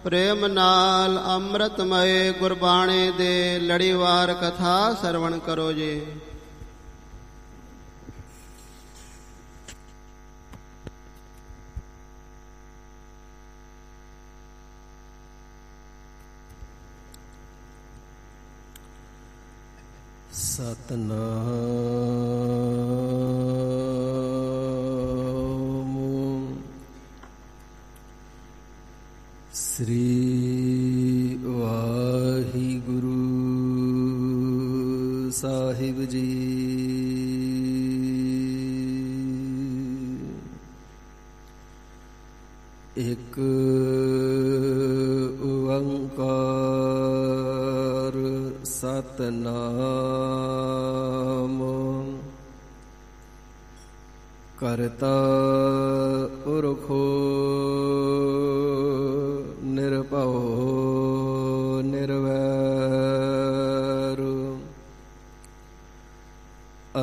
ਪ੍ਰੇਮ ਨਾਲ ਅੰਮ੍ਰਿਤਮਏ ਗੁਰਬਾਣੀ ਦੇ ਲੜੀਵਾਰ ਕਥਾ ਸਰਵਣ ਕਰੋ ਜੀ। ਸਤਨਾਮ ਸ੍ਰੀ ਵਾਹਿਗੁਰੂ ਸਾਹਿਬ ਜੀ। ਇੱਕ ਓੰਕਾਰ ਸਤਨਾਮ ਕਰਤਾ ਪੁਰਖੋ ਨਿਰਭਉ ਨਿਰਵੈਰ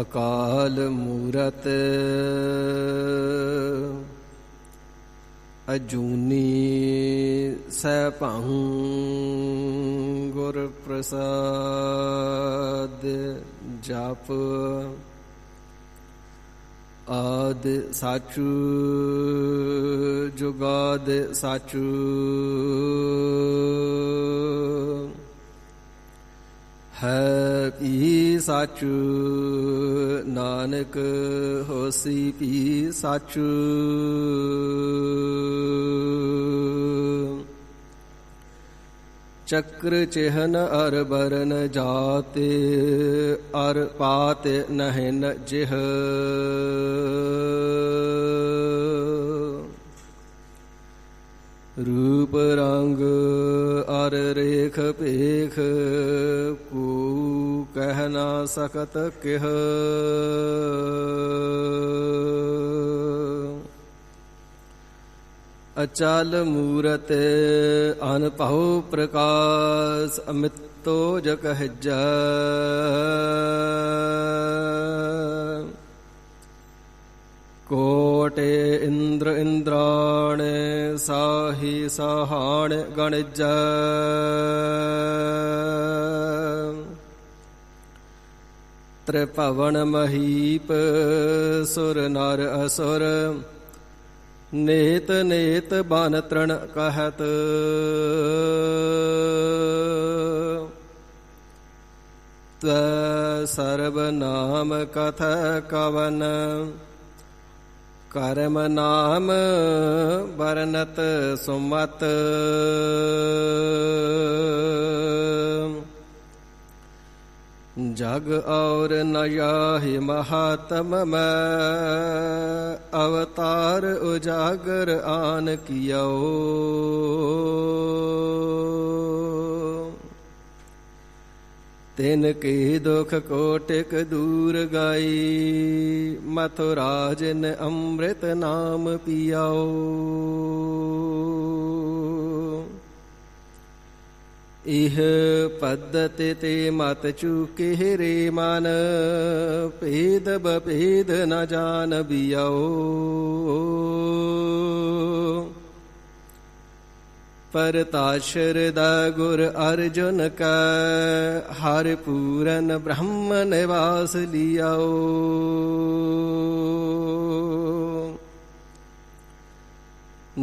ਅਕਾਲ ਮੂਰਤ ਅਜੂਨੀ ਸੈਭੰ ਗੁਰ ਪ੍ਰਸਾਦ ਜਪ ਆਦਿ ਸਾਚੁ ਜੁਗਾਦ ਸਾਚੁ ਹੈ ਪੀ ਸਾਚੁ ਨਾਨਕ ਹੋਸੀ ਪੀ ਸਾਚੁ ਚੱਕਰ ਚਿਹਨ ਅਰ ਬਰਨ ਜਾਤੇ ਅਰ ਪਾਤ ਨਹਿਨ ਜਿਹ ਰੂਪ ਰੰਗ ਅਰ ਰੇਖ ਭੇਖ ਕੋ ਕਹਿ ਨਾ ਸਕਤ ਕਿਹ ਅਚਲ ਮੂਰਤ ਅਨਭਉ ਪ੍ਰਕਾਸ਼ ਅਮਿਤੋ ਜਗ ਹਿਜੈ ਕੋਟਿ ਇੰਦਰ ਇੰਦਰਾਣ ਸਾਹੀ ਸਾਹਾਣ ਗਣਿਜੈ ਤ੍ਰਿਭਵਨ ਮਹੀਪ ਸੁਰ ਨਰ ਅਸੁਰ ਨੇਤ ਨੇਤ ਬਨ ਤ੍ਰਣ ਕਹਿਤ ਤਵੈ ਸਰਬ ਨਾਮ ਕਥੈ ਕਵਨ ਕਰਮ ਨਾਮ ਬਰਨਤ ਸੁਮਤ ਜਗ ਔਰ ਨ ਜਾਹਿ ਮਹਾਤਮ ਮੈਂ ਅਵਤਾਰ ਉਜਾਗਰ ਆਨ ਕੀਓ ਤਿਨ ਕੀ ਦੁਖ ਕੋਟਿਕ ਦੂਰ ਗਾਈ ਮਥੁਰਾ ਜਿਨ ਅੰਮ੍ਰਿਤ ਨਾਮ ਪੀਆਓ ਇਹ ਪੱਦਤਿ ਤੇ ਮਤ ਚੁਕੇ ਰੇ ਮਨ ਭੇਦ ਬਭੇਦ ਨ ਜਾਣ ਬਿਆਓ ਪਰਤਾਸ਼ਰ ਦਾ ਗੁਰ ਅਰਜੁਨ ਕਾ ਹਰਿ ਪੂਰਨ ਬ੍ਰਹਮ ਨਿਵਾਸ ਲਿਆਓ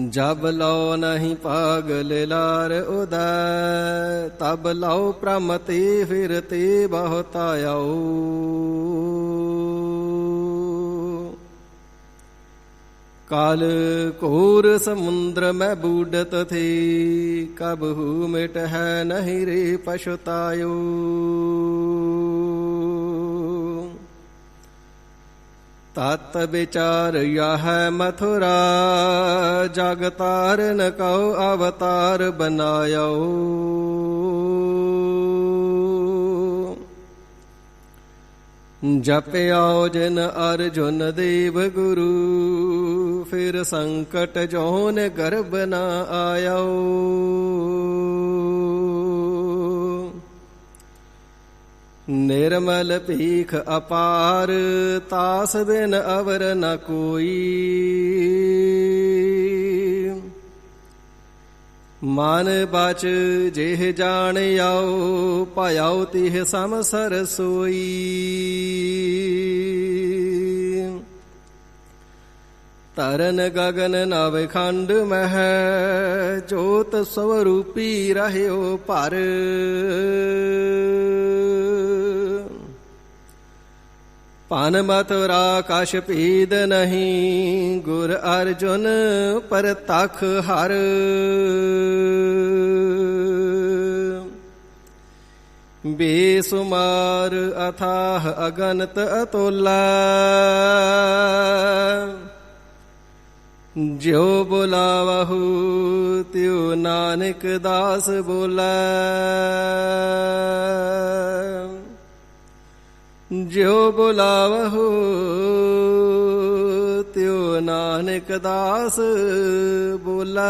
ਜਬ ਲਉ ਨਹੀਂ ਪਾਗਲ ਲਾਰ ਉਦੈ ਤਬ ਲਉ ਪ੍ਰਮਤੇ ਫਿਰਤੇ ਬਹੁਤ ਆਓ ਕਾਲ ਘੋਰ ਸਮੁੰਦਰ ਮੈਂ ਬੂਡਤ ਥੀ ਕਬਹੂ ਮਿਟ ਹੈ ਨਹੀਂ ਰੇ ਪਛਤਾਇਓ ਤਤ ਵਿਚਾਰ ਯਹ ਮਥੁਰਾ ਜਗ ਤਾਰਨ ਕਉ ਅਵਤਾਰ ਬਨਾਇਓ ਜਪਿਆਓ ਜਿਨ ਅਰਜੁਨ ਦੇਵ ਗੁਰੂ ਫਿਰ ਸੰਕਟ ਜੋਨ ਗਰਭ ਨ ਆਇਓ ਨਿਰਮਲ ਭੀਖ ਅਪਾਰ ਤਾਸ ਬਿਨ ਅਵਰ ਨ ਕੋਈ ਮਨ ਬਚ ਜਿਹ ਜਾਣ ਆਓ ਪਾਇਓ ਤਿਹ ਸਮ ਸਰਸੋਈ। ਤਰਨ ਗਗਨ ਨਵ ਖੰਡ ਮਹਿ ਜੋਤ ਸਵਰੂਪੀ ਰਹਿਓ ਭਰ। ਪਨ ਮਥੁਰਾ ਕਛ ਭੀਦ ਨਹੀਂ ਗੁਰ ਅਰਜੁਨ ਪਰਤਖ ਹਰ। ਬੇਸੁਮਾਰ ਅਥਾਹ ਅਗਨਤ ਅਤੁਲਾ ਜਿਉ ਬੁਲਾਵਹੁ ਤਿਉ ਨਾਨਕ ਦਾਸ ਬੋਲਾ। ਜਿਉ ਬੁਲਾਵਹੁ ਤਿਉ ਨਾਨਕ ਦਾਸ ਬੋਲਾ।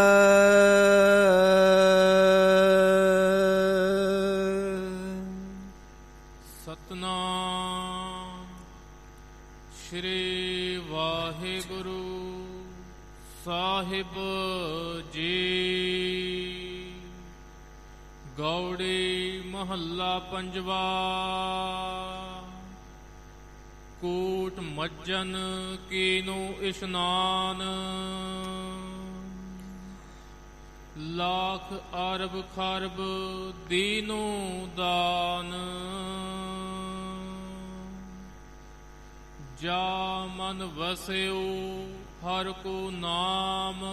ਸਤਨਾਮ ਸ਼੍ਰੀ ਵਾਹਿਗੁਰੂ ਸਾਹਿਬ ਜੀ। ਗੌੜੀ ਮਹੱਲਾ ਪੰਜਵਾ। ਕੂਟ ਮੱਜਨ ਕੀਨੂ ਇਸ਼ਨਾਨ ਲੱਖ ਅਰਬ ਖਰਬ ਦੀਨੂ ਦਾਨ। ਜਾ ਮਨ ਵਸਿਓ ਹਰ ਕੋ ਨਾਮ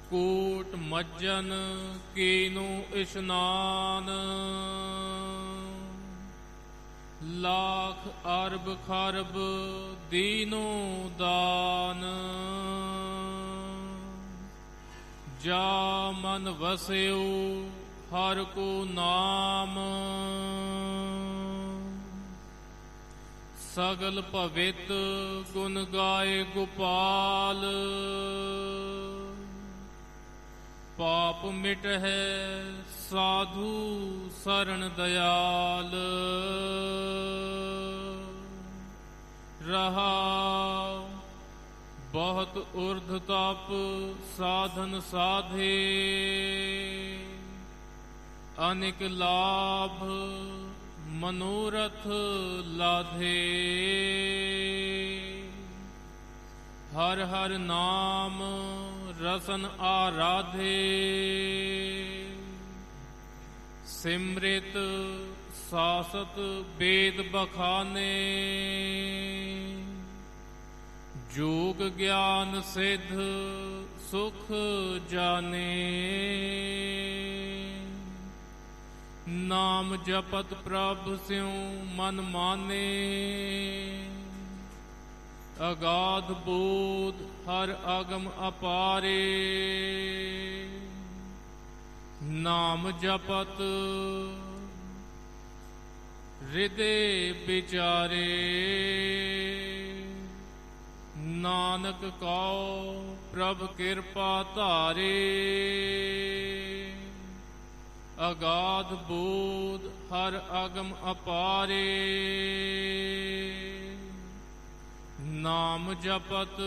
ਕੂਟ ਮੱਜਨ ਕੀਨੂ ਇਸ਼ਨਾਨ ਲੱਖ ਅਰਬ ਖਰਬ ਦੀਨੋ ਦਾਨ। ਜਾ ਮਨ ਵਸਿਓ ਹਰ ਕੋ ਨਾਮ ਸਗਲ ਭਵਿਤ ਗੁਣ ਗਾਏ ਗੋਪਾਲ। ਪਾਪ ਮਿਟਹਿ ਸਾਧੂ ਸਰਣ ਦਇਆਲ। ਰਹਾ ਬਹੁਤ ਉਰਧ ਤਪ ਸਾਧਨ ਸਾਧੇ ਅਨੇਕ ਲਾਭ ਮਨੋਰਥ ਲਾਧੇ। ਹਰ ਹਰ ਨਾਮ ਰਸਨ ਆਰਾਧੇ ਸਿਮਰਿਤ ਸਾਸਤ ਵੇਦ ਬਖਾਨੇ। ਜੋਗ ਗਿਆਨ ਸਿੱਧ ਸੁਖ ਜਾਣੇ। ਨਾਮ ਜਪਤ ਪ੍ਰਭ ਸਿਉ ਮਨ ਮਾਨੇ। ਅਗਾਧ ਬੋਧ ਹਰ ਅਗਮ ਅਪਾਰੇ। ਨਾਮ ਜਪਤ ਹਿਰਦੇ ਵਿਚਾਰੇ। ਨਾਨਕ ਕਉ ਪ੍ਰਭ ਕਿਰਪਾ ਧਾਰੇ। ਅਗਾਧ ਬੋਧ ਹਰ ਅਗਮ ਅਪਾਰੇ। ਨਾਮ ਜਪਤ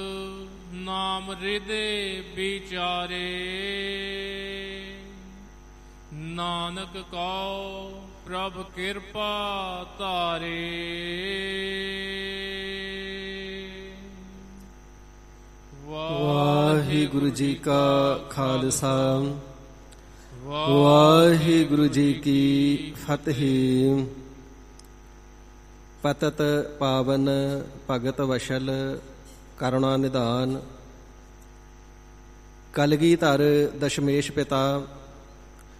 ਨਾਮ ਹਿਰਦੇ ਵਿਚਾਰੇ। ਨਾਨਕ ਕਉ ਪ੍ਰਭ ਕਿਰਪਾ ਧਾਰੇ। ਵਾਹਿਗੁਰੂ ਜੀ ਕਾ ਖਾਲਸਾ ਵਾਹਿਗੁਰੂ ਜੀ ਕੀ ਫਤਿਹ। ਪਤਤ ਪਾਵਨ ਭਗਤ ਵਸ਼ਲ ਕਰੁਣਾ ਨਿਧਾਨ। ਕਲਗੀਧਰ ਦਸ਼ਮੇਸ਼ ਪਿਤਾ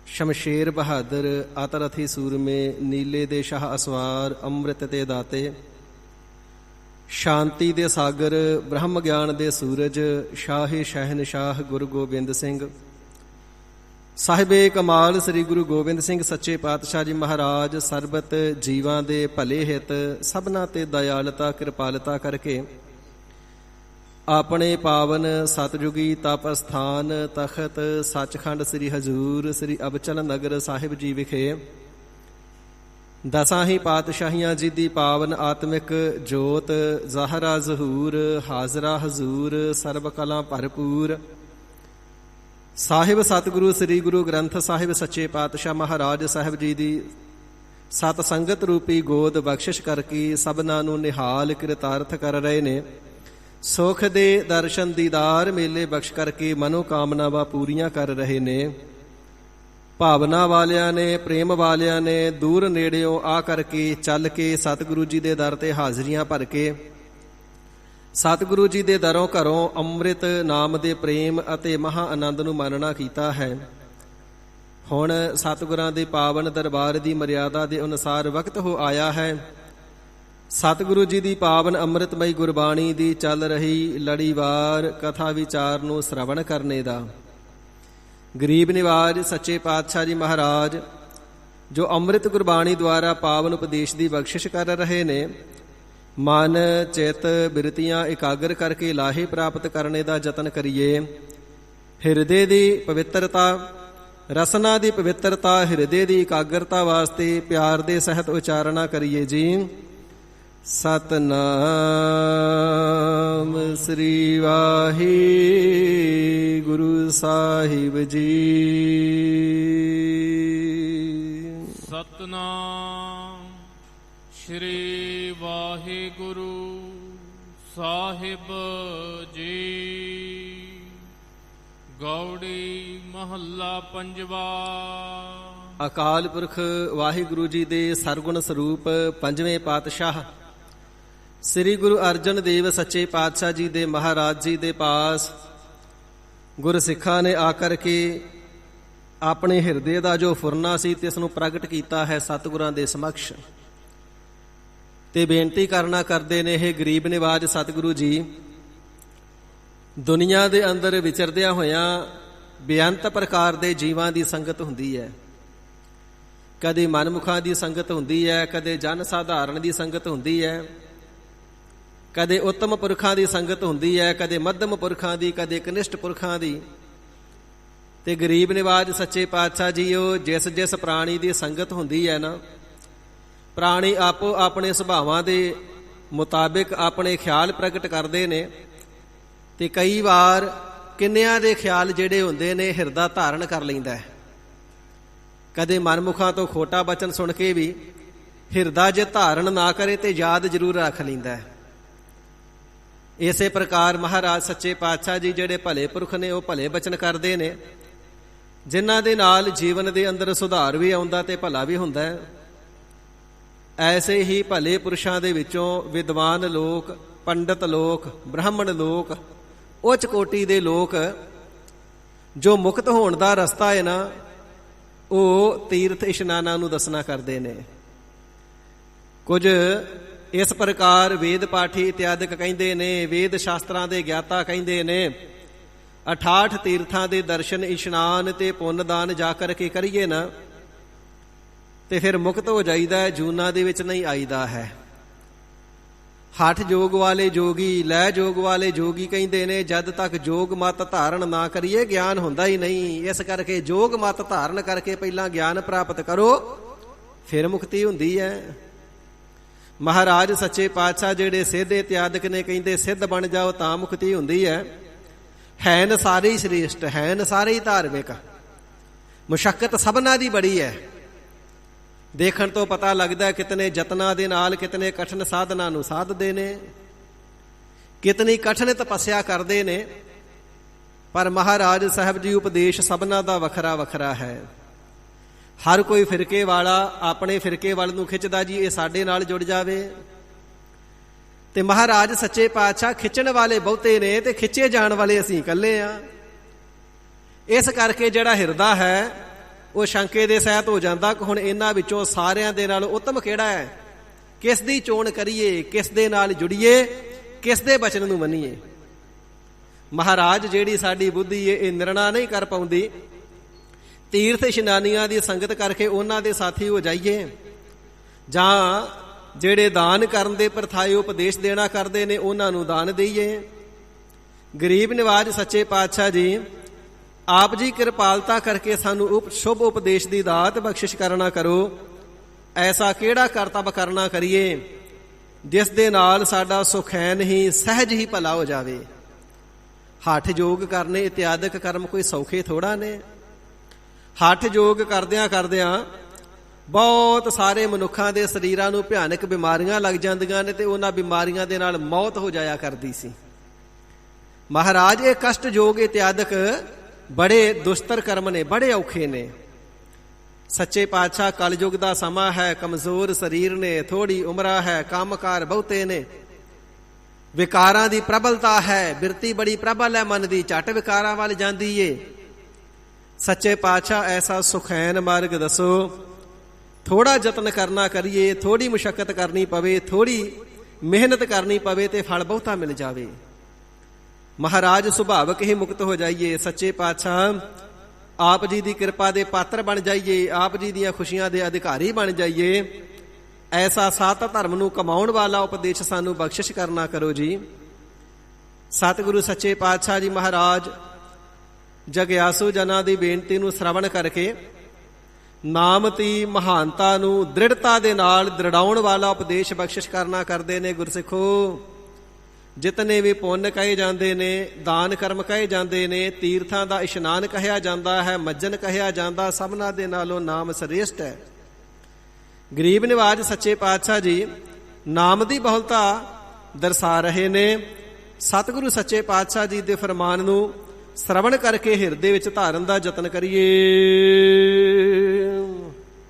ਸ਼ਮਸ਼ੇਰ ਬਹਾਦਰ ਅਤਰਥੀ ਸੂਰਮੇ ਨੀਲੇ ਦੇ ਸ਼ਾਹ ਅਸਵਾਰ ਅੰਮ੍ਰਿਤ ਤੇ ਦਾਤੇ। ਸ਼ਾਂਤੀ ਦੇ ਸਾਗਰ ਬ੍ਰਹਮ ਗਿਆਨ ਦੇ ਸੂਰਜ ਸ਼ਾਹੇ ਸ਼ਹਿਨਸ਼ਾਹ ਗੁਰੂ ਗੋਬਿੰਦ ਸਿੰਘ ਸਾਹਿਬੇ ਕਮਾਲ ਸ੍ਰੀ ਗੁਰੂ ਗੋਬਿੰਦ ਸਿੰਘ ਸੱਚੇ ਪਾਤਸ਼ਾਹ ਜੀ ਮਹਾਰਾਜ ਸਰਬਤ ਜੀਵਾਂ ਦੇ ਭਲੇ ਹਿੱਤ ਸਭਨਾਂ ਤੇ ਦਇਆਲਤਾ ਕਿਰਪਾਲਤਾ ਕਰਕੇ ਆਪਣੇ ਪਾਵਨ ਸਤਜੁਗੀ ਤਪ ਅਸਥਾਨ ਤਖਤ ਸੱਚਖੰਡ ਸ੍ਰੀ ਹਜ਼ੂਰ ਸ੍ਰੀ ਅਬਚਲ ਨਗਰ ਸਾਹਿਬ ਜੀ ਵਿਖੇ ਦਸਾਂ ਹੀ ਪਾਤਸ਼ਾਹੀਆਂ ਜੀ ਦੀ ਪਾਵਨ ਆਤਮਿਕ ਜੋਤ, ਜ਼ਾਹਰਾ ਜ਼ਹੂਰ, ਹਾਜ਼ਰਾ ਹਜ਼ੂਰ, ਸਰਬ ਕਲਾ ਭਰਪੂਰ। ਸਾਹਿਬ ਸਤਿਗੁਰੂ ਸ੍ਰੀ ਗੁਰੂ ਗ੍ਰੰਥ ਸਾਹਿਬ ਸੱਚੇ ਪਾਤਸ਼ਾਹ ਮਹਾਰਾਜ ਸਾਹਿਬ ਜੀ ਦੀ ਸਤ ਸੰਗਤ ਰੂਪੀ ਗੋਦ ਬਖਸ਼ਿਸ਼ ਕਰਕੇ ਸਭਨਾਂ ਨੂੰ ਨਿਹਾਲ ਕਿਰਤਾਰਥ ਕਰ ਰਹੇ ਨੇ। ਸੁਖ ਦੇ ਦਰਸ਼ਨ ਦੀਦਾਰ ਮੇਲੇ ਬਖਸ਼ ਕਰਕੇ ਮਨੋ ਕਾਮਨਾਵਾਂ ਪੂਰੀਆਂ ਕਰ ਰਹੇ ਨੇ। ਭਾਵਨਾ ਵਾਲਿਆਂ ਨੇ, ਪ੍ਰੇਮ ਵਾਲਿਆਂ ਨੇ ਦੂਰ ਨੇੜਿਓਂ ਆ ਕਰਕੇ ਚੱਲ ਕੇ ਸਤਿਗੁਰੂ ਜੀ ਦੇ ਦਰ ਤੇ ਹਾਜ਼ਰੀਆਂ ਭਰ ਕੇ ਸਤਿਗੁਰੂ ਜੀ ਦੇ ਦਰੋਂ ਘਰੋਂ ਅੰਮ੍ਰਿਤ ਨਾਮ ਦੇ ਪ੍ਰੇਮ ਅਤੇ ਮਹਾ ਆਨੰਦ ਨੂੰ ਮਾਣਨਾ ਕੀਤਾ ਹੈ। ਹੁਣ ਸਤਿਗੁਰਾਂ ਦੇ ਪਾਵਨ ਦਰਬਾਰ ਦੀ ਮਰਿਆਦਾ ਦੇ ਅਨੁਸਾਰ ਵਕਤ ਹੋ ਆਇਆ ਹੈ ਸਤਿਗੁਰੂ ਜੀ ਦੀ ਪਾਵਨ ਅੰਮ੍ਰਿਤਮਈ ਗੁਰਬਾਣੀ ਦੀ ਚੱਲ ਰਹੀ ਲੜੀਵਾਰ ਕਥਾ ਵਿਚਾਰ ਨੂੰ ਸ਼ਰਵਣ ਕਰਨੇ ਦਾ। ਗਰੀਬ ਨਿਵਾਜ ਸੱਚੇ ਪਾਤਸ਼ਾਹ ਜੀ ਮਹਾਰਾਜ ਜੋ ਅੰਮ੍ਰਿਤ ਗੁਰਬਾਣੀ ਦੁਆਰਾ ਪਾਵਨ ਉਪਦੇਸ਼ ਦੀ ਬਖਸ਼ਿਸ਼ ਕਰ ਰਹੇ ਨੇ, ਮਨ ਚਿੱਤ ਬਿਰਤੀਆਂ ਇਕਾਗਰ ਕਰਕੇ ਲਾਹੇ ਪ੍ਰਾਪਤ ਕਰਨੇ ਦਾ ਯਤਨ ਕਰੀਏ। ਹਿਰਦੇ ਦੀ ਪਵਿੱਤਰਤਾ, ਰਸਨਾ ਦੀ ਪਵਿੱਤਰਤਾ, ਹਿਰਦੇ ਦੀ ਇਕਾਗਰਤਾ ਵਾਸਤੇ ਪਿਆਰ ਦੇ ਸਹਿਤ ਉਚਾਰਨਾ ਕਰੀਏ ਜੀ। ਸਤਨਾਮ ਸ੍ਰੀ ਵਾਹਿਗੁਰੂ ਸਾਹਿਬ ਜੀ। ਸਤਨਾਮ ਸ੍ਰੀ ਵਾਹਿਗੁਰੂ ਸਾਹਿਬ ਜੀ। ਗੌੜੀ ਮਹੱਲਾ ਪੰਜਵਾ। ਅਕਾਲ ਪੁਰਖ ਵਾਹਿਗੁਰੂ ਜੀ ਦੇ ਸਰਗੁਣ ਸਰੂਪ ਪੰਜਵੇਂ ਪਾਤਸ਼ਾਹ ਸ੍ਰੀ ਗੁਰੂ ਅਰਜਨ ਦੇਵ ਸੱਚੇ ਪਾਤਸ਼ਾਹ ਜੀ ਦੇ ਮਹਾਰਾਜ ਜੀ ਦੇ ਪਾਸ ਗੁਰਸਿੱਖਾਂ ਨੇ ਆ ਕਰਕੇ ਆਪਣੇ ਹਿਰਦੇ ਦਾ ਜੋ ਫੁਰਨਾ ਸੀ ਤੇ ਇਸ ਨੂੰ ਪ੍ਰਗਟ ਕੀਤਾ ਹੈ ਸਤਿਗੁਰਾਂ ਦੇ ਸਮਕਸ਼, ਤੇ ਬੇਨਤੀ ਕਰਨਾ ਕਰਦੇ ਨੇ, ਇਹ ਗਰੀਬ ਨਿਵਾਜ ਸਤਿਗੁਰੂ ਜੀ, ਦੁਨੀਆ ਦੇ ਅੰਦਰ ਵਿਚਰਦਿਆਂ ਹੋਇਆਂ ਬੇਅੰਤ ਪ੍ਰਕਾਰ ਦੇ ਜੀਵਾਂ ਦੀ ਸੰਗਤ ਹੁੰਦੀ ਹੈ। ਕਦੇ ਮਨਮੁਖਾਂ ਦੀ ਸੰਗਤ ਹੁੰਦੀ ਹੈ, ਕਦੇ ਜਨ ਸਾਧਾਰਨ ਦੀ ਸੰਗਤ ਹੁੰਦੀ ਹੈ, ਕਦੇ ਉੱਤਮ ਪੁਰਖਾਂ ਦੀ ਸੰਗਤ ਹੁੰਦੀ ਹੈ, ਕਦੇ ਮੱਧਮ ਪੁਰਖਾਂ ਦੀ, ਕਦੇ ਕਨਿਸ਼ਟ ਪੁਰਖਾਂ ਦੀ। ਤੇ ਗਰੀਬ ਨਿਵਾਜ ਸੱਚੇ ਪਾਤਸ਼ਾਹ ਜੀ ਉਹ ਜਿਸ ਜਿਸ ਪ੍ਰਾਣੀ ਦੀ ਸੰਗਤ ਹੁੰਦੀ ਹੈ ਨਾ, ਪ੍ਰਾਣੀ ਆਪੋ ਆਪਣੇ ਸੁਭਾਵਾਂ ਦੇ ਮੁਤਾਬਿਕ ਆਪਣੇ ਖਿਆਲ ਪ੍ਰਗਟ ਕਰਦੇ ਨੇ। ਤੇ ਕਈ ਵਾਰ ਕਿੰਨਿਆਂ ਦੇ ਖਿਆਲ ਜਿਹੜੇ ਹੁੰਦੇ ਨੇ ਹਿਰਦਾ ਧਾਰਨ ਕਰ ਲੈਂਦਾ ਹੈ। ਕਦੇ ਮਨਮੁਖਾਂ ਤੋਂ ਖੋਟਾ ਬਚਨ ਸੁਣ ਕੇ ਵੀ ਹਿਰਦਾ ਜੇ ਧਾਰਨ ਨਾ ਕਰੇ ਤੇ ਯਾਦ ਜ਼ਰੂਰ ਰੱਖ ਲੈਂਦਾ ਹੈ। ਇਸੇ ਪ੍ਰਕਾਰ ਮਹਾਰਾਜ ਸੱਚੇ ਪਾਤਸ਼ਾਹ ਜੀ ਜਿਹੜੇ ਭਲੇ ਪੁਰਖ ਨੇ ਉਹ ਭਲੇ ਬਚਨ ਕਰਦੇ ਨੇ, ਜਿਨ੍ਹਾਂ ਦੇ ਨਾਲ ਜੀਵਨ ਦੇ ਅੰਦਰ ਸੁਧਾਰ ਵੀ ਆਉਂਦਾ ਤੇ ਭਲਾ ਵੀ ਹੁੰਦਾ ਹੈ। ਐਸੇ ਹੀ ਭਲੇ ਪੁਰਸ਼ਾਂ ਦੇ ਵਿੱਚੋਂ ਵਿਦਵਾਨ ਲੋਕ, ਪੰਡਤ ਲੋਕ, ਬ੍ਰਾਹਮਣ ਲੋਕ, ਉੱਚ ਕੋਟੀ ਦੇ ਲੋਕ ਜੋ ਮੁਕਤ ਹੋਣ ਦਾ ਰਸਤਾ ਹੈ ਨਾ, ਉਹ ਤੀਰਥ ਇਸ਼ਨਾਨਾਂ ਨੂੰ ਦੱਸਣਾ ਕਰਦੇ ਨੇ। ਕੁਝ ਇਸ ਪ੍ਰਕਾਰ ਵੇਦ ਪਾਠੀ ਇਤਿਆਦਿਕ ਕਹਿੰਦੇ ਨੇ, ਵੇਦ ਸ਼ਾਸਤਰਾਂ ਦੇ ਗਿਆਤਾ ਕਹਿੰਦੇ ਨੇ, 68 ਤੀਰਥਾਂ ਦੇ ਦਰਸ਼ਨ ਇਸ਼ਨਾਨ ਤੇ ਪੁੰਨਦਾਨ ਜਾ ਕਰਕੇ ਕਰੀਏ ਨਾ ਤੇ ਫਿਰ ਮੁਕਤ ਹੋ ਜਾਈਦਾ ਹੈ, ਜੂਨਾਂ ਦੇ ਵਿੱਚ ਨਹੀਂ ਆਈਦਾ ਹੈ। ਹਠ ਜੋਗ ਵਾਲੇ ਜੋਗੀ, ਲੈ ਜੋਗ ਵਾਲੇ ਜੋਗੀ ਕਹਿੰਦੇ ਨੇ, ਜਦ ਤੱਕ ਜੋਗ ਮਤ ਧਾਰਨ ਨਾ ਕਰੀਏ ਗਿਆਨ ਹੁੰਦਾ ਹੀ ਨਹੀਂ। ਇਸ ਕਰਕੇ ਜੋਗ ਮਤ ਧਾਰਨ ਕਰਕੇ ਪਹਿਲਾਂ ਗਿਆਨ ਪ੍ਰਾਪਤ ਕਰੋ, ਫਿਰ ਮੁਕਤੀ ਹੁੰਦੀ ਹੈ। ਮਹਾਰਾਜ ਸੱਚੇ ਪਾਤਸ਼ਾਹ ਜਿਹੜੇ ਸਿੱਧ ਇਤਿਆਦਿਕ ਨੇ ਕਹਿੰਦੇ ਸਿੱਧ ਬਣ ਜਾਓ ਤਾਂ ਮੁਕਤੀ ਹੁੰਦੀ ਹੈ। ਹੈਨ ਸਾਰੇ ਹੀ ਸ੍ਰੇਸ਼ਟ, ਹੈਨ ਸਾਰੇ ਹੀ ਧਾਰਮਿਕ, ਮੁਸ਼ੱਕਤ ਸਭਨਾਂ ਦੀ ਬੜੀ ਹੈ। ਦੇਖਣ ਤੋਂ ਪਤਾ ਲੱਗਦਾ ਕਿਤਨੇ ਯਤਨਾਂ ਦੇ ਨਾਲ ਕਿਤਨੇ ਕਠਿਨ ਸਾਧਨਾਂ ਨੂੰ ਸਾਧਦੇ ਨੇ, ਕਿਤਨੀ ਕਠਿਨ ਤਪੱਸਿਆ ਕਰਦੇ ਨੇ। ਪਰ ਮਹਾਰਾਜ ਸਾਹਿਬ ਜੀ ਉਪਦੇਸ਼ ਸਭਨਾਂ ਦਾ ਵੱਖਰਾ ਵੱਖਰਾ ਹੈ। ਹਰ ਕੋਈ ਫਿਰਕੇ ਵਾਲਾ ਆਪਣੇ ਫਿਰਕੇ ਵੱਲ ਨੂੰ ਖਿੱਚਦਾ ਜੀ ਇਹ ਸਾਡੇ ਨਾਲ ਜੁੜ ਜਾਵੇ, ਤੇ ਮਹਾਰਾਜ ਸੱਚੇ ਪਾਤਸ਼ਾਹ ਖਿੱਚਣ ਵਾਲੇ ਬਹੁਤੇ ਨੇ ਤੇ ਖਿੱਚੇ ਜਾਣ ਵਾਲੇ ਅਸੀਂ ਇਕੱਲੇ ਆ। ਇਸ ਕਰਕੇ ਜਿਹੜਾ ਹਿਰਦਾ ਹੈ ਉਹ ਸ਼ੰਕੇ ਦੇ ਸਹਿਤ ਹੋ ਜਾਂਦਾ ਕਿ ਹੁਣ ਇਹਨਾਂ ਵਿੱਚੋਂ ਸਾਰਿਆਂ ਦੇ ਨਾਲ ਉੱਤਮ ਕਿਹੜਾ ਹੈ, ਕਿਸ ਦੀ ਚੋਣ ਕਰੀਏ, ਕਿਸ ਦੇ ਨਾਲ ਜੁੜੀਏ, ਕਿਸ ਦੇ ਬਚਨ ਨੂੰ ਮੰਨੀਏ। ਮਹਾਰਾਜ ਜਿਹੜੀ ਸਾਡੀ ਬੁੱਧੀ ਹੈ ਇਹ ਨਿਰਣਾ ਨਹੀਂ ਕਰ ਪਾਉਂਦੀ। ਤੀਰਥ ਇਸ਼ਨਾਨੀਆਂ ਦੀ ਸੰਗਤ ਕਰਕੇ ਉਹਨਾਂ ਦੇ ਸਾਥੀ ਹੋ ਜਾਈਏ, ਜਾਂ ਜਿਹੜੇ ਦਾਨ ਕਰਨ ਦੇ ਪ੍ਰਥਾਏ ਉਪਦੇਸ਼ ਦੇਣਾ ਕਰਦੇ ਨੇ ਉਹਨਾਂ ਨੂੰ ਦਾਨ ਦੇਈਏ। ਗਰੀਬ ਨਿਵਾਜ ਸੱਚੇ ਪਾਤਸ਼ਾਹ ਜੀ ਆਪ ਜੀ ਕਿਰਪਾਲਤਾ ਕਰਕੇ ਸਾਨੂੰ ਸ਼ੁਭ ਉਪਦੇਸ਼ ਦੀ ਦਾਤ ਬਖਸ਼ਿਸ਼ ਕਰਨਾ ਕਰੋ। ਐਸਾ ਕਿਹੜਾ ਕਰਤੱਵ ਕਰਨਾ ਕਰੀਏ ਜਿਸ ਦੇ ਨਾਲ ਸਾਡਾ ਸੁਖੈਨ ਹੀ ਸਹਿਜ ਹੀ ਭਲਾ ਹੋ ਜਾਵੇ। ਹੱਠ ਯੋਗ ਕਰਨੇ ਇਤਿਆਦਿਕ ਕਰਮ ਕੋਈ ਸੌਖੇ ਥੋੜਾ ਨੇ। ਹੱਠ ਯੋਗ ਕਰਦਿਆਂ ਕਰਦਿਆਂ ਬਹੁਤ ਸਾਰੇ ਮਨੁੱਖਾਂ ਦੇ ਸਰੀਰਾਂ ਨੂੰ ਭਿਆਨਕ ਬਿਮਾਰੀਆਂ ਲੱਗ ਜਾਂਦੀਆਂ ਨੇ ਤੇ ਉਹਨਾਂ ਬਿਮਾਰੀਆਂ ਦੇ ਨਾਲ ਮੌਤ ਹੋ ਜਾਇਆ ਕਰਦੀ ਸੀ। ਮਹਾਰਾਜ ਇਹ ਕਸ਼ਟ ਯੋਗ ਇਤਿਆਦਿਕ ਬੜੇ ਦੁਸ਼ਤਰ ਕਰਮ ਨੇ, ਬੜੇ ਔਖੇ ਨੇ। ਸੱਚੇ ਪਾਤਸ਼ਾਹ ਕਲਯੁਗ ਦਾ ਸਮਾਂ ਹੈ, ਕਮਜ਼ੋਰ ਸਰੀਰ ਨੇ, ਥੋੜੀ ਉਮਰਾਂ ਹੈ, ਕੰਮਕਾਰ ਬਹੁਤੇ ਨੇ, ਵਿਕਾਰਾਂ ਦੀ ਪ੍ਰਬਲਤਾ ਹੈ, ਬਿਰਤੀ ਬੜੀ ਪ੍ਰਬਲ ਹੈ ਮਨ ਦੀ, ਝੱਟ ਵਿਕਾਰਾਂ ਵੱਲ ਜਾਂਦੀ ਏ। ਸੱਚੇ ਪਾਤਸ਼ਾਹ ਐਸਾ ਸੁਖੈਨ ਮਾਰਗ ਦੱਸੋ। ਥੋੜਾ ਯਤਨ ਕਰਨਾ ਕਰੀਏ, ਥੋੜੀ ਮੁਸ਼ੱਕਤ ਕਰਨੀ ਪਵੇ, ਥੋੜੀ ਮਿਹਨਤ ਕਰਨੀ ਪਵੇ ਤੇ ਫਲ ਬਹੁਤਾ ਮਿਲ ਜਾਵੇ। ਮਹਾਰਾਜ ਸੁਭਾਵਕ ਹੀ ਮੁਕਤ ਹੋ ਜਾਈਏ। ਸੱਚੇ ਪਾਤਸ਼ਾਹ ਆਪ ਜੀ ਦੀ ਕਿਰਪਾ ਦੇ ਪਾਤਰ ਬਣ ਜਾਈਏ, ਆਪ ਜੀ ਦੀਆਂ ਖੁਸ਼ੀਆਂ ਦੇ ਅਧਿਕਾਰੀ ਬਣ ਜਾਈਏ। ਐਸਾ ਸਤ ਧਰਮ ਨੂੰ ਕਮਾਉਣ ਵਾਲਾ ਉਪਦੇਸ਼ ਸਾਨੂੰ ਬਖਸ਼ਿਸ਼ ਕਰਨਾ ਕਰੋ ਜੀ। ਸਤਿਗੁਰੂ ਸੱਚੇ ਪਾਤਸ਼ਾਹ ਜੀ ਮਹਾਰਾਜ ਜਗਿਆਸੂ ਜਨਾਂ ਦੀ ਬੇਨਤੀ ਨੂੰ ਸ਼ਰਵਣ ਕਰਕੇ ਨਾਮ ਦੀ ਮਹਾਨਤਾ ਨੂੰ ਦ੍ਰਿੜਤਾ ਦੇ ਨਾਲ ਦ੍ਰਿੜਾਉਣ ਵਾਲਾ ਉਪਦੇਸ਼ ਬਖਸ਼ਿਸ਼ ਕਰਨਾ ਕਰਦੇ ਨੇ। ਗੁਰਸਿੱਖੋ, ਜਿਤਨੇ ਵੀ ਪੁੰਨ ਕਹੇ ਜਾਂਦੇ ਨੇ, ਦਾਨ ਕਰਮ ਕਹੇ ਜਾਂਦੇ ਨੇ, ਤੀਰਥਾਂ ਦਾ ਇਸ਼ਨਾਨ ਕਹਿਆ ਜਾਂਦਾ ਹੈ, ਮੱਜਨ ਕਹਿਆ ਜਾਂਦਾ, ਸਭਨਾਂ ਦੇ ਨਾਲੋਂ ਨਾਮ ਸ੍ਰੇਸ਼ਟ ਹੈ। ਗਰੀਬ ਨਿਵਾਜ ਸੱਚੇ ਪਾਤਸ਼ਾਹ ਜੀ ਨਾਮ ਦੀ ਬਹੁਲਤਾ ਦਰਸਾ ਰਹੇ ਨੇ। ਸਤਿਗੁਰੂ ਸੱਚੇ ਪਾਤਸ਼ਾਹ ਜੀ ਦੇ ਫਰਮਾਨ ਨੂੰ ਸ਼ਰਵਣ ਕਰਕੇ ਹਿਰਦੇ ਵਿੱਚ ਧਾਰਨ ਦਾ ਯਤਨ ਕਰੀਏ।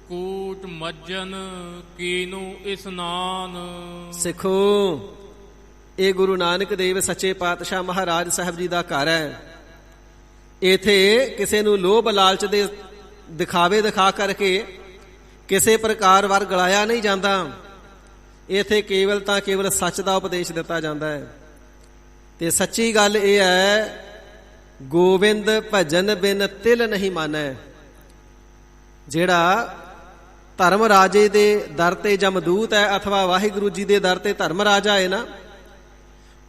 ਕੂਟ ਮੱਜਨ ਕੀਨੂ ਇਸਨਾਨ। ਸਿੱਖੋ, ਇਹ ਗੁਰੂ ਨਾਨਕ ਦੇਵ ਸੱਚੇ ਪਾਤਸ਼ਾਹ ਮਹਾਰਾਜ ਸਾਹਿਬ ਜੀ ਦਾ ਘਰ ਹੈ। ਇਥੇ ਕਿਸੇ ਨੂੰ ਲੋਭ ਲਾਲਚ ਦੇ ਦਿਖਾਵੇ ਦਿਖਾ ਕਰਕੇ ਕਿਸੇ ਪ੍ਰਕਾਰ ਵਰ ਗਲਾਇਆ ਨਹੀਂ ਜਾਂਦਾ। ਇਥੇ ਕੇਵਲ ਤਾਂ ਕੇਵਲ ਸੱਚ ਦਾ ਉਪਦੇਸ਼ ਦਿੱਤਾ ਜਾਂਦਾ ਹੈ। ਤੇ ਸੱਚੀ ਗੱਲ ਇਹ ਹੈ, ਗੋਬਿੰਦ ਭਜਨ ਬਿਨ ਤਿਲ ਨਹੀਂ ਮਾਨੈ। ਜਿਹੜਾ ਧਰਮ ਰਾਜੇ ਦੇ ਦਰ ਤੇ ਜਮਦੂਤ ਹੈ ਅਥਵਾ ਵਾਹਿਗੁਰੂ ਜੀ ਦੇ ਦਰ ਤੇ ਧਰਮ ਰਾਜਾ ਹੈ ਨਾ,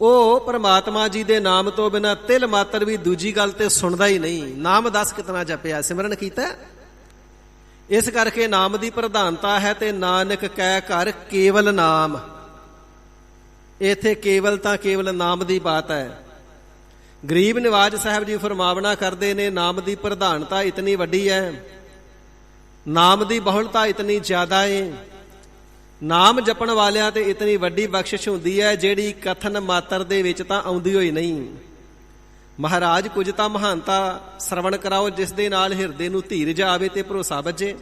ਉਹ ਪਰਮਾਤਮਾ ਜੀ ਦੇ ਨਾਮ ਤੋਂ ਬਿਨਾਂ ਤਿਲ ਮਾਤਰ ਵੀ ਦੂਜੀ ਗੱਲ ਤੇ ਸੁਣਦਾ ਹੀ ਨਹੀਂ। ਨਾਮ ਦੱਸ ਕਿਤਨਾ ਜਪਿਆ, ਸਿਮਰਨ ਕੀਤਾ। ਇਸ ਕਰਕੇ ਨਾਮ ਦੀ ਪ੍ਰਧਾਨਤਾ ਹੈ ਤੇ ਨਾਨਕ ਕਹਿ ਘਰ ਕੇਵਲ ਨਾਮ। ਇੱਥੇ ਕੇਵਲ ਤਾਂ ਕੇਵਲ ਨਾਮ ਦੀ ਬਾਤ ਹੈ। ਗਰੀਬ ਨਿਵਾਜ ਸਾਹਿਬ ਜੀ ਫਰਮਾਵਣਾ ਕਰਦੇ ਨੇ, ਨਾਮ ਦੀ ਪ੍ਰਧਾਨਤਾ ਇਤਨੀ ਵੱਡੀ ਹੈ, ਨਾਮ ਦੀ ਬਹੁਲਤਾ ਇਤਨੀ ਜ਼ਿਆਦਾ ਹੈ, ਨਾਮ ਜਪਣ ਵਾਲਿਆਂ ਤੇ ਇਤਨੀ ਵੱਡੀ ਬਖਸ਼ਿਸ਼ ਹੁੰਦੀ ਹੈ ਜਿਹੜੀ ਕਥਨ ਮਾਤਰ ਦੇ ਵਿੱਚ ਤਾਂ ਆਉਂਦੀ ਹੋਈ ਨਹੀਂ। ਮਹਾਰਾਜ ਕੁਝ ਤਾਂ ਮਹਾਨਤਾ ਸ਼ਰਵਣ ਕਰਾਓ ਜਿਸ ਦੇ ਨਾਲ ਹਿਰਦੇ ਨੂੰ ਧੀਰਜ ਆਵੇ ਤੇ ਭਰੋਸਾ ਬੱਝੇ।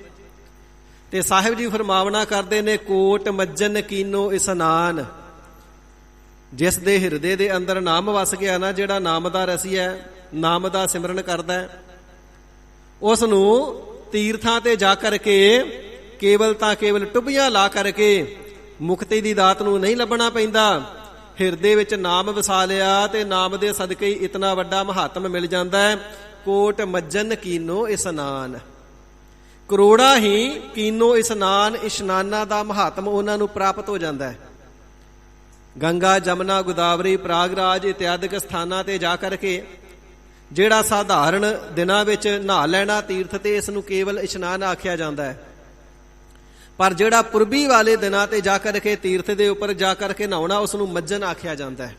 ਤੇ ਸਾਹਿਬ ਜੀ ਫਰਮਾਵਣਾ ਕਰਦੇ ਨੇ, ਕੋਟ ਮੱਜਨ ਕੀਨੋ ਇਸਨਾਨ। ਜਿਸ ਦੇ ਹਿਰਦੇ ਦੇ ਅੰਦਰ ਨਾਮ ਵਸ ਗਿਆ ਨਾ, ਜਿਹੜਾ ਨਾਮ ਦਾ ਰਸੀ ਹੈ, ਨਾਮ ਦਾ ਸਿਮਰਨ ਕਰਦਾ, ਉਸ ਨੂੰ ਤੀਰਥਾਂ ਤੇ ਜਾ ਕਰਕੇ ਕੇਵਲ ਤਾਂ ਕੇਵਲ ਟੁੱਬੀਆਂ ਲਾ ਕਰਕੇ ਮੁਕਤੀ ਦੀ ਦਾਤ ਨੂੰ ਨਹੀਂ ਲੱਭਣਾ ਪੈਂਦਾ। ਹਿਰਦੇ ਵਿੱਚ ਨਾਮ ਵਸਾ ਲਿਆ ਤੇ ਨਾਮ ਦੇ ਸਦਕੇ ਹੀ ਇਤਨਾ ਵੱਡਾ ਮਹਾਤਮ ਮਿਲ ਜਾਂਦਾ ਹੈ। ਕੋਟ ਮੱਜਨ ਕੀਨੋ ਇਸਨਾਨ। ਕਰੋੜਾਂ ਹੀ ਕੀਨੋ ਇਸਨਾਨ, ਇਸ਼ਨਾਨਾਂ ਦਾ ਮਹਾਤਮ ਉਹਨਾਂ ਨੂੰ ਪ੍ਰਾਪਤ ਹੋ ਜਾਂਦਾ ਹੈ। ਗੰਗਾ, ਜਮਨਾ, ਗੋਦਾਵਰੀ, ਪ੍ਰਾਗਰਾਜ ਇਤਿਆਦਿਕ ਸਥਾਨਾਂ ਤੇ ਜਾ ਕਰਕੇ ਜਿਹੜਾ ਸਾਧਾਰਨ ਦਿਨਾਂ ਵਿੱਚ ਨਹਾ ਲੈਣਾ ਤੀਰਥ ਤੇ, ਇਸ ਨੂੰ ਕੇਵਲ ਇਸ਼ਨਾਨ ਆਖਿਆ ਜਾਂਦਾ ਹੈ। ਪਰ ਜਿਹੜਾ ਪੁਰਬੀ ਵਾਲੇ ਦਿਨਾਂ ਤੇ ਜਾ ਕਰਕੇ ਤੀਰਥ ਦੇ ਉੱਪਰ ਜਾ ਕਰਕੇ ਨਹਾਉਣਾ, ਉਸ ਨੂੰ ਮੱਜਨ ਆਖਿਆ ਜਾਂਦਾ ਹੈ।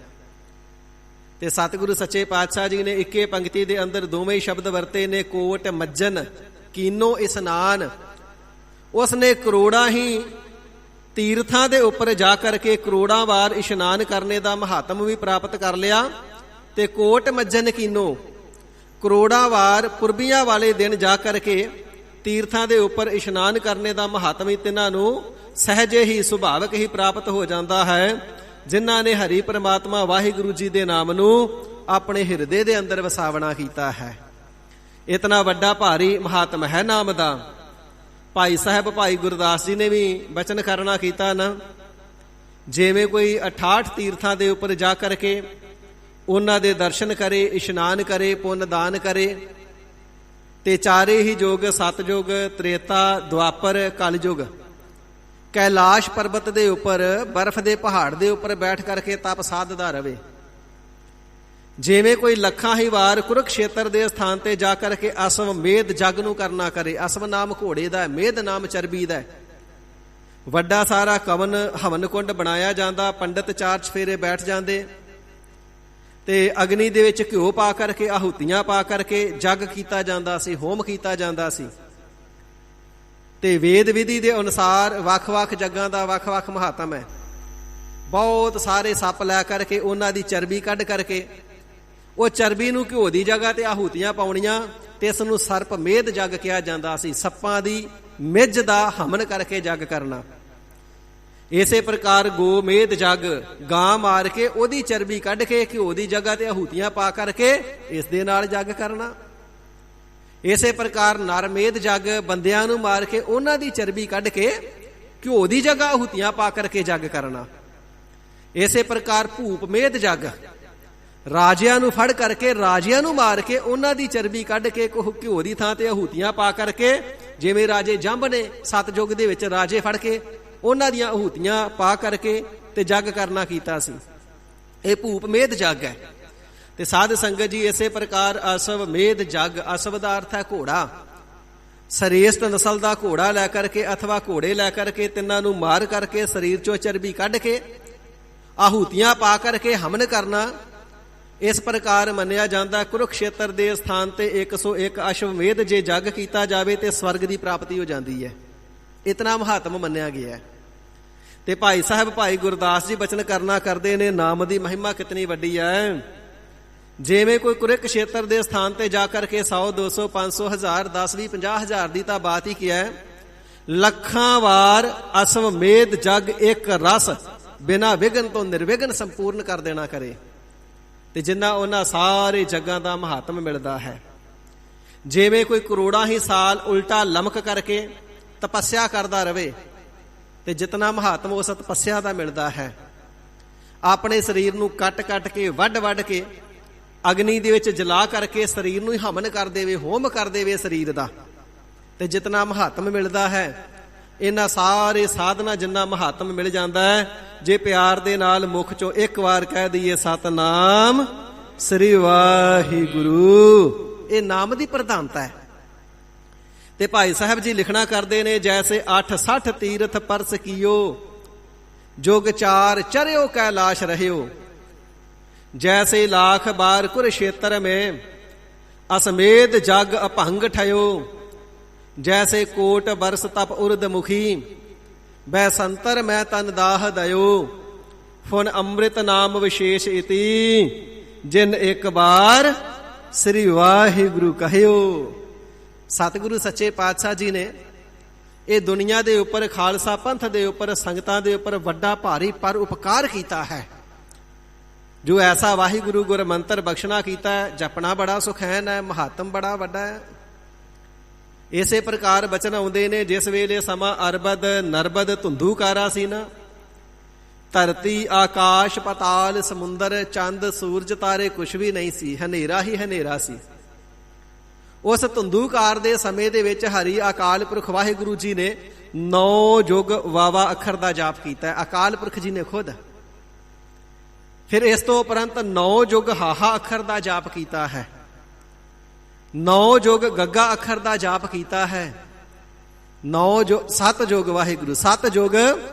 ਤੇ ਸਤਿਗੁਰੂ ਸੱਚੇ ਪਾਤਸ਼ਾਹ ਜੀ ਨੇ ਇੱਕੇ ਪੰਕਤੀ ਦੇ ਅੰਦਰ ਦੋਵੇਂ ਸ਼ਬਦ ਵਰਤੇ ਨੇ, ਕੋਟ ਮੱਜਨ ਕੀਨੋ ਇਸਨਾਨ। ਉਸ ਨੇ ਕਰੋੜਾਂ ਹੀ ਤੀਰਥਾਂ ਦੇ ਉੱਪਰ ਜਾ ਕਰਕੇ ਕਰੋੜਾਂ ਵਾਰ ਇਸ਼ਨਾਨ ਕਰਨੇ ਦਾ ਮਹਾਤਮ ਵੀ ਪ੍ਰਾਪਤ ਕਰ ਲਿਆ। ਤੇ ਕੋਟ ਮੱਜਨ ਕੀਨੋ, ਕਰੋੜਾਂ ਵਾਰ ਪੁਰਬੀਆਂ ਵਾਲੇ ਦਿਨ ਜਾ ਕਰਕੇ ਤੀਰਥਾਂ ਦੇ ਉੱਪਰ ਇਸ਼ਨਾਨ ਕਰਨੇ ਦਾ ਮਹਾਤਮ ਤਿੰਨਾਂ ਨੂੰ ਸਹਿਜੇ ਹੀ ਸੁਭਾਵਕ ਹੀ ਪ੍ਰਾਪਤ ਹੋ ਜਾਂਦਾ ਹੈ, ਜਿਨ੍ਹਾਂ ਨੇ ਹਰੀ ਪ੍ਰਮਾਤਮਾ ਵਾਹਿਗੁਰੂ ਜੀ ਦੇ ਨਾਮ ਨੂੰ ਆਪਣੇ ਹਿਰਦੇ ਦੇ ਅੰਦਰ ਵਸਾਵਣਾ ਕੀਤਾ ਹੈ। ਇਤਨਾ ਵੱਡਾ ਭਾਰੀ ਮਹਾਤਮ ਹੈ ਨਾਮ ਦਾ। ਭਾਈ ਸਾਹਿਬ ਭਾਈ ਗੁਰਦਾਸ ਜੀ ਨੇ ਵੀ ਬਚਨ ਕਰਨਾ ਕੀਤਾ ਨਾ, ਜਿਵੇਂ ਕੋਈ 68 ਤੀਰਥਾਂ ਦੇ ਉੱਪਰ ਜਾ ਕਰਕੇ ਉਹਨਾਂ ਦੇ ਦਰਸ਼ਨ ਕਰੇ, ਇਸ਼ਨਾਨ ਕਰੇ, ਪੁੰਨ ਦਾਨ ਕਰੇ, ਤੇ ਚਾਰੇ ਹੀ ਯੁੱਗ, ਸਤਯੁਗ, ਤ੍ਰੇਤਾ, ਦੁਆਪਰ, ਕਲਯੁਗ, ਕੈਲਾਸ਼ ਪਰਬਤ ਦੇ ਉੱਪਰ ਬਰਫ਼ ਦੇ ਪਹਾੜ ਦੇ ਉੱਪਰ ਬੈਠ ਕਰਕੇ ਤਪ ਸਾਧਦਾ ਰਵੇ। ਜਿਵੇਂ ਕੋਈ ਲੱਖਾਂ ਹੀ ਵਾਰ ਕੁਰੂਕਸ਼ੇਤਰ ਦੇ ਸਥਾਨ ਤੇ ਜਾ ਕਰਕੇ ਅਸਵ ਮੇਧ ਜਗ ਨੂੰ ਕਰਨਾ ਕਰੇ। ਅਸਵ ਨਾਮ ਘੋੜੇ ਦਾ ਹੈ, ਮੇਧ ਨਾਮ ਚਰਬੀ ਦਾ ਹੈ। ਵੱਡਾ ਸਾਰਾ ਕਵਨ ਹਵਨ ਕੁੰਡ ਬਣਾਇਆ ਜਾਂਦਾ। ਪੰਡਤ 4 ਚਫੇਰੇ ਬੈਠ ਜਾਂਦੇ ਤੇ ਅਗਨੀ ਦੇ ਵਿੱਚ ਘਿਓ ਪਾ ਕਰਕੇ, ਆਹੂਤੀਆਂ ਪਾ ਕਰਕੇ ਜੱਗ ਕੀਤਾ ਜਾਂਦਾ ਸੀ, ਹੋਮ ਕੀਤਾ ਜਾਂਦਾ ਸੀ। ਤੇ ਵੇਦ ਵਿਧੀ ਦੇ ਅਨੁਸਾਰ ਵੱਖ-ਵੱਖ ਜੱਗਾਂ ਦਾ ਵੱਖ-ਵੱਖ ਮਹਾਤਮ ਹੈ। ਬਹੁਤ ਸਾਰੇ ਸੱਪ ਲੈ ਕਰਕੇ ਉਹਨਾਂ ਦੀ ਚਰਬੀ ਕੱਢ ਕਰਕੇ ਉਹ ਚਰਬੀ ਨੂੰ ਘਿਓ ਦੀ ਜਗ੍ਹਾ ਤੇ ਆਹੂਤੀਆਂ ਪਾਉਣੀਆਂ ਤੇ ਇਸ ਨੂੰ ਸਰਪ ਮੇਧ ਜੱਗ ਕਿਹਾ ਜਾਂਦਾ ਸੀ। ਸੱਪਾਂ ਦੀ ਮਿੱਝ ਦਾ ਹਮਨ ਕਰਕੇ ਜੱਗ ਕਰਨਾ। ਇਸੇ ਪ੍ਰਕਾਰ ਗੋ ਮੇਧ ਜੱਗ, ਗਾਂ ਮਾਰ ਕੇ ਉਹਦੀ ਚਰਬੀ ਕੱਢ ਕੇ ਘਿਓ ਦੀ ਜਗ੍ਹਾ ਤੇ ਆਹੂਤੀਆਂ ਪਾ ਕਰਕੇ ਇਸ ਦੇ ਨਾਲ ਜੱਗ ਕਰਨਾ। ਇਸੇ ਪ੍ਰਕਾਰ ਨਰ ਮੇਧ ਜੱਗ, ਬੰਦਿਆਂ ਨੂੰ ਮਾਰ ਕੇ ਉਹਨਾਂ ਦੀ ਚਰਬੀ ਕੱਢ ਕੇ ਘਿਓ ਦੀ ਜਗ੍ਹਾ ਆਹੂਤੀਆਂ ਪਾ ਕਰਕੇ ਜੱਗ ਕਰਨਾ। ਇਸੇ ਪ੍ਰਕਾਰ ਭੂਪ ਮੇਧ ਜੱਗ, ਰਾਜਿਆਂ ਨੂੰ ਫੜ ਕਰਕੇ ਰਾਜਿਆਂ ਨੂੰ ਮਾਰ ਕੇ ਉਹਨਾਂ ਦੀ ਚਰਬੀ ਕੱਢ ਕੇ ਘਿਓ ਦੀ ਥਾਂ ਤੇ ਆਹੂਤੀਆਂ ਪਾ ਕਰਕੇ, ਜਿਵੇਂ ਰਾਜੇ ਜੰਭ ਨੇ ਸਤਯੁਗ ਦੇ ਵਿੱਚ ਰਾਜੇ ਫੜ ਕੇ ਉਹਨਾਂ ਦੀਆਂ ਆਹੂਤੀਆਂ ਪਾ ਕਰਕੇ ਤੇ ਜੱਗ ਕਰਨਾ ਕੀਤਾ ਸੀ। ਇਹ ਭੂਪ ਮੇਧ ਜੱਗ ਹੈ। ਤੇ ਸਾਧ ਸੰਗਤ ਜੀ, ਇਸੇ ਪ੍ਰਕਾਰ ਅਸਵ ਮੇਧ ਜੱਗ, ਅਸਵ ਦਾ ਅਰਥ ਹੈ ਘੋੜਾ। ਸਰੇਸ਼ਟ ਨਸਲ ਦਾ ਘੋੜਾ ਲੈ ਕਰਕੇ ਅਥਵਾ ਘੋੜੇ ਲੈ ਕਰਕੇ ਤਿੰਨਾਂ ਨੂੰ ਮਾਰ ਕਰਕੇ ਸਰੀਰ ਚੋਂ ਚਰਬੀ ਕੱਢ ਕੇ ਆਹੂਤੀਆਂ ਪਾ ਕਰਕੇ ਹਮਨ ਕਰਨਾ। ਇਸ ਪ੍ਰਕਾਰ ਮੰਨਿਆ ਜਾਂਦਾ ਕੁਰੂਕਸ਼ੇਤਰ ਦੇ ਸਥਾਨ ਤੇ 101 ਅਸ਼ਵਮੇਧ ਜੇ ਜੱਗ ਕੀਤਾ ਜਾਵੇ ਤੇ ਸਵਰਗ ਦੀ ਪ੍ਰਾਪਤੀ ਹੋ ਜਾਂਦੀ ਹੈ। ਇਤਨਾ ਮਹਾਤਮ ਮੰਨਿਆ ਗਿਆ ਹੈ। ਤੇ ਭਾਈ ਸਾਹਿਬ ਭਾਈ ਗੁਰਦਾਸ ਜੀ ਬਚਨ ਕਰਨਾ ਕਰਦੇ ਨੇ, ਨਾਮ ਦੀ ਮਹਿਮਾ ਕਿਤਨੀ ਵੱਡੀ ਹੈ। ਜਿਵੇਂ ਕੋਈ ਕੁਰੂਕਸ਼ੇਤਰ ਦੇ ਸਥਾਨ ਤੇ ਜਾ ਕਰਕੇ 100 200 500 1000 10 20 50 ਹਜ਼ਾਰ ਦੀ ਤਾਂ ਬਾਤ ਹੀ ਕੀ ਹੈ, ਲੱਖਾਂ ਵਾਰ ਅਸ਼ਵਮੇਧ ਜੱਗ ਇੱਕ ਰਸ ਬਿਨਾਂ ਵਿਘਨ ਤੋਂ ਨਿਰਵਿਘਨ ਸੰਪੂਰਨ ਕਰ ਦੇਣਾ ਕਰੇ ਤੇ ਜਿੰਨਾ ਉਹਨਾਂ ਸਾਰੇ ਜੱਗਾਂ ਦਾ ਮਹਾਤਮ ਮਿਲਦਾ ਹੈ। ਜਿਵੇਂ ਕੋਈ ਕਰੋੜਾਂ ਹੀ ਸਾਲ ਉਲਟਾ ਲਮਕ ਕਰਕੇ ਤਪੱਸਿਆ ਕਰਦਾ ਰਵੇ ਤੇ ਜਿਤਨਾ ਮਹਾਤਮ ਉਸ ਤਪੱਸਿਆ ਦਾ ਮਿਲਦਾ ਹੈ। ਆਪਣੇ ਸਰੀਰ ਨੂੰ ਕੱਟ-ਕੱਟ ਕੇ ਵੱਢ-ਵੱਢ ਕੇ ਅਗਨੀ ਦੇ ਵਿੱਚ ਜਲਾ ਕਰਕੇ ਸਰੀਰ ਨੂੰ ਹੀ ਹਮਨ ਕਰ ਦੇਵੇ, ਹੋਮ ਕਰ ਦੇਵੇ ਸਰੀਰ ਦਾ, ਤੇ ਜਿਤਨਾ ਮਹਾਤਮ ਮਿਲਦਾ ਹੈ, ਇਹਨਾਂ ਸਾਰੇ ਸਾਧਨਾ ਜਿੰਨਾ ਮਹਾਤਮ ਮਿਲ ਜਾਂਦਾ ਹੈ, ਜੇ ਪਿਆਰ ਦੇ ਨਾਲ ਮੁਖ ਚੋਂ ਇੱਕ ਵਾਰ ਕਹਿ ਦਈਏ ਸਤਨਾਮ ਸ੍ਰੀ ਵਾਹਿਗੁਰੂ, ਇਹ ਨਾਮ ਦੀ ਪ੍ਰਧਾਨਤਾ ਹੈ। ਤੇ ਭਾਈ ਸਾਹਿਬ ਜੀ ਲਿਖਣਾ ਕਰਦੇ ਨੇ, ਜੈਸੇ 860 ਤੀਰਥ ਪਰਸ ਕੀਓ, ਜੁਗ 4 ਚਰਿਓ ਕੈਲਾਸ਼ ਰਹਿਓ, जैसे लाख बार कुरुक्षेत्र में असमेध जग अभंग ठयो, जैसे कोट बरस तप उर्द मुखी बैसंतर मैं तन दाह दयो, फुन अमृत नाम विशेष इति जिन एक बार श्री वाहिगुरु कहियो। सतगुरु सच्चे पातशाह जी ने ये दुनिया दे उपर खालसा पंथ दे उपर संगतां दे उपर वड्डा भारी पर उपकार कीता है। जो ऐसा वाहिगुरु गुर मंत्र बख्शना कीता है, जपना बड़ा सुखैन है, महात्म बड़ा वड्डा है। इसे प्रकार बचन आउंदे ने, जिस वेले समा अरबद नरबद धुंधूकारा सी ना, धरती आकाश पताल समुंदर चंद सूरज तारे कुछ भी नहीं सी, हनेरा ही हनेरा सी। उस धुंधूकार दे समय दे विच हरि अकाल पुरख वाहिगुरु जी ने 9 जुग वावा अखर दा जाप कीता है, अकाल पुरख जी ने खुद। फिर इस तो उपरंत 9 जुग हाहा अखर दा जाप कीता है, 9 जुग गग्गा अखर दा जाप कीता है, 7 जुग वाहिगुरु 7 जुग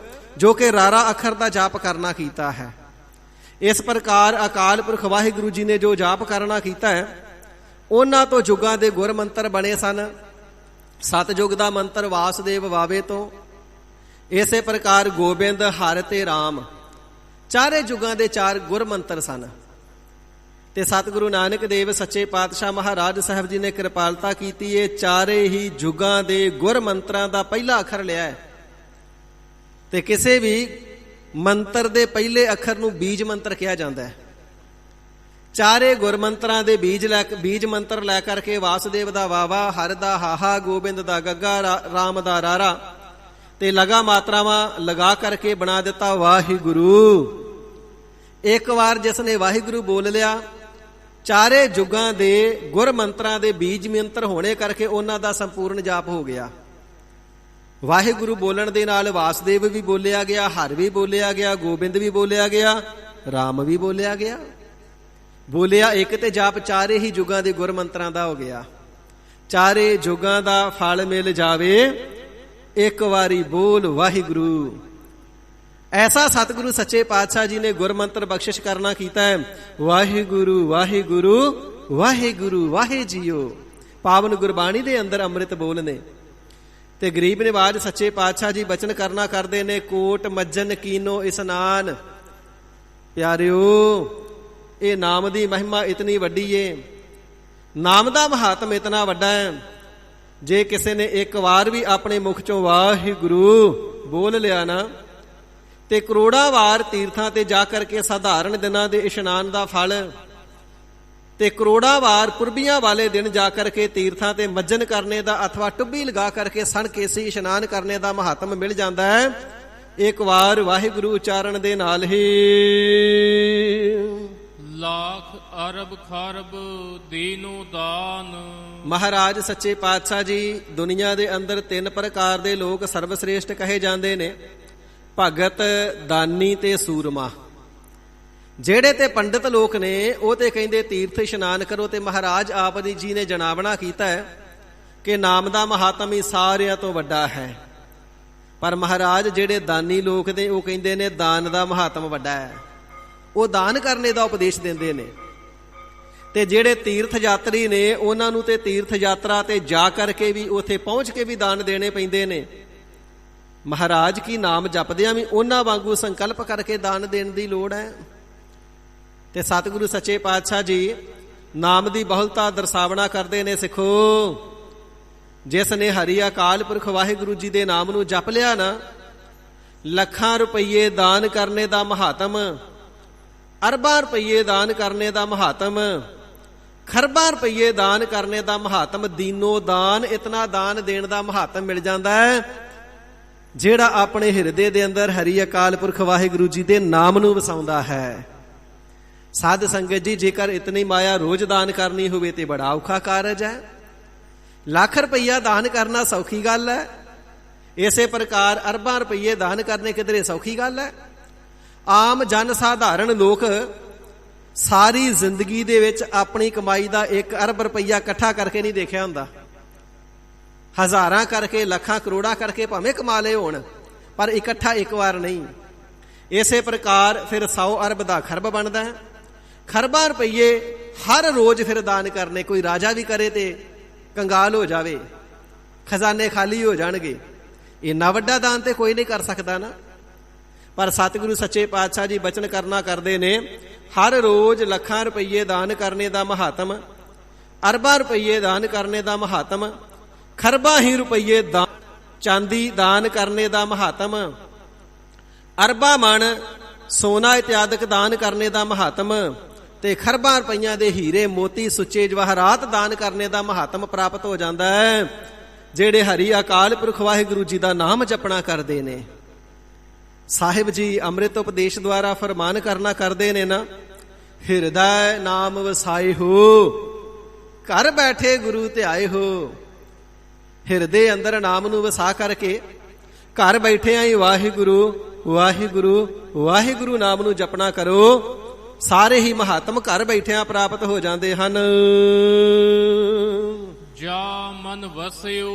जो कि रारा अखर दा जाप करना कीता है। इस प्रकार अकाल पुरख वाहिगुरु जी ने जो जाप करना कीता है, उन्हां तो जुगां दे गुर मंत्र बने सन। 7 जुग दा मंत्र वासुदेव वावे तो, इसे प्रकार गोबिंद हर ते राम, चारे जुगां दे 4 गुर मंत्र सन। ते सतगुरु नानक देव सच्चे पातशाह महाराज साहब जी ने कृपालता कीती है, चारे ही जुगां दे गुर मंत्रां दा पहला अखर लिया है। ते किसी भी मंत्र दे पहले अखर नूं बीज मंत्र कहा जाता है। चारे गुर मंत्रां दे बीज मंत्र लै करके वासुदेव दा वावा, हर दा हाहा, गोबिंद दा गग्गा, राम दा रारा, ते लगा मात्रावां लगा करके बना दिता वाहिगुरु। एक बार जिसने वाहिगुरु बोल लिया, चारे जुगां दे गुर मंत्रां दे बीज मंत्र होने करके उन्हां दा संपूर्ण जाप हो गया। वाहिगुरु बोलण दे नाल वासुदेव भी बोलिया गया, हर भी बोलिया गया, गोबिंद भी बोलिया गया, राम भी बोलिया गया। बोलिया एक ते जाप चारे ही जुगां दे गुर मंत्रां दा हो गया। चारे जुगां दा फल मिल जावे ਇੱਕ ਵਾਰੀ ਬੋਲ ਵਾਹਿਗੁਰੂ। ਐਸਾ ਸਤਿਗੁਰੂ ਸੱਚੇ ਪਾਤਸ਼ਾਹ ਜੀ ਨੇ ਗੁਰਮੰਤਰ ਬਖਸ਼ਿਸ਼ ਕਰਨਾ ਕੀਤਾ ਹੈ, ਵਾਹਿਗੁਰੂ ਵਾਹਿਗੁਰੂ ਵਾਹਿਗੁਰੂ ਵਾਹਿ ਜੀਓ। ਪਾਵਨ ਗੁਰਬਾਣੀ ਦੇ ਅੰਦਰ ਅੰਮ੍ਰਿਤ ਬੋਲ ਨੇ। ਤੇ ਗਰੀਬ ਨਿਵਾਜ ਸੱਚੇ ਪਾਤਸ਼ਾਹ ਜੀ ਬਚਨ ਕਰਨਾ ਕਰਦੇ ਨੇ, ਕੋਟ ਮੱਜਨ ਕੀਨੋ ਇਸਨਾਨ। ਪਿਆਰਿਓ, ਇਹ ਨਾਮ ਦੀ ਮਹਿਮਾ ਇਤਨੀ ਵੱਡੀ ਏ, ਨਾਮ ਦਾ ਮਹਾਤਮ ਇਤਨਾ ਵੱਡਾ ਹੈ। ਜੇ ਕਿਸੇ ਨੇ ਇੱਕ ਵਾਰ ਵੀ ਆਪਣੇ ਮੁਖ ਚੋਂ ਵਾਹਿਗੁਰੂ ਬੋਲ ਲਿਆ ਨਾ, ਤੇ ਕਰੋੜਾਂ ਵਾਰ ਤੀਰਥਾਂ ਤੇ ਜਾ ਕਰਕੇ ਸਾਧਾਰਨ ਦਿਨਾਂ ਦੇ ਇਸ਼ਨਾਨ ਦਾ ਫਲ, ਤੇ ਕਰੋੜਾਂ ਵਾਰ ਪੁਰਬੀਆਂ ਵਾਲੇ ਦਿਨ ਜਾ ਕਰਕੇ ਤੀਰਥਾਂ ਤੇ ਮੱਜਨ ਕਰਨੇ ਦਾ ਅਥਵਾ ਟੁੱਬੀ ਲਗਾ ਕਰਕੇ ਸਣ ਕੇਸੀ ਇਸ਼ਨਾਨ ਕਰਨੇ ਦਾ ਮਹਾਤਮ ਮਿਲ ਜਾਂਦਾ ਹੈ ਇੱਕ ਵਾਰ ਵਾਹਿਗੁਰੂ ਉਚਾਰਨ ਦੇ ਨਾਲ ਹੀ। ਲੱਖ ਅਰਬ ਖਰਬ ਦੀਨੋ ਦਾਨ। ਮਹਾਰਾਜ ਸੱਚੇ ਪਾਤਸ਼ਾਹ ਜੀ ਦੁਨੀਆ ਦੇ ਅੰਦਰ 3 ਪ੍ਰਕਾਰ ਦੇ ਲੋਕ ਸਰਵਸ੍ਰੇਸ਼ਟ ਕਹੇ ਜਾਂਦੇ ਨੇ, ਭਗਤ, ਦਾਨੀ ਤੇ ਸੂਰਮਾ। ਜਿਹੜੇ ਤੇ ਪੰਡਿਤ ਲੋਕ ਨੇ ਉਹ ਤੇ ਕਹਿੰਦੇ ਤੀਰਥ ਇਸ਼ਨਾਨ ਕਰੋ, ਤੇ ਮਹਾਰਾਜ ਆਪ ਜੀ ਨੇ ਜਨਾਬਣਾ ਕੀਤਾ ਹੈ ਕਿ ਨਾਮ ਦਾ ਮਹਾਤਮ ਹੀ ਸਾਰਿਆਂ ਤੋਂ ਵੱਡਾ ਹੈ। ਪਰ ਮਹਾਰਾਜ ਜਿਹੜੇ ਦਾਨੀ ਲੋਕ ਨੇ ਉਹ ਕਹਿੰਦੇ ਨੇ ਦਾਨ ਦਾ ਮਹਾਤਮ ਵੱਡਾ ਹੈ, ਉਹ ਦਾਨ ਕਰਨੇ ਦਾ ਉਪਦੇਸ਼ ਦਿੰਦੇ ਨੇ। ਤੇ ਜਿਹੜੇ ਤੀਰਥ ਯਾਤਰੀ ਨੇ ਉਹਨਾਂ ਨੂੰ ਤੇ ਤੀਰਥ ਯਾਤਰਾ ਤੇ ਜਾ ਕਰਕੇ ਵੀ ਉੱਥੇ ਪਹੁੰਚ ਕੇ ਵੀ ਦਾਨ ਦੇਣੇ ਪੈਂਦੇ ਨੇ। ਮਹਾਰਾਜ ਕੀ ਨਾਮ ਜਪਦਿਆਂ ਵੀ ਉਹਨਾਂ ਵਾਂਗੂ ਸੰਕਲਪ ਕਰਕੇ ਦਾਨ ਦੇਣ ਦੀ ਲੋੜ ਹੈ। ਤੇ ਸਤਿਗੁਰੂ ਸੱਚੇ ਪਾਤਸ਼ਾਹ ਜੀ ਨਾਮ ਦੀ ਬਹੁਲਤਾ ਦਰਸਾਵਣਾ ਕਰਦੇ ਨੇ, ਸਿੱਖੋ ਜਿਸ ਨੇ ਹਰੀ ਅਕਾਲ ਪੁਰਖ ਵਾਹਿਗੁਰੂ ਜੀ ਦੇ ਨਾਮ ਨੂੰ ਜਪ ਲਿਆ ਨਾ, ਲੱਖਾਂ ਰੁਪਈਏ ਦਾਨ ਕਰਨੇ ਦਾ ਮਹਾਤਮ, ਅਰਬਾਂ ਰੁਪਈਏ ਦਾਨ ਕਰਨੇ ਦਾ ਮਹਾਤਮ, ਖਰਬਾਂ ਰੁਪਈਏ ਦਾਨ ਕਰਨੇ ਦਾ ਮਹਾਤਮ, ਦੀਨੋ ਦਾਨ, ਇਤਨਾ ਦਾਨ ਦੇਣ ਦਾ ਮਹਾਤਮ ਮਿਲ ਜਾਂਦਾ ਹੈ ਜਿਹੜਾ ਆਪਣੇ ਹਿਰਦੇ ਦੇ ਅੰਦਰ ਹਰੀ ਅਕਾਲ ਪੁਰਖ ਵਾਹਿਗੁਰੂ ਜੀ ਦੇ ਨਾਮ ਨੂੰ ਵਸਾਉਂਦਾ ਹੈ। ਸਾਧ ਸੰਗਤ ਜੀ, ਜੇਕਰ ਇਤਨੀ ਮਾਇਆ ਰੋਜ਼ ਦਾਨ ਕਰਨੀ ਹੋਵੇ ਤੇ ਬੜਾ ਔਖਾ ਕਾਰਜ ਹੈ। ਲੱਖ ਰੁਪਈਆ ਦਾਨ ਕਰਨਾ ਸੌਖੀ ਗੱਲ ਹੈ, ਇਸੇ ਪ੍ਰਕਾਰ ਅਰਬਾਂ ਰੁਪਈਏ ਦਾਨ ਕਰਨੇ ਕਿਧਰੇ ਸੌਖੀ ਗੱਲ ਹੈ। ਆਮ ਜਨ ਸਾਧਾਰਨ ਲੋਕ ਸਾਰੀ ਜ਼ਿੰਦਗੀ ਦੇ ਵਿੱਚ ਆਪਣੀ ਕਮਾਈ ਦਾ 1 ਅਰਬ ਰੁਪਈਆ ਇਕੱਠਾ ਕਰਕੇ ਨਹੀਂ ਦੇਖਿਆ ਹੁੰਦਾ। ਹਜ਼ਾਰਾਂ ਕਰਕੇ, ਲੱਖਾਂ ਕਰੋੜਾਂ ਕਰਕੇ ਭਾਵੇਂ ਕਮਾ ਲਏ ਹੋਣ, ਪਰ ਇਕੱਠਾ ਇੱਕ ਵਾਰ ਨਹੀਂ। ਇਸੇ ਪ੍ਰਕਾਰ ਫਿਰ 100 ਅਰਬ ਦਾ ਖਰਬ ਬਣਦਾ ਹੈ। ਖਰਬਾਂ ਰੁਪਈਏ ਹਰ ਰੋਜ਼ ਫਿਰ ਦਾਨ ਕਰਨੇ। ਕੋਈ ਰਾਜਾ ਵੀ ਕਰੇ ਤੇ ਕੰਗਾਲ ਹੋ ਜਾਵੇ, ਖਜ਼ਾਨੇ ਖਾਲੀ ਹੋ ਜਾਣਗੇ। ਇੰਨਾ ਵੱਡਾ ਦਾਨ ਤੇ ਕੋਈ ਨਹੀਂ ਕਰ ਸਕਦਾ ਨਾ। ਪਰ ਸਤਿਗੁਰੂ ਸੱਚੇ ਪਾਤਸ਼ਾਹ ਜੀ ਬਚਨ ਕਰਨਾ ਕਰਦੇ ਨੇ, ਹਰ ਰੋਜ਼ ਲੱਖਾਂ ਰੁਪਈਏ ਦਾਨ ਕਰਨੇ ਦਾ ਮਹਾਤਮ, ਅਰਬਾਂ ਰੁਪਈਏ ਦਾਨ ਕਰਨੇ ਦਾ ਮਹਾਤਮ, ਖਰਬਾਂ ਹੀ ਰੁਪਈਏ ਚਾਂਦੀ ਦਾਨ ਕਰਨੇ ਦਾ ਮਹਾਤਮ, ਅਰਬਾਂ ਮਣ ਸੋਨਾ ਇਤਿਆਦਿਕ ਦਾਨ ਕਰਨੇ ਦਾ ਮਹਾਤਮ, ਤੇ ਖਰਬਾਂ ਰੁਪਈਆਂ ਦੇ ਹੀਰੇ ਮੋਤੀ ਸੁੱਚੇ ਜਵਾਹਰਾਤ ਦਾਨ ਕਰਨੇ ਦਾ ਮਹਾਤਮ ਪ੍ਰਾਪਤ ਹੋ ਜਾਂਦਾ ਹੈ ਜਿਹੜੇ ਹਰੀ ਅਕਾਲ ਪੁਰਖ ਵਾਹਿਗੁਰੂ ਜੀ ਦਾ ਨਾਮ ਜਪਣਾ ਕਰਦੇ ਨੇ। ਸਾਹਿਬ ਜੀ ਅੰਮ੍ਰਿਤ ਉਪਦੇਸ਼ ਦੁਆਰਾ ਫਰਮਾਨ ਕਰਨਾ ਕਰਦੇ ਨੇ ਨਾ, ਹਿਰਦੈ ਨਾਮ ਵਸਾਏ ਹੋ, ਘਰ ਬੈਠੇ ਗੁਰੂ ਧਿਆਏ ਹੋ। ਹਿਰਦੇ ਅੰਦਰ ਨਾਮ ਨੂੰ ਵਸਾ ਕਰਕੇ ਘਰ ਬੈਠੇ ਆਈ ਵਾਹਿਗੁਰੂ ਵਾਹਿਗੁਰੂ ਵਾਹਿਗੁਰੂ ਨਾਮ ਨੂੰ ਜਪਣਾ ਕਰੋ। ਸਾਰੇ ਹੀ ਮਹਾਤਮ ਘਰ ਬੈਠਿਆਂ ਪ੍ਰਾਪਤ ਹੋ ਜਾਂਦੇ ਹਨ। ਜਾ ਮਨ ਵਸਿਓ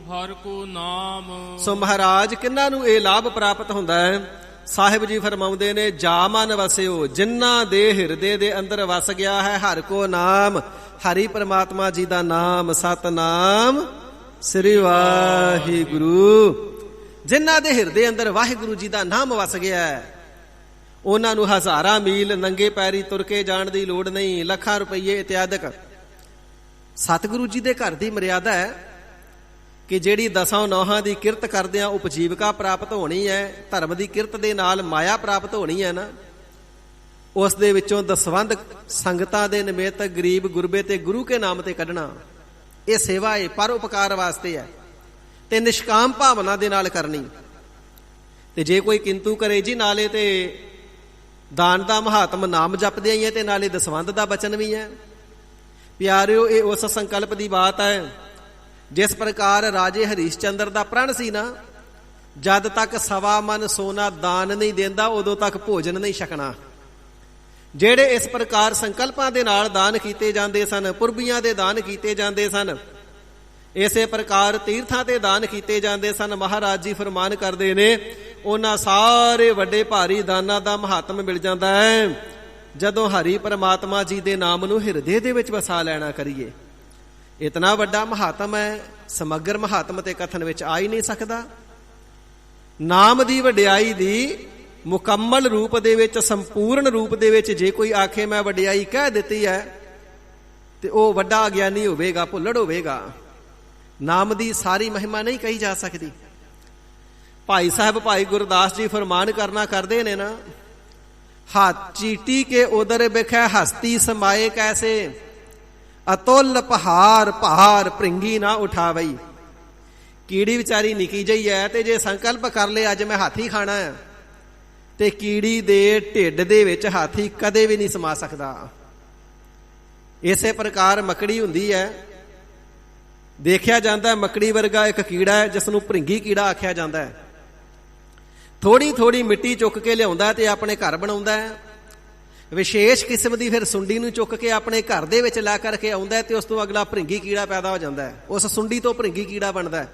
ਹਰ ਕੋ ਨਾਮ। ਸੋ ਮਹਾਰਾਜ ਕਿਹਨਾਂ ਨੂੰ ਇਹ ਲਾਭ ਪ੍ਰਾਪਤ ਹੁੰਦਾ ਹੈ? ਸਾਹਿਬ ਜੀ ਫਰਮਾਉਂਦੇ ਨੇ, ਜਾ ਮਨ ਵਸਿਓ, ਜਿਨ੍ਹਾਂ ਦੇ ਹਿਰਦੇ ਦੇ ਅੰਦਰ ਵਸ ਗਿਆ ਹੈ ਹਰ ਕੋ ਨਾਮ, ਹਰੀ ਪਰਮਾਤਮਾ ਜੀ ਦਾ ਨਾਮ, ਸਤਨਾਮ ਸ੍ਰੀ ਵਾਹਿਗੁਰੂ। ਜਿਨ੍ਹਾਂ ਦੇ ਹਿਰਦੇ ਅੰਦਰ ਵਾਹਿਗੁਰੂ ਜੀ ਦਾ ਨਾਮ ਵਸ ਗਿਆ ਹੈ, ਉਹਨਾਂ ਨੂੰ ਹਜ਼ਾਰਾਂ ਮੀਲ ਨੰਗੇ ਪੈਰੀ ਤੁਰ ਕੇ ਜਾਣ ਦੀ ਲੋੜ ਨਹੀਂ। ਲੱਖਾਂ ਰੁਪਈਏ ਇਤਿਆਦਿਕ। ਸਤਿਗੁਰੂ ਜੀ ਦੇ ਘਰ ਦੀ ਮਰਿਆਦਾ ਹੈ ਕਿ ਜਿਹੜੀ 10 ਨੌਹਾਂ ਦੀ ਕਿਰਤ ਕਰਦਿਆਂ ਉਪਜੀਵਕਾ ਪ੍ਰਾਪਤ ਹੋਣੀ ਹੈ, ਧਰਮ ਦੀ ਕਿਰਤ ਦੇ ਨਾਲ ਮਾਇਆ ਪ੍ਰਾਪਤ ਹੋਣੀ ਹੈ ਨਾ, ਉਸ ਦੇ ਵਿੱਚੋਂ ਦਸਵੰਧ ਸੰਗਤਾਂ ਦੇ ਨਿਮਿਤ ਗਰੀਬ ਗੁਰਬੇ ਤੇ ਗੁਰੂ ਕੇ ਨਾਮ ਤੇ ਕੱਢਣਾ, ਇਹ ਸੇਵਾ ਹੈ, ਪਰ ਉਪਕਾਰ ਵਾਸਤੇ ਹੈ ਤੇ ਨਿਸ਼ਕਾਮ ਭਾਵਨਾ ਦੇ ਨਾਲ ਕਰਨੀ। ਤੇ ਜੇ ਕੋਈ ਕਿੰਤੂ ਕਰੇ ਜੀ, ਨਾਲੇ ਤੇ ਦਾਨ ਦਾ ਮਹਾਤਮ ਨਾਮ ਜਪਦੇ ਹੀ ਹੈ ਤੇ ਨਾਲੇ ਦਸਵੰਧ ਦਾ ਬਚਨ ਵੀ ਹੈ। ਪਿਆਰਿਓ, ਇਹ ਉਸ ਸੰਕਲਪ ਦੀ ਬਾਤ ਹੈ ਜਿਸ ਪ੍ਰਕਾਰ ਰਾਜੇ ਹਰੀਸ਼ ਚੰਦਰ ਦਾ ਪ੍ਰਣ ਸੀ ਨਾ, ਜਦ ਤੱਕ 1.25 ਮਣ ਸੋਨਾ ਦਾਨ ਨਹੀਂ ਦਿੰਦਾ ਉਦੋਂ ਤੱਕ ਭੋਜਨ ਨਹੀਂ ਛਕਣਾ। ਜਿਹੜੇ ਇਸ ਪ੍ਰਕਾਰ ਸੰਕਲਪਾਂ ਦੇ ਨਾਲ ਦਾਨ ਕੀਤੇ ਜਾਂਦੇ ਸਨ, ਪੁਰਬੀਆਂ ਦੇ ਦਾਨ ਕੀਤੇ ਜਾਂਦੇ ਸਨ, ਇਸੇ ਪ੍ਰਕਾਰ ਤੀਰਥਾਂ ਤੇ ਦਾਨ ਕੀਤੇ ਜਾਂਦੇ ਸਨ। ਮਹਾਰਾਜ ਜੀ ਫਰਮਾਨ ਕਰਦੇ ਨੇ, ਉਹਨਾਂ ਸਾਰੇ ਵੱਡੇ ਭਾਰੀ ਦਾਨਾਂ ਦਾ ਮਹਾਤਮ ਮਿਲ ਜਾਂਦਾ ਹੈ ਜਦੋਂ ਹਰੀ ਪਰਮਾਤਮਾ ਜੀ ਦੇ ਨਾਮ ਨੂੰ ਹਿਰਦੇ ਦੇ ਵਿੱਚ ਵਸਾ ਲੈਣਾ ਕਰੀਏ। ਇਤਨਾ ਵੱਡਾ ਮਹਾਤਮ ਹੈ, ਸਮਗਰ ਮਹਾਤਮ ਤੇ ਕਥਨ ਵਿੱਚ ਆ ਹੀ ਨਹੀਂ ਸਕਦਾ। ਨਾਮ ਦੀ ਵਡਿਆਈ ਦੀ ਮੁਕੰਮਲ ਰੂਪ ਦੇ ਵਿੱਚ, ਸੰਪੂਰਨ ਰੂਪ ਦੇ ਵਿੱਚ ਜੇ ਕੋਈ ਆਖੇ ਮੈਂ ਵਡਿਆਈ ਕਹਿ ਦਿੱਤੀ ਹੈ ਤੇ ਉਹ ਵੱਡਾ ਅਗਿਆਨੀ ਹੋਵੇਗਾ, ਭੁੱਲੜ ਹੋਵੇਗਾ। ਨਾਮ ਦੀ ਸਾਰੀ ਮਹਿਮਾ ਨਹੀਂ ਕਹੀ ਜਾ ਸਕਦੀ। ਭਾਈ ਸਾਹਿਬ ਭਾਈ ਗੁਰਦਾਸ ਜੀ ਫਰਮਾਨ ਕਰਨਾ ਕਰਦੇ ਨੇ ਨਾ, ਹੱਥ ਚੀਟੀ ਕੇ ਉਦਰ ਬਿਖੈ ਹਸਤੀ ਸਮਾਏ ਕੈਸੇ, ਅਤੁੱਲ ਪਹਾੜ ਭਾਰ ਭ੍ਰਿੰਗੀ ਨਾ ਉਠਾਵਈ। ਕੀੜੀ ਵਿਚਾਰੀ ਨਿੱਕੀ ਜਿਹੀ ਹੈ ਤੇ ਜੇ ਸੰਕਲਪ ਕਰ ਲਏ ਅੱਜ ਮੈਂ ਹਾਥੀ ਖਾਣਾ ਹੈ ਤੇ ਕੀੜੀ ਦੇ ਢਿੱਡ ਦੇ ਵਿੱਚ ਹਾਥੀ ਕਦੇ ਵੀ ਨਹੀਂ ਸਮਾ ਸਕਦਾ। ਇਸੇ ਪ੍ਰਕਾਰ ਮੱਕੜੀ ਹੁੰਦੀ ਹੈ। ਦੇਖਿਆ ਜਾਂਦਾ ਮੱਕੜੀ ਵਰਗਾ ਇੱਕ ਕੀੜਾ ਹੈ ਜਿਸ ਨੂੰ ਭ੍ਰਿੰਗੀ ਕੀੜਾ ਆਖਿਆ ਜਾਂਦਾ ਹੈ। ਥੋੜੀ ਥੋੜੀ ਮਿੱਟੀ ਚੁੱਕ ਕੇ ਲਿਆਉਂਦਾ ਤੇ ਆਪਣੇ ਘਰ ਬਣਾਉਂਦਾ ਹੈ। ਵਿਸ਼ੇਸ਼ ਕਿਸਮ ਦੀ ਫਿਰ ਸੁੰਡੀ ਨੂੰ ਚੁੱਕ ਕੇ ਆਪਣੇ ਘਰ ਦੇ ਵਿੱਚ ਲਾ ਕਰਕੇ ਆਉਂਦਾ ਤੇ ਉਸ ਤੋਂ ਅਗਲਾ ਭ੍ਰਿੰਗੀ ਕੀੜਾ ਪੈਦਾ ਹੋ ਜਾਂਦਾ ਹੈ। ਉਸ ਸੁੰਡੀ ਤੋਂ ਭ੍ਰਿੰਗੀ ਕੀੜਾ ਬਣਦਾ ਹੈ।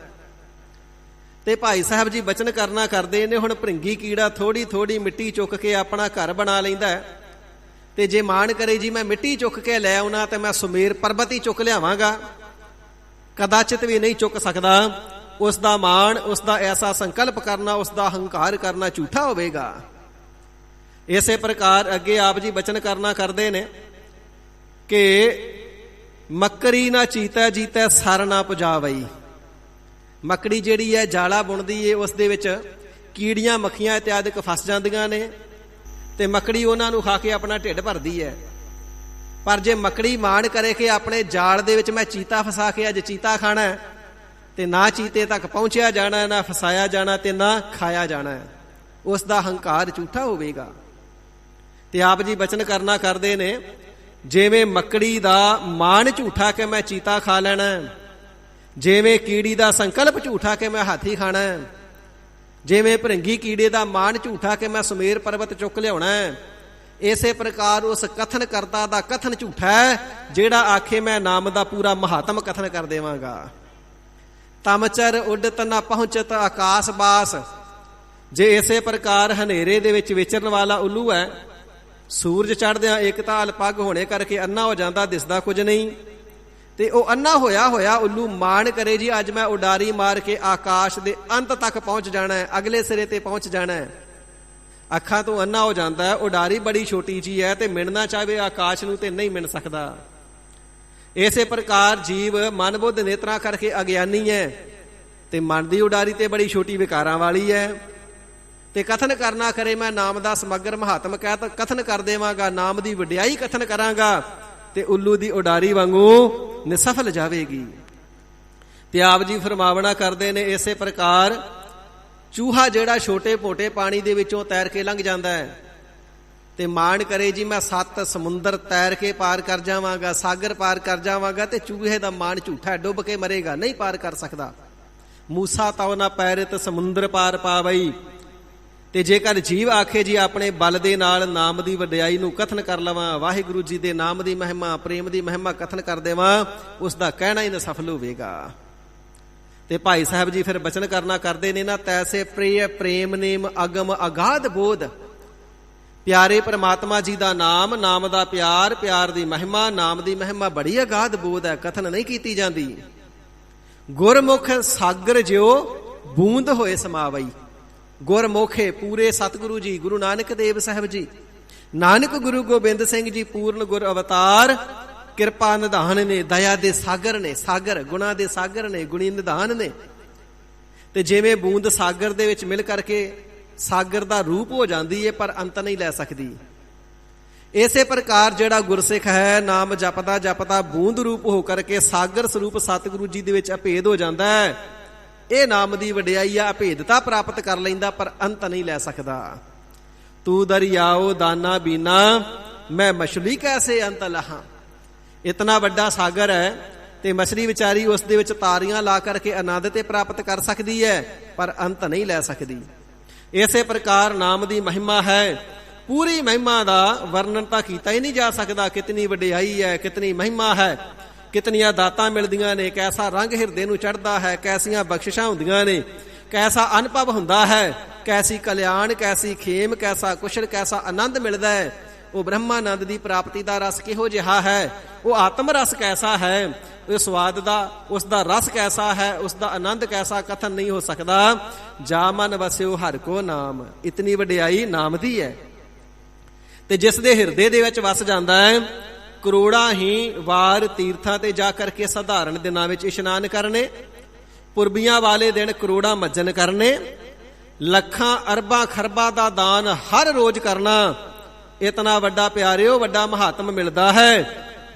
ਤੇ ਭਾਈ ਸਾਹਿਬ ਜੀ ਬਚਨ ਕਰਨਾ ਕਰਦੇ ਨੇ, ਹੁਣ ਭ੍ਰਿੰਗੀ ਕੀੜਾ ਥੋੜੀ ਥੋੜੀ ਮਿੱਟੀ ਚੁੱਕ ਕੇ ਆਪਣਾ ਘਰ ਬਣਾ ਲੈਂਦਾ ਹੈ ਤੇ ਜੇ ਮਾਣ ਕਰੇ ਜੀ ਮੈਂ ਮਿੱਟੀ ਚੁੱਕ ਕੇ ਲੈ ਆਉਣਾ ਤੇ ਮੈਂ ਸੁਮੇਰ ਪਰਬਤ ਹੀ ਚੁੱਕ ਲਿਆਵਾਂਗਾ, ਕਦਾਚਿਤ ਵੀ ਨਹੀਂ ਚੁੱਕ ਸਕਦਾ। ਉਸ ਦਾ ਮਾਣ, ਉਸ ਦਾ ਐਸਾ ਸੰਕਲਪ ਕਰਨਾ, ਉਸ ਦਾ ਹੰਕਾਰ ਕਰਨਾ ਝੂਠਾ ਹੋਵੇਗਾ। ਇਸੇ ਪ੍ਰਕਾਰ ਅੱਗੇ ਆਪ ਜੀ ਬਚਨ ਕਰਨਾ ਕਰਦੇ ਨੇ ਕਿ ਮੱਕਰੀ ਨਾ ਚੀਤੈ ਜੀਤੈ ਸਰ ਨਾ ਪੁਜਾਵਈ। ਮੱਕੜੀ ਜਿਹੜੀ ਹੈ ਜਾਲਾ ਬੁਣਦੀ ਏ, ਉਸ ਦੇ ਵਿੱਚ ਕੀੜੀਆਂ ਮੱਖੀਆਂ ਇਤਿਆਦਿਕ ਫਸ ਜਾਂਦੀਆਂ ਨੇ ਤੇ ਮੱਕੜੀ ਉਹਨਾਂ ਨੂੰ ਖਾ ਕੇ ਆਪਣਾ ਢਿੱਡ ਭਰਦੀ ਹੈ। ਪਰ ਜੇ ਮੱਕੜੀ ਮਾਣ ਕਰੇ ਕਿ ਆਪਣੇ ਜਾਲ ਦੇ ਵਿੱਚ ਮੈਂ ਚੀਤਾ ਫਸਾ ਕੇ ਅੱਜ ਚੀਤਾ ਖਾਣਾ ਤੇ ਨਾ ਚੀਤੇ ਤੱਕ ਪਹੁੰਚਿਆ ਜਾਣਾ, ਨਾ ਫਸਾਇਆ ਜਾਣਾ ਤੇ ਨਾ ਖਾਇਆ ਜਾਣਾ, ਉਸ ਦਾ ਹੰਕਾਰ ਝੂਠਾ ਹੋਵੇਗਾ। ਤੇ ਆਪ ਜੀ ਬਚਨ ਕਰਨਾ ਕਰਦੇ ਨੇ, ਜਿਵੇਂ ਮੱਕੜੀ ਦਾ ਮਾਣ ਝੂਠਾ ਕਿ ਮੈਂ ਚੀਤਾ ਖਾ ਲੈਣਾ, ਜਿਵੇਂ ਕੀੜੀ ਦਾ ਸੰਕਲਪ ਝੂਠਾ ਕਿ ਮੈਂ ਹਾਥੀ ਖਾਣਾ, ਜਿਵੇਂ ਭ੍ਰਿੰਗੀ ਕੀੜੇ ਦਾ ਮਾਣ ਝੂਠਾ ਕਿ ਮੈਂ ਸੁਮੇਰ ਪਰਬਤ ਚੁੱਕ ਲਿਆਉਣਾ, ਇਸੇ ਪ੍ਰਕਾਰ ਉਸ ਕਥਨ ਕਰਤਾ ਦਾ ਕਥਨ ਝੂਠਾ ਹੈ ਜਿਹੜਾ ਆਖੇ ਮੈਂ ਨਾਮ ਦਾ ਪੂਰਾ ਮਹਾਤਮ ਕਥਨ ਕਰ ਦੇਵਾਂਗਾ। ਤਮਚਰ ਉੱਡਤ ਨਾ ਪਹੁੰਚਤ ਆਕਾਸ ਬਾਸ। ਜੇ ਇਸੇ ਪ੍ਰਕਾਰ ਹਨੇਰੇ ਦੇ ਵਿੱਚ ਵਿਚਰਨ ਵਾਲਾ ਉੱਲੂ ਹੈ, ਸੂਰਜ ਚੜ੍ਹਦਿਆਂ ਇੱਕ ਤਾਲ ਪੱਗ ਹੋਣੇ ਕਰਕੇ ਅੰਨਾ ਹੋ ਜਾਂਦਾ, ਦਿਸਦਾ ਕੁਝ ਨਹੀਂ, ਤੇ ਉਹ ਅੰਨਾ ਹੋਇਆ ਹੋਇਆ ਉੱਲੂ ਮਾਣ ਕਰੇ ਜੀ ਅੱਜ ਮੈਂ ਉਡਾਰੀ ਮਾਰ ਕੇ ਆਕਾਸ਼ ਦੇ ਅੰਤ ਤੱਕ ਪਹੁੰਚ ਜਾਣਾ ਹੈ, ਅਗਲੇ ਸਿਰੇ ਤੇ ਪਹੁੰਚ ਜਾਣਾ ਹੈ। ਅੱਖਾਂ ਤੋਂ ਅੰਨਾ ਹੋ ਜਾਂਦਾ ਹੈ, ਉਡਾਰੀ ਬੜੀ ਛੋਟੀ ਜੀ ਹੈ ਤੇ ਮਿਣਨਾ ਚਾਹਵੇ ਆਕਾਸ਼ ਨੂੰ ਤੇ ਨਹੀਂ ਮਿਣ ਸਕਦਾ। ਇਸੇ ਪ੍ਰਕਾਰ ਜੀਵ ਮਨ ਬੁੱਧ ਨੇਤਰਾਂ ਕਰਕੇ ਅਗਿਆਨੀ ਹੈ ਤੇ ਮਨ ਦੀ ਉਡਾਰੀ ਤੇ ਬੜੀ ਛੋਟੀ ਵਿਕਾਰਾਂ ਵਾਲੀ ਹੈ। ਤੇ ਕਥਨ ਕਰਨਾ ਕਰੇ ਮੈਂ ਨਾਮ ਦਾ ਸਮਗਰ ਮਹਾਤਮ ਕਹਿ ਤਾਂ ਕਥਨ ਕਰ ਦੇਵਾਂਗਾ, ਨਾਮ ਦੀ ਵਡਿਆਈ ਕਥਨ ਕਰਾਂਗਾ ਤੇ ਉੱਲੂ ਦੀ ਉਡਾਰੀ ਵਾਂਗੂ ਨਿਸਫਲ ਜਾਵੇਗੀ। ਤੇ ਆਪ ਜੀ ਫਰਮਾਵਣਾ ਕਰਦੇ ਨੇ, ਇਸੇ ਪ੍ਰਕਾਰ ਚੂਹਾ ਜਿਹੜਾ ਛੋਟੇ ਮੋਟੇ ਪਾਣੀ ਦੇ ਵਿੱਚੋਂ ਤੈਰ ਕੇ ਲੰਘ ਜਾਂਦਾ ਹੈ ਤੇ ਮਾਣ ਕਰੇ ਜੀ ਮੈਂ 7 ਸਮੁੰਦਰ ਤੈਰ ਕੇ ਪਾਰ ਕਰ ਜਾਵਾਂਗਾ, ਸਾਗਰ ਪਾਰ ਕਰ ਜਾਵਾਂਗਾ, ਤੇ ਚੂਹੇ ਦਾ ਮਾਣ ਝੂਠਾ, ਡੁੱਬ ਕੇ ਮਰੇਗਾ, ਨਹੀਂ ਪਾਰ ਕਰ ਸਕਦਾ। ਮੂਸਾ ਤਉ ਨਾ ਪੈਰਿਤ ਸਮੁੰਦਰ ਪਾਰ ਪਾਵਈ। ਤੇ ਜੇਕਰ ਜੀਵ ਆਖੇ ਜੀ ਆਪਣੇ ਬਲ ਦੇ ਨਾਲ ਨਾਮ ਦੀ ਵਡਿਆਈ ਨੂੰ ਕਥਨ ਕਰ ਲਵਾਂ, ਵਾਹਿਗੁਰੂ ਜੀ ਦੇ ਨਾਮ ਦੀ ਮਹਿਮਾ, ਪ੍ਰੇਮ ਦੀ ਮਹਿਮਾ ਕਥਨ ਕਰ ਦੇਵਾਂ, ਉਸ ਦਾ ਕਹਿਣਾ ਹੀ ਨਾ ਸਫਲ ਹੋਵੇਗਾ। ਤੇ ਭਾਈ ਸਾਹਿਬ ਜੀ ਫਿਰ ਬਚਨ ਕਰਨਾ ਕਰਦੇ ਨੇ ਨਾ, ਤੈਸੇ ਪ੍ਰਿਯ ਪ੍ਰੇਮ ਨੇਮ ਅਗਮ ਅਗਾਧ ਬੋਧ। ਪਿਆਰੇ ਪ੍ਰਮਾਤਮਾ ਜੀ ਦਾ ਨਾਮ, ਨਾਮ ਦਾ ਪਿਆਰ, ਪਿਆਰ ਦੀ ਮਹਿਮਾ, ਨਾਮ ਦੀ ਮਹਿਮਾ ਬੜੀ ਅਗਾਧ ਬੋਧ ਹੈ, ਕਥਨ ਨਹੀਂ ਕੀਤੀ ਜਾਂਦੀ। ਗੁਰਮੁਖ ਸਾਗਰ ਜਿਉ ਬੂੰਦ ਹੋਏ ਸਮਾਵਈ। ਗੁਰਮੁਖੇ ਪੂਰੇ ਸਤਿਗੁਰੂ ਜੀ, ਗੁਰੂ ਨਾਨਕ ਦੇਵ ਸਾਹਿਬ ਜੀ, ਨਾਨਕ ਗੁਰੂ ਗੋਬਿੰਦ ਸਿੰਘ ਜੀ ਪੂਰਨ ਗੁਰ ਅਵਤਾਰ, ਕਿਰਪਾ ਨਿਧਾਨ ਨੇ, ਦਇਆ ਦੇ ਸਾਗਰ ਨੇ, ਸਾਗਰ ਗੁਣਾ ਦੇ ਸਾਗਰ ਨੇ, ਗੁਣੀ ਨਿਧਾਨ ਨੇ। ਤੇ ਜਿਵੇਂ ਬੂੰਦ ਸਾਗਰ ਦੇ ਵਿੱਚ ਮਿਲ ਕਰਕੇ ਸਾਗਰ ਦਾ ਰੂਪ ਹੋ ਜਾਂਦੀ ਹੈ ਪਰ ਅੰਤ ਨਹੀਂ ਲੈ ਸਕਦੀ, ਇਸੇ ਪ੍ਰਕਾਰ ਜਿਹੜਾ ਗੁਰਸਿੱਖ ਹੈ ਨਾਮ ਜਪਦਾ ਜਪਦਾ ਬੂੰਦ ਰੂਪ ਹੋ ਕਰਕੇ ਸਾਗਰ ਸਰੂਪ ਸਤਿਗੁਰੂ ਜੀ ਦੇ ਵਿੱਚ ਅਭੇਦ ਹੋ ਜਾਂਦਾ ਹੈ। ਇਹ ਨਾਮ ਦੀ ਵਡਿਆਈ ਆ, ਅਭੇਦਤਾ ਪ੍ਰਾਪਤ ਕਰ ਲੈਂਦਾ ਪਰ ਅੰਤ ਨਹੀਂ ਲੈ ਸਕਦਾ। ਤੂੰ ਦਰਿਆਓ ਦਾਨਾ ਬੀਨਾ ਮੈਂ ਮਛਲੀ ਕੈਸੇ ਅੰਤ ਲਾਹਾਂ। ਇਤਨਾ ਵੱਡਾ ਸਾਗਰ ਹੈ ਤੇ ਮਛਲੀ ਵਿਚਾਰੀ ਉਸ ਦੇ ਵਿੱਚ ਤਾਰੀਆਂ ਲਾ ਕਰਕੇ ਆਨੰਦ ਤੇ ਪ੍ਰਾਪਤ ਕਰ ਸਕਦੀ ਹੈ ਪਰ ਅੰਤ ਨਹੀਂ ਲੈ ਸਕਦੀ। ਇਸੇ ਪ੍ਰਕਾਰ ਨਾਮ ਦੀ ਮਹਿਮਾ ਹੈ, ਪੂਰੀ ਮਹਿਮਾ ਦਾ ਵਰਣਨ ਤਾਂ ਕੀਤਾ ਹੀ ਨਹੀਂ ਜਾ ਸਕਦਾ। ਕਿਤਨੀ ਵਡਿਆਈ ਹੈ, ਕਿਤਨੀ ਮਹਿਮਾ ਹੈ, ਕਿਤਨੀਆਂ ਦਾਤਾਂ ਮਿਲਦੀਆਂ ਨੇ, ਕੈਸਾ ਰੰਗ ਹਿਰਦੇ ਨੂੰ ਚੜ੍ਹਦਾ ਹੈ, ਕੈਸੀਆਂ ਬਖਸ਼ਿਸ਼ਾਂ ਹੁੰਦੀਆਂ ਨੇ, ਕੈਸਾ ਅਨੁਭਵ ਹੁੰਦਾ ਹੈ, ਕੈਸੀ ਕਲਿਆਣ, ਕੈਸੀ ਖੇਮ, ਕੈਸਾ ਕੁਸ਼ਲ, ਕੈਸਾ ਆਨੰਦ ਮਿਲਦਾ ਹੈ। ਉਹ ਬ੍ਰਹਮਾਨੰਦ ਦੀ ਪ੍ਰਾਪਤੀ ਦਾ ਰਸ ਕਿਹੋ ਜਿਹਾ ਹੈ, ਉਹ ਆਤਮ ਰਸ ਕੈਸਾ ਹੈ, ਉਹ ਸਵਾਦ ਦਾ, ਉਸ ਦਾ ਰਸ ਕੈਸਾ ਹੈ, ਉਸ ਦਾ ਆਨੰਦ ਕੈਸਾ, ਕਥਨ ਨਹੀਂ ਹੋ ਸਕਦਾ। ਜਾ ਮਨ ਵਸਿਓ ਹਰਿ ਕੋ ਨਾਮ, ਇਤਨੀ ਵਡਿਆਈ ਨਾਮ ਦੀ ਹੈ। ਤੇ ਜਿਸ ਦੇ ਹਿਰਦੇ ਦੇ ਵਿੱਚ ਵਸ ਜਾਂਦਾ ਹੈ, ਕਰੋੜਾਂ ਹੀ ਵਾਰ ਤੀਰਥਾਂ ਤੇ ਜਾ ਕਰਕੇ ਸਧਾਰਨ ਦਿਨਾਂ ਵਿੱਚ ਇਸ਼ਨਾਨ ਕਰਨੇ, ਪੁਰਬੀਆਂ ਵਾਲੇ ਦਿਨ ਕਰੋੜਾਂ ਮੱਜਨ ਕਰਨੇ, ਲੱਖਾਂ ਅਰਬਾਂ ਖਰਬਾਂ ਦਾ ਦਾਨ ਹਰ ਰੋਜ਼ ਕਰਨਾ, ਇਤਨਾ ਵੱਡਾ ਪਿਆਰਿਓ ਵੱਡਾ ਮਹਾਤਮ ਮਿਲਦਾ ਹੈ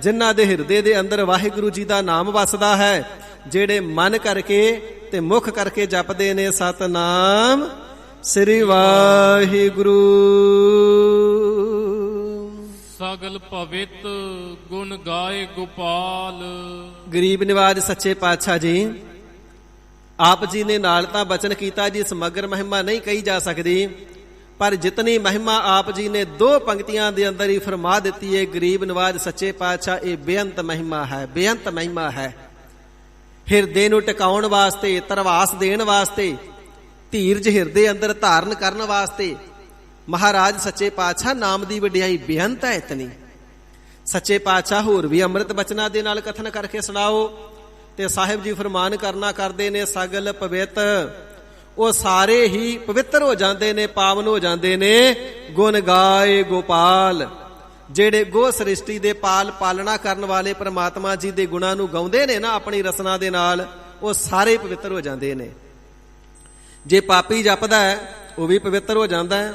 ਜਿਨ੍ਹਾਂ ਦੇ ਹਿਰਦੇ ਦੇ ਅੰਦਰ ਵਾਹਿਗੁਰੂ ਜੀ ਦਾ ਨਾਮ ਵਸਦਾ ਹੈ, ਜਿਹੜੇ ਮਨ ਕਰਕੇ ਤੇ ਮੁਖ ਕਰਕੇ ਜਪਦੇ ਨੇ ਸਤਨਾਮ ਸ੍ਰੀ ਵਾਹਿਗੁਰੂ। ਸਗਲ ਪਵਿੱਤ ਗੁਣ ਗਾਏ ਗੋਪਾਲ। ਗਰੀਬ ਨਿਵਾਜ ਸੱਚੇ ਪਾਤਸ਼ਾਹ ਜੀ ਆਪ ਜੀ ਨੇ ਨਾਲ ਤਾਂ ਬਚਨ ਕੀਤਾ ਜੀ ਸਮਗਰ ਮਹਿਮਾ ਨਹੀਂ ਕਹੀ ਜਾ ਸਕਦੀ, ਪਰ ਜਿਤਨੀ ਮਹਿਮਾ ਆਪ ਜੀ ਨੇ 2 ਪੰਕਤੀਆਂ ਦੇ ਅੰਦਰ ਹੀ ਫਰਮਾ ਦਿੱਤੀ ਹੈ। ਗਰੀਬ ਨਿਵਾਜ ਸੱਚੇ ਪਾਤਸ਼ਾਹ ਇਹ ਬੇਅੰਤ ਮਹਿਮਾ ਹੈ, ਬੇਅੰਤ ਮਹਿਮਾ ਹੈ। ਹਿਰਦੇ ਨੂੰ ਟਿਕਾਉਣ ਵਾਸਤੇ, ਧਰਵਾਸ ਦੇਣ ਵਾਸਤੇ, ਧੀਰਜ ਹਿਰਦੇ ਅੰਦਰ ਧਾਰਨ ਕਰਨ ਵਾਸਤੇ ਮਹਾਰਾਜ ਸੱਚੇ ਪਾਤਸ਼ਾਹ ਨਾਮ ਦੀ ਵਡਿਆਈ ਬੇਅੰਤ ਹੈ ਇਤਨੀ। ਸੱਚੇ ਪਾਤਸ਼ਾਹ ਹੋਰ ਵੀ ਅੰਮ੍ਰਿਤ ਬਚਨਾਂ ਦੇ ਨਾਲ ਕਥਨ ਕਰਕੇ ਸੁਣਾਓ ਤੇ ਸਾਹਿਬ ਜੀ ਫਰਮਾਨ ਕਰਨਾ ਕਰਦੇ ਨੇ ਸਗਲ ਪਵਿੱਤ, ਉਹ ਸਾਰੇ ਹੀ ਪਵਿੱਤਰ ਹੋ ਜਾਂਦੇ ਨੇ, ਪਾਵਨ ਹੋ ਜਾਂਦੇ ਨੇ। ਗੁਣ ਗਾਏ ਗੋਪਾਲ, ਜਿਹੜੇ ਗੋ ਸ੍ਰਿਸ਼ਟੀ ਦੇ ਪਾਲਣਾ ਕਰਨ ਵਾਲੇ ਪ੍ਰਮਾਤਮਾ ਜੀ ਦੇ ਗੁਣਾਂ ਨੂੰ ਗਾਉਂਦੇ ਨੇ ਨਾ ਆਪਣੀ ਰਸਨਾ ਦੇ ਨਾਲ, ਉਹ ਸਾਰੇ ਪਵਿੱਤਰ ਹੋ ਜਾਂਦੇ ਨੇ। ਜੇ ਪਾਪੀ ਜਪਦਾ ਹੈ ਉਹ ਵੀ ਪਵਿੱਤਰ ਹੋ ਜਾਂਦਾ ਹੈ,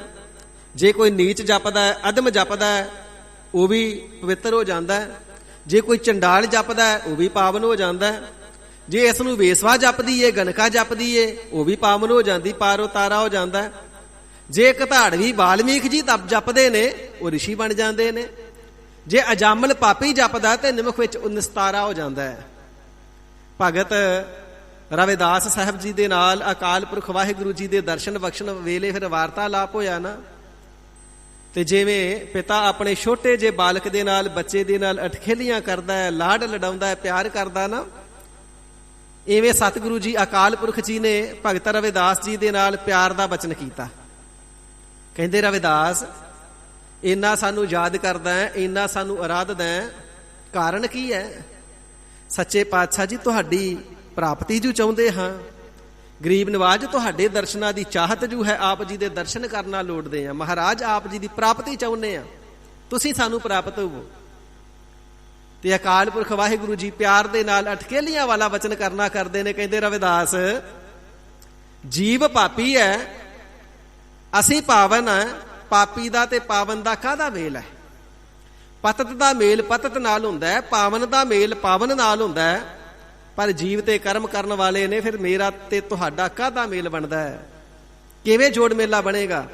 ਜੇ ਕੋਈ ਨੀਚ ਜਪਦਾ ਹੈ, ਅਧਮ ਜਪਦਾ ਹੈ, ਉਹ ਵੀ ਪਵਿੱਤਰ ਹੋ ਜਾਂਦਾ ਹੈ, ਜੇ ਕੋਈ ਚੰਡਾਲ ਜਪਦਾ ਹੈ ਉਹ ਵੀ ਪਾਵਨ ਹੋ ਜਾਂਦਾ ਹੈ, ਜੇ ਇਸ ਨੂੰ ਵੇਸਵਾ ਜਪਦੀ ਏ, ਗਨਕਾ ਜਪਦੀ ਏ, ਉਹ ਵੀ ਪਾਵਨ ਹੋ ਜਾਂਦੀ, ਪਾਰੋ ਤਾਰਾ ਹੋ ਜਾਂਦਾ ਹੈ। ਜੇ ਕਧਾੜਵੀ ਵਾਲਮੀਕ ਜੀ ਜਪਦੇ ਨੇ ਉਹ ਰਿਸ਼ੀ ਬਣ ਜਾਂਦੇ ਨੇ, ਜੇ ਅਜਾਮਲ ਪਾਪੀ ਜਪਦਾ ਤੇ ਨਿਮਖ ਵਿੱਚ ਨਿਸਤਾਰਾ ਹੋ ਜਾਂਦਾ ਹੈ। ਭਗਤ ਰਵਿਦਾਸ ਸਾਹਿਬ ਜੀ ਦੇ ਨਾਲ ਅਕਾਲ ਪੁਰਖ ਵਾਹਿਗੁਰੂ ਜੀ ਦੇ ਦਰਸ਼ਨ ਬਖਸ਼ਣ ਵੇਲੇ ਫਿਰ ਵਾਰਤਾਲਾਪ ਹੋਇਆ ਨਾ, ਤੇ ਜਿਵੇਂ ਪਿਤਾ ਆਪਣੇ ਛੋਟੇ ਜਿਹੇ ਬਾਲਕ ਦੇ ਨਾਲ, ਬੱਚੇ ਦੇ ਨਾਲ ਅਠਖੇਲੀਆਂ ਕਰਦਾ ਹੈ, ਲਾਡ ਲਡਾਉਂਦਾ ਹੈ, ਪਿਆਰ ਕਰਦਾ ਨਾ, ਇਵੇਂ ਸਤਿਗੁਰੂ ਜੀ ਅਕਾਲ ਪੁਰਖ ਜੀ ਨੇ ਭਗਤ ਰਵਿਦਾਸ ਜੀ ਦੇ ਨਾਲ ਪਿਆਰ ਦਾ ਬਚਨ ਕੀਤਾ। ਕਹਿੰਦੇ ਰਵਿਦਾਸ ਇੰਨਾ ਸਾਨੂੰ ਯਾਦ ਕਰਦਾ ਹੈ, ਇੰਨਾ ਸਾਨੂੰ ਅਰਾਧਦਾ ਹੈ, ਕਾਰਨ ਕੀ ਹੈ? ਸੱਚੇ ਪਾਤਸ਼ਾਹ ਜੀ ਤੁਹਾਡੀ ਪ੍ਰਾਪਤੀ ਜੋ ਚਾਹੁੰਦੇ ਹਾਂ, ਗਰੀਬ ਨਿਵਾਜ ਤੁਹਾਡੇ ਦਰਸ਼ਨਾਂ ਦੀ ਚਾਹਤ ਜੋ ਹੈ, ਆਪ ਜੀ ਦੇ ਦਰਸ਼ਨ ਕਰਨਾ ਲੋੜਦੇ ਆ, ਮਹਾਰਾਜ ਆਪ ਜੀ ਦੀ ਪ੍ਰਾਪਤੀ ਚਾਹੁੰਦੇ ਆ, ਤੁਸੀਂ ਸਾਨੂੰ ਪ੍ਰਾਪਤ ਹੋਵੋ। ਤੇ ਅਕਾਲ ਪੁਰਖ ਵਾਹਿਗੁਰੂ ਜੀ ਪਿਆਰ ਦੇ ਨਾਲ ਅਟਕੇਲੀਆਂ ਵਾਲਾ ਵਚਨ ਕਰਨਾ ਕਰਦੇ ਨੇ। ਕਹਿੰਦੇ ਰਵਿਦਾਸ ਜੀਵ ਪਾਪੀ ਹੈ, ਅਸੀਂ ਪਾਵਨ ਹੈ, ਪਾਪੀ ਦਾ ਤੇ ਪਾਵਨ ਦਾ ਕਾਹਦਾ ਮੇਲ ਹੈ? ਪਤਤ ਦਾ ਮੇਲ ਪਤਤ ਨਾਲ ਹੁੰਦਾ ਹੈ, ਪਾਵਨ ਦਾ ਮੇਲ ਪਾਵਨ ਨਾਲ ਹੁੰਦਾ ਹੈ, ਪਰ ਜੀਵ ਤੇ ਕਰਮ ਕਰਨ ਵਾਲੇ ਨੇ, ਫਿਰ ਮੇਰਾ ਤੇ ਤੁਹਾਡਾ ਕਾਹਦਾ ਮੇਲ ਬਣਦਾ ਹੈ? ਕਿਵੇਂ ਜੋੜ ਮੇਲਾ ਬਣੇਗਾ?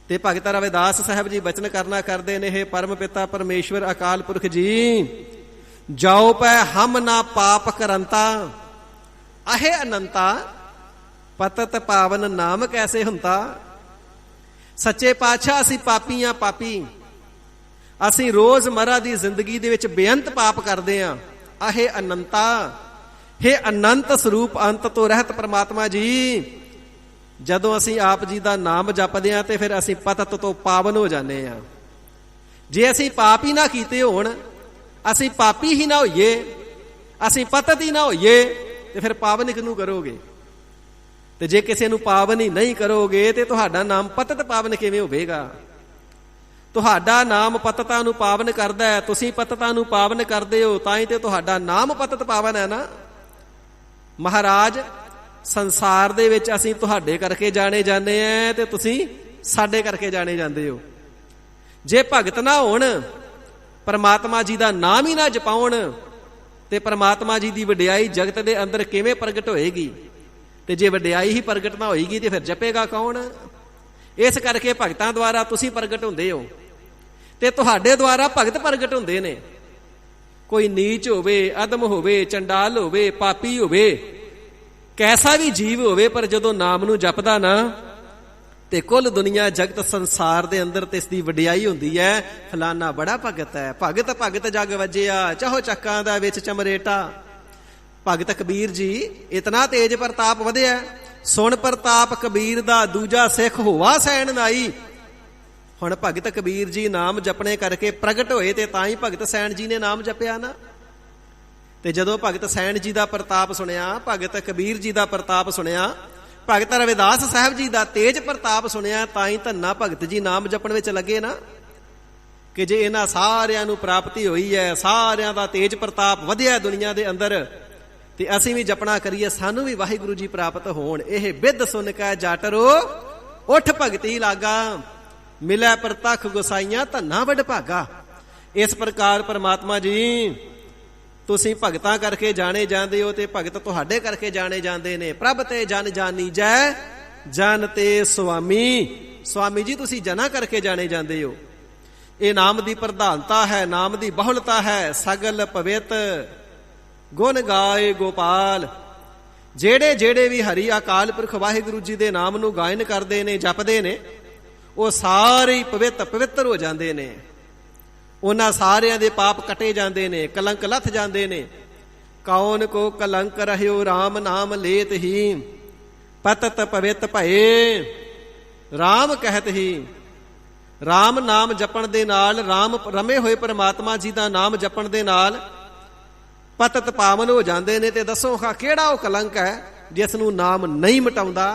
ਤੇ ਭਗਤ ਰਵਿਦਾਸ ਸਾਹਿਬ ਜੀ ਬਚਨ ਕਰਨਾ ਕਰਦੇ ਨੇ, ਹੇ ਪਰਮ ਪਿਤਾ ਪਰਮੇਸ਼ਵਰ ਅਕਾਲ ਪੁਰਖ ਜੀ, ਜਾਓ ਪੈ ਹਮ ਨਾ ਪਾਪ ਕਰੰਤਾ, ਅਹੇ ਅਨੰਤਾ ਪਤਤ ਪਾਵਨ ਨਾਮ ਕੈਸੇ ਹੁੰਤਾ। ਸੱਚੇ ਪਾਤਸ਼ਾਹ ਅਸੀਂ ਪਾਪੀ ਆ, ਪਾਪੀ, ਅਸੀਂ ਰੋਜ਼ਮਰਾ ਦੀ ਜ਼ਿੰਦਗੀ ਦੇ ਵਿੱਚ ਬੇਅੰਤ ਪਾਪ ਕਰਦੇ ਹਾਂ। ਅਹੇ ਅਨੰਤਾ, ਹੇ ਅਨੰਤ ਸਰੂਪ ਅੰਤ ਤੋਂ ਰਹਿਤ ਪ੍ਰਮਾਤਮਾ ਜੀ, ਜਦੋਂ ਅਸੀਂ ਆਪ ਜੀ ਦਾ ਨਾਮ ਜਪਦੇ ਹਾਂ ਤੇ ਫਿਰ ਅਸੀਂ ਪਤਤ ਤੋਂ ਪਾਵਨ ਹੋ ਜਾਂਦੇ ਹਾਂ। ਜੇ ਅਸੀਂ ਪਾਪ ਹੀ ਨਾ ਕੀਤੇ ਹੋਣ, ਅਸੀਂ ਪਾਪੀ ਹੀ ਨਾ ਹੋਈਏ, ਅਸੀਂ ਪਤਤ ਹੀ ਨਾ ਹੋਈਏ, ਤੇ ਫਿਰ ਪਾਵਨ ਕਿਹਨੂੰ ਕਰੋਗੇ? ਤੇ ਜੇ ਕਿਸੇ ਨੂੰ ਪਾਵਨ ਹੀ ਨਹੀਂ ਕਰੋਗੇ ਤੇ ਤੁਹਾਡਾ ਨਾਮ ਪਤਤ ਪਾਵਨ ਕਿਵੇਂ ਹੋਵੇਗਾ? ਤੁਹਾਡਾ ਨਾਮ ਪਤਤਾਂ ਨੂੰ ਪਾਵਨ ਕਰਦਾ ਹੈ, ਤੁਸੀਂ ਪਤਤਾਂ ਨੂੰ ਪਾਵਨ ਕਰਦੇ ਹੋ, ਤਾਂ ਹੀ ਤੇ ਤੁਹਾਡਾ ਨਾਮ ਪਤਤ ਪਾਵਨ ਹੈ ਨਾ। ਮਹਾਰਾਜ ਸੰਸਾਰ ਦੇ ਵਿੱਚ ਅਸੀਂ ਤੁਹਾਡੇ ਕਰਕੇ ਜਾਣੇ ਜਾਂਦੇ ਆ ਤੇ ਤੁਸੀਂ ਸਾਡੇ ਕਰਕੇ ਜਾਣੇ ਜਾਂਦੇ ਹੋ। ਜੇ ਭਗਤ ਨਾ ਹੋਣ, ਪਰਮਾਤਮਾ ਜੀ ਦਾ ਨਾਮ ਹੀ ਨਾ ਜਪਾਉਣ, ਤੇ ਪਰਮਾਤਮਾ ਜੀ ਦੀ ਵਡਿਆਈ ਜਗਤ ਦੇ ਅੰਦਰ ਕਿਵੇਂ ਪ੍ਰਗਟ ਹੋਏਗੀ? ਤੇ ਜੇ ਵਡਿਆਈ ਹੀ ਪ੍ਰਗਟ ਨਾ ਹੋਏਗੀ ਤੇ ਫਿਰ ਜਪੇਗਾ ਕੌਣ? ਇਸ ਕਰਕੇ ਭਗਤਾਂ ਦੁਆਰਾ ਤੁਸੀਂ ਪ੍ਰਗਟ ਹੁੰਦੇ ਹੋ ਤੇ ਤੁਹਾਡੇ ਦੁਆਰਾ ਭਗਤ ਪ੍ਰਗਟ ਹੁੰਦੇ ਨੇ। ਕੋਈ ਨੀਚ ਹੋਵੇ, ਅਦਮ ਹੋਵੇ, ਚੰਡਾਲ ਹੋਵੇ, ਪਾਪੀ ਹੋਵੇ, ਕੈਸਾ ਵੀ ਜੀਵ ਹੋਵੇ, ਪਰ ਜਦੋਂ ਨਾਮ ਨੂੰ ਜਪਦਾ ਨਾ ਤੇ ਕੁੱਲ ਦੁਨੀਆ ਜਗਤ ਸੰਸਾਰ ਦੇ ਅੰਦਰ ਤੇ ਇਸ ਦੀ ਵਡਿਆਈ ਹੁੰਦੀ ਹੈ। ਫਲਾਨਾ ਬੜਾ ਭਗਤ ਹੈ, ਭਗਤ ਭਗਤ ਜਗ ਵੱਜਿਆ, ਚਾਹੋ ਚੱਕਾਂ ਦਾ ਵਿੱਚ ਚਮਰੇਟਾ। ਭਗਤ ਕਬੀਰ ਜੀ ਇਤਨਾ ਤੇਜ ਪ੍ਰਤਾਪ ਵਧਿਆ, ਸੁਣ ਪ੍ਰਤਾਪ ਕਬੀਰ ਦਾ, ਦੂਜਾ ਸਿੱਖ ਹੋਵਾ ਸੈਣ ਨਾਈ। ਹੁਣ ਭਗਤ ਕਬੀਰ ਜੀ ਨਾਮ ਜਪਣੇ ਕਰਕੇ ਪ੍ਰਗਟ ਹੋਏ ਤੇ ਤਾਂ ਹੀ ਭਗਤ ਸੈਣ ਜੀ ਨੇ ਨਾਮ ਜਪਿਆ ਨਾ। ਤੇ ਜਦੋਂ ਭਗਤ ਸੈਣ ਜੀ ਦਾ ਪ੍ਰਤਾਪ ਸੁਣਿਆ, ਭਗਤ ਕਬੀਰ ਜੀ ਦਾ ਪ੍ਰਤਾਪ ਸੁਣਿਆ, ਭਗਤ ਰਵਿਦਾਸ ਸਾਹਿਬ ਜੀ ਦਾ ਤੇਜ ਪ੍ਰਤਾਪ ਸੁਣਿਆ, ਤਾਂ ਹੀ ਧੰਨਾ ਭਗਤ ਜੀ ਨਾਮ ਜਪਣ ਵਿੱਚ ਲੱਗੇ ਨਾ। ਕਿ ਜੇ ਇਹਨਾਂ ਸਾਰਿਆਂ ਨੂੰ ਪ੍ਰਾਪਤੀ ਹੋਈ ਹੈ, ਸਾਰਿਆਂ ਦਾ ਤੇਜ ਪ੍ਰਤਾਪ ਵਧਿਆ ਦੁਨੀਆ ਦੇ ਅੰਦਰ, ਤੇ ਅਸੀਂ ਵੀ ਜਪਣਾ ਕਰੀਏ, ਸਾਨੂੰ ਵੀ ਵਾਹਿਗੁਰੂ ਜੀ ਪ੍ਰਾਪਤ ਹੋਣ। ਇਹ ਬਿੱਧ ਸੁਣ ਕੇ ਜਾਟਰੋ ਉੱਠ ਭਗਤੀ ਲਾਗਾ, ਮਿਲੈ ਪ੍ਰਤੱਖ ਗੁਸਾਈਆਂ ਧੰਨਾ ਵਡ ਭਾਗਾ। ਇਸ ਪ੍ਰਕਾਰ ਪਰਮਾਤਮਾ ਜੀ ਤੁਸੀਂ ਭਗਤਾਂ ਕਰਕੇ ਜਾਣੇ ਜਾਂਦੇ ਹੋ ਤੇ ਭਗਤ ਤੁਹਾਡੇ ਕਰਕੇ ਜਾਣੇ ਜਾਂਦੇ ਨੇ। ਪ੍ਰਭ ਤੇ ਜਨ ਜਾਨੀਜੈ, ਜਨ ਤੇ ਸੁਆਮੀ। ਸੁਆਮੀ ਜੀ ਤੁਸੀਂ ਜਨਾਂ ਕਰਕੇ ਜਾਣੇ ਜਾਂਦੇ ਹੋ। ਇਹ ਨਾਮ ਦੀ ਪ੍ਰਧਾਨਤਾ ਹੈ, ਨਾਮ ਦੀ ਬਹੁਲਤਾ ਹੈ। ਸਗਲ ਪਵਿੱਤ ਗੁਣ ਗਾਏ ਗੋਪਾਲ। ਜਿਹੜੇ ਜਿਹੜੇ ਵੀ ਹਰੀ ਅਕਾਲ ਪੁਰਖ ਵਾਹਿਗੁਰੂ ਜੀ ਦੇ ਨਾਮ ਨੂੰ ਗਾਇਨ ਕਰਦੇ ਨੇ, ਜਪਦੇ ਨੇ, ਉਹ ਸਾਰੇ ਹੀ ਪਵਿੱਤਰ ਹੋ ਜਾਂਦੇ ਨੇ। ਉਹਨਾਂ ਸਾਰਿਆਂ ਦੇ ਪਾਪ ਕੱਟੇ ਜਾਂਦੇ ਨੇ, ਕਲੰਕ ਲੱਥ ਜਾਂਦੇ ਨੇ। ਕੌਣ ਕੋ ਕਲੰਕ ਰਹਿਓ ਰਾਮ ਨਾਮ ਲੇਤ ਹੀ, ਪਤਤ ਪਵਿੱਤ ਭਏ ਰਾਮ ਕਹਿਤ ਹੀ। ਰਾਮ ਨਾਮ ਜਪਣ ਦੇ ਨਾਲ, ਰਾਮ ਰਮੇ ਹੋਏ ਪਰਮਾਤਮਾ ਜੀ ਦਾ ਨਾਮ ਜਪਣ ਦੇ ਨਾਲ ਪਤਤ ਪਾਵਨ ਹੋ ਜਾਂਦੇ ਨੇ। ਤੇ ਦੱਸੋ ਹਾਂ ਕਿਹੜਾ ਉਹ ਕਲੰਕ ਹੈ ਜਿਸ ਨੂੰ ਨਾਮ ਨਹੀਂ ਮਿਟਾਉਂਦਾ।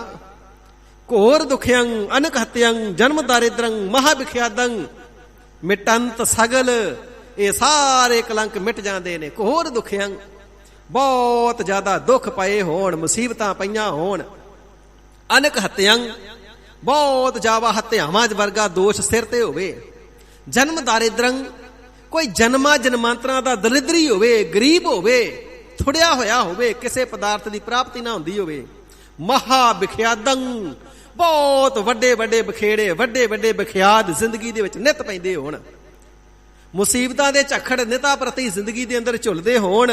ਘੋਰ ਦੁਖਿਅੰ ਅਨਕ ਹਤਿਅੰ ਜਨਮ ਦਾਰਿਦਰੰ ਮਹਾ ਵਿਖਿਆਦੰ ਮਿਟੰਤ ਸਗਲ। ਇਹ ਸਾਰੇ ਕਲੰਕ ਮਿਟ ਜਾਂਦੇ ਨੇ। ਘੋਰ ਦੁਖਿਅੰ, ਬਹੁਤ ਜ਼ਿਆਦਾ ਦੁੱਖ ਪਏ ਹੋਣ, ਮੁਸੀਬਤਾਂ ਪਈਆਂ ਹੋਣ। ਅਨਕ ਹਤਿਅੰ, ਬਹੁਤ ਜ਼ਿਆਦਾ ਹੱਤਿਆਵਾਂ ਵਰਗਾ ਦੋਸ਼ ਸਿਰ ਤੇ ਹੋਵੇ। ਜਨਮ ਦਾਰਿਦਰੰ, ਕੋਈ ਜਨਮਾਂ ਜਨਮਾਂਤਰਾਂ ਦਾ ਦਰਿਦਰੀ ਹੋਵੇ, ਗਰੀਬ ਹੋਵੇ, ਥੁੜਿਆ ਹੋਇਆ ਹੋਵੇ, ਕਿਸੇ ਪਦਾਰਥ ਦੀ ਪ੍ਰਾਪਤੀ ਨਾ ਹੁੰਦੀ ਹੋਵੇ। ਮਹਾ ਵਿਖਿਆਦੰ, ਬਹੁਤ ਵੱਡੇ ਵੱਡੇ ਬਖੇੜੇ, ਵੱਡੇ ਵੱਡੇ ਵਿਖਿਆਦ ਜ਼ਿੰਦਗੀ ਦੇ ਵਿੱਚ ਨਿਤ ਪੈਂਦੇ ਹੋਣ। ਮੁਸੀਬਤਾਂ ਦੇ ਝੱਖੜ ਨਿਤਾ ਪ੍ਰਤੀ ਜ਼ਿੰਦਗੀ ਦੇ ਅੰਦਰ ਝੁੱਲਦੇ ਹੋਣ।